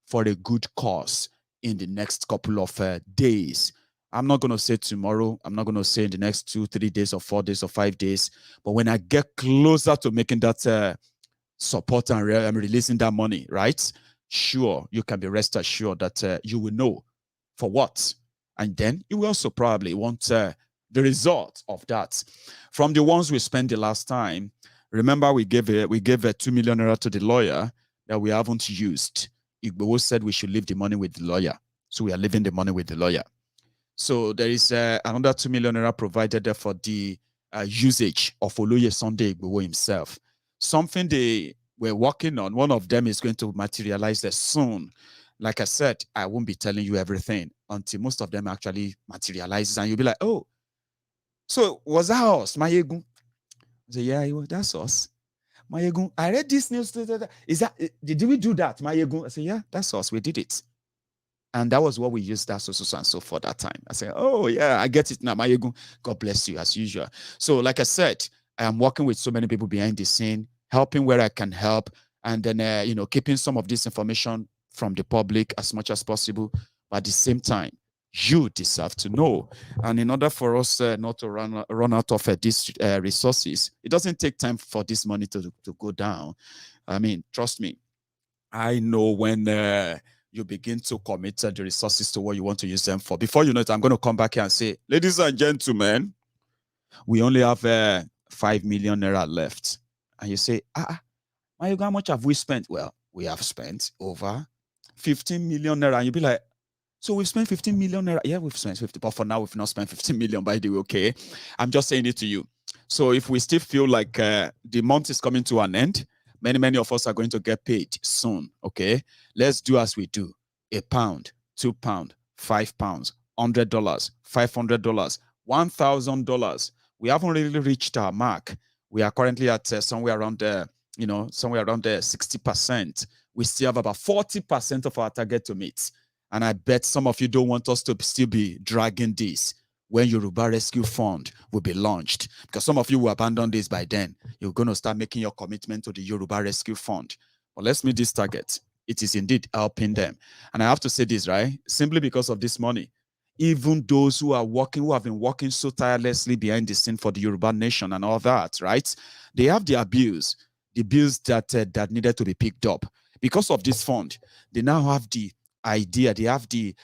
C: for a good cause in the next couple of days. I'm not going to say tomorrow. I'm not going to say in the next 2, 3 days or 4 days or 5 days. But when I get closer to making that support and releasing that money, right? Sure, you can be rest assured that you will know for what. And then you will also probably want the result of that. From the ones we spent the last time, remember we gave a 2 million naira to the lawyer that we haven't used. Igbo said we should leave the money with the lawyer. So we are leaving the money with the lawyer. So there is another 2 million naira provided there for the usage of Oloye Sunday Igbo himself. Something they were working on, one of them is going to materialize soon. Like I said, I won't be telling you everything until most of them actually materializes, and you'll be like, oh, so was that us, Maiyegun? I say, yeah, that's us. Maiyegun, I read this news. Did we do that, Maiyegun? I say, yeah, that's us. We did it. And that was what we used that so and so for that time. I said, oh, yeah, I get it now. Maiyegun, God bless you as usual. So like I said, I am working with so many people behind the scene, helping where I can help, and then, keeping some of this information from the public as much as possible. But at the same time, you deserve to know. And in order for us not to run out of these resources, it doesn't take time for this money to go down. I mean, trust me, I know when you begin to commit the resources to what you want to use them for. Before you know it, I'm going to come back here and say, ladies and gentlemen, we only have 5 million naira left. And you say, how much have we spent? Well, we have spent over 15 million naira. And you'll be like, so we've spent 15 million naira. Yeah, we've spent 50, but for now, we've not spent 15 million, by the way, okay? I'm just saying it to you. So if we still feel like the month is coming to an end, many of us are going to get paid soon, okay? Let's do as we do. £1, £2, £5, $100, $500, $1,000. We haven't really reached our mark. We are currently at somewhere around somewhere around there, 60%. We still have about 40% of our target to meet. And I bet some of you don't want us to still be dragging this when Yoruba Rescue Fund will be launched. Because some of you will abandon this by then. You're going to start making your commitment to the Yoruba Rescue Fund. But let's meet this target. It is indeed helping them. And I have to say this, right? Simply because of this money, even those who are working, who have been working so tirelessly behind the scene for the Yoruba nation and all that, right? They have the bills that needed to be picked up. Because of this fund, they now have the idea, they have the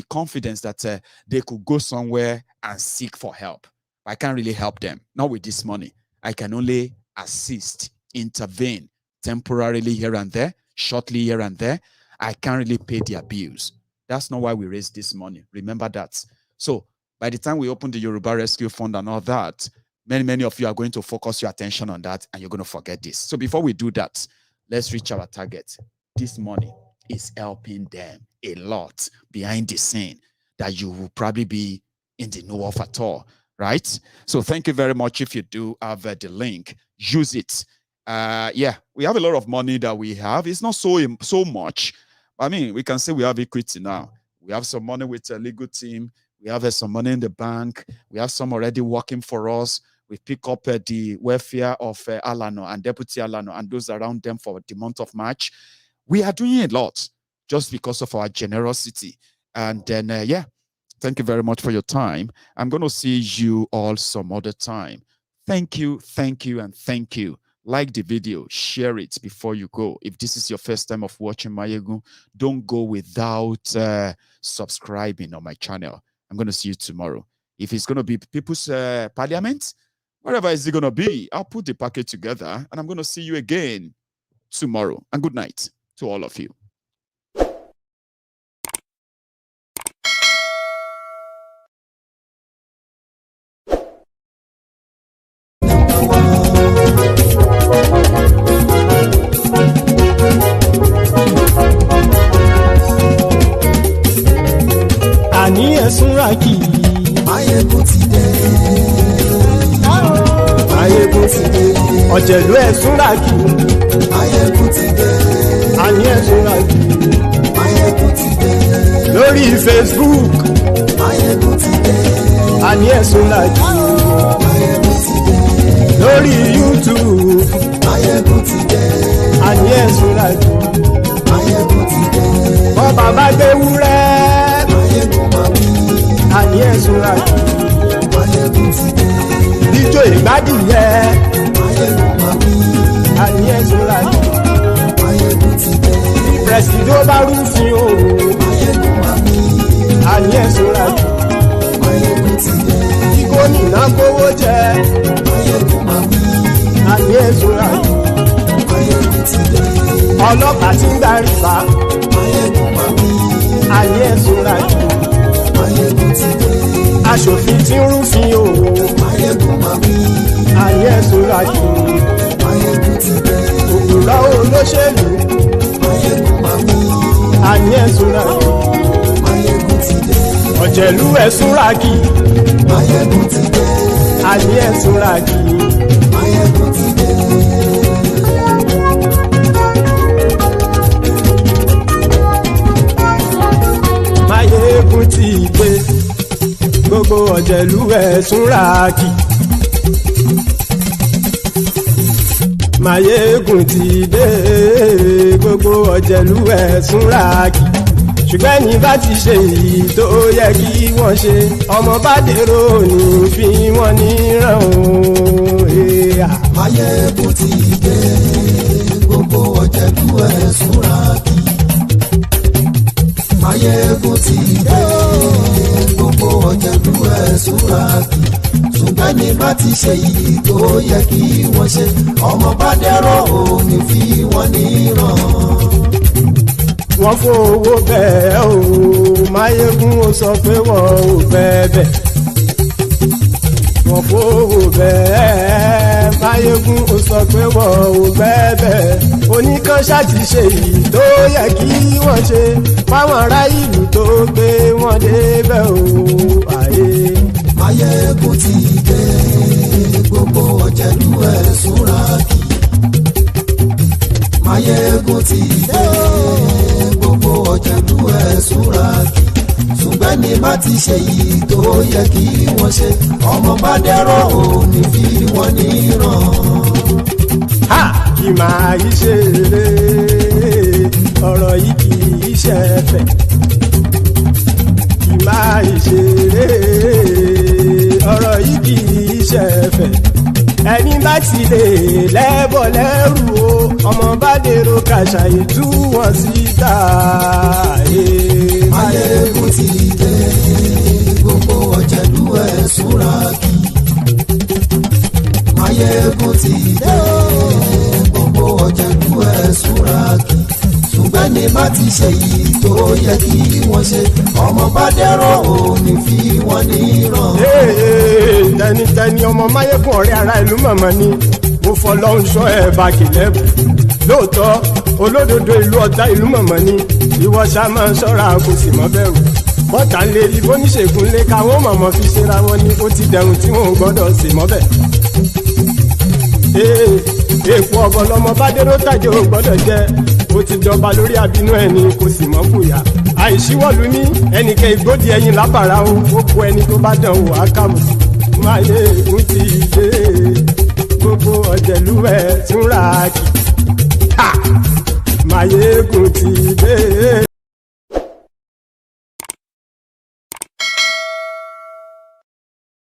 C: confidence that they could go somewhere and seek for help. I can't really help them, not with this money. I can only assist, intervene temporarily here and there, shortly here and there. I can't really pay their bills. That's not why we raise this money. Remember that. So by the time we open the Yoruba Rescue Fund and all that, many of you are going to focus your attention on that and you're going to forget this. So before we do that, let's reach our target. This money is helping them a lot behind the scene that you will probably be in the know of at all, right? So thank you very much. If you do have the link, use it. Yeah, we have a lot of money that we have. It's not so much. I mean, we can say we have equity now. We have some money with a legal team. We have some money in the bank. We have some already working for us. We pick up the welfare of Alano and Deputy Alano and those around them for the month of March. We are doing a lot just because of our generosity. And then, yeah, thank you very much for your time. I'm going to see you all some other time. Thank you, and thank you. Like the video, share it before you go. If this is your first time of watching Maiyegun, don't go without subscribing on my channel. I'm going to see you tomorrow. If it's going to be People's Parliament, wherever is it going to be, I'll put the package together and I'm going to see you again tomorrow. And good night to all of you.
B: Àní ẹ̀sùnra kì í. Maiyegun ti dé. Maiyegun ti dé. Ọ̀jẹ̀lú ẹ̀sùnra kì í. Maiyegun ti dé. Àní ẹ̀sùnra kì í. Maiyegun ti dé. Lórí Facebook. Maiyegun ti dé. Àní ẹ̀sùnra kì í. Maiyegun ti dé. Lórí YouTube. Maiyegun ti dé. Àní ẹ̀sùnra kì í. Maiyegun ti dé. Bọ́ba bá gbé wúrẹ́. Àní ẹ̀sùnra kì í. Maiyegun ti dé. Ijó ìgbádùn yẹ. Àní ẹ̀sùnra kì í. Maiyegun ti dé. Pẹ̀sìdó bá rúfin o. Àní ẹ̀sùnra kì í. Maiyegun ti dé. Kí gómìnà kówó jẹ. Àní ẹ̀sùnra kì í. Maiyegun ti dé. Ọlọ́pàá tí ń darí bá. Àní ẹ̀sùnra kì í. Maiyegun ti dé. Aṣòfin tí ń rúfin o. Àní ẹ̀sùnra kì í. Maiyegun ti dé. Òkúra olóṣèlú. Àní ẹ̀sùnra kì í. Maiyegun ti dé. Ọ̀jẹ̀lú ẹ̀sùnra kì í. Maiyegun ti dé. Àní ẹ̀sùnra kì í. Maiyegun ti dé. Maiyegun ti dé. Gbogbo ọ̀jẹ̀lú ẹ̀sùnra kì í. Maiyegun ti dé. Gbogbo ọ̀jẹ̀lú ẹ̀sùnra kì í. Ṣùgbọ́n ní bá ti ṣe èyí tó yẹ kí wọ́n ṣe, ọmọ bá dèrò ní fi wọ́n níran o. Maiyegun ti dé. Gbogbo ọ̀jẹ̀lú ẹ̀sùnra kì í. Maiyegun ti dé. Gbogbo ọ̀jẹ̀lú ẹ̀sùnra kì í. Ṣùgbọ́n ní bá ti ṣe èyí tó yẹ kí wọ́n ṣe, ọmọ bá dèrò ní fi wọ́n níran. Wọ́n fowó bẹ́ẹ̀ o. Maiyegun ó sọ pé wọ́n ò bẹ́ẹ̀. Wọ́n fowó bẹ́ẹ̀. Maiyegun ó sọ pé wọ́n ò bẹ́ẹ̀. Oníkan ṣáàtì ṣe èyí tó yẹ kí wọ́n ṣe fáwọn ará ìlú tó gbé wọn débẹ̀ o. Maiyegun ti dé. Gbogbo ọ̀jẹ̀lú ẹ̀sùnra kì í. Maiyegun ti dé gbogbo ọ̀jẹ̀lú ẹ̀ súnra kì ṣùgbọ́n ní bá ti ṣe yìí tó yẹ kí wọ́n ṣe ọmọ bá dẹ́rọ̀ ò ní fi wọ́n níran.
P: Kì máa yí ṣe eré ọ̀rọ̀ yìí kì í ṣe ẹ̀fẹ̀. Kì máa yí ṣe eré ọ̀rọ̀ yìí kì í ṣe ẹ̀fẹ̀. Ẹni bá ti lè lẹ́bọ̀ lẹ́rù o ọmọ bá dèrò kàṣàyè tú wọn síta.
B: Maiyegun ti dé gbogbo ọ̀jẹ̀lú ẹ̀ súnra kì. Maiyegun ti dé gbogbo ọ̀jẹ̀lú ẹ̀ súnra kì ṣùgbọ́n ní bá ti ṣe yìí tó yẹ kí wọ́n ṣe ọmọ bá dẹ́rọ̀ ò ní fi wọ́n níran.
P: Tẹnitẹni ọmọ Maiyegun ọ̀rẹ́ ara ìlú mọ̀mọ́ ni mo fọlọ́run sọ ẹ̀ bá kìlẹ́bù lóòótọ́ olódodo ìlú ọ̀tá ìlú mọ̀mọ́ ni ìwọ ṣá máa ń ṣọ́ra kò sì mọ́ bẹ̀rù bọ́tà ń lè rí bóníṣègùn lé káwọn mọ̀mọ́ fi ṣera wọn ni ó ti dẹrùn tí wọn ò gbọ́dọ̀ sì mọ́ bẹ̀. Èèpo ọ̀bọ lọmọ bá dérò tàjẹ́ ò gbọ́dọ̀ jẹ́ ó ti jọba lórí àbínú ẹni kò sì mọ́ fòyà àìsíwọ́lu ní ẹnìkẹ́ ìgbódì ẹyin lábàrá o ó kó ẹni tó bá dán o àkàmù. Maiyegun ti dé gbogbo ọ̀jẹ̀lú ẹ̀ túnra kì. Maiyegun ti dé.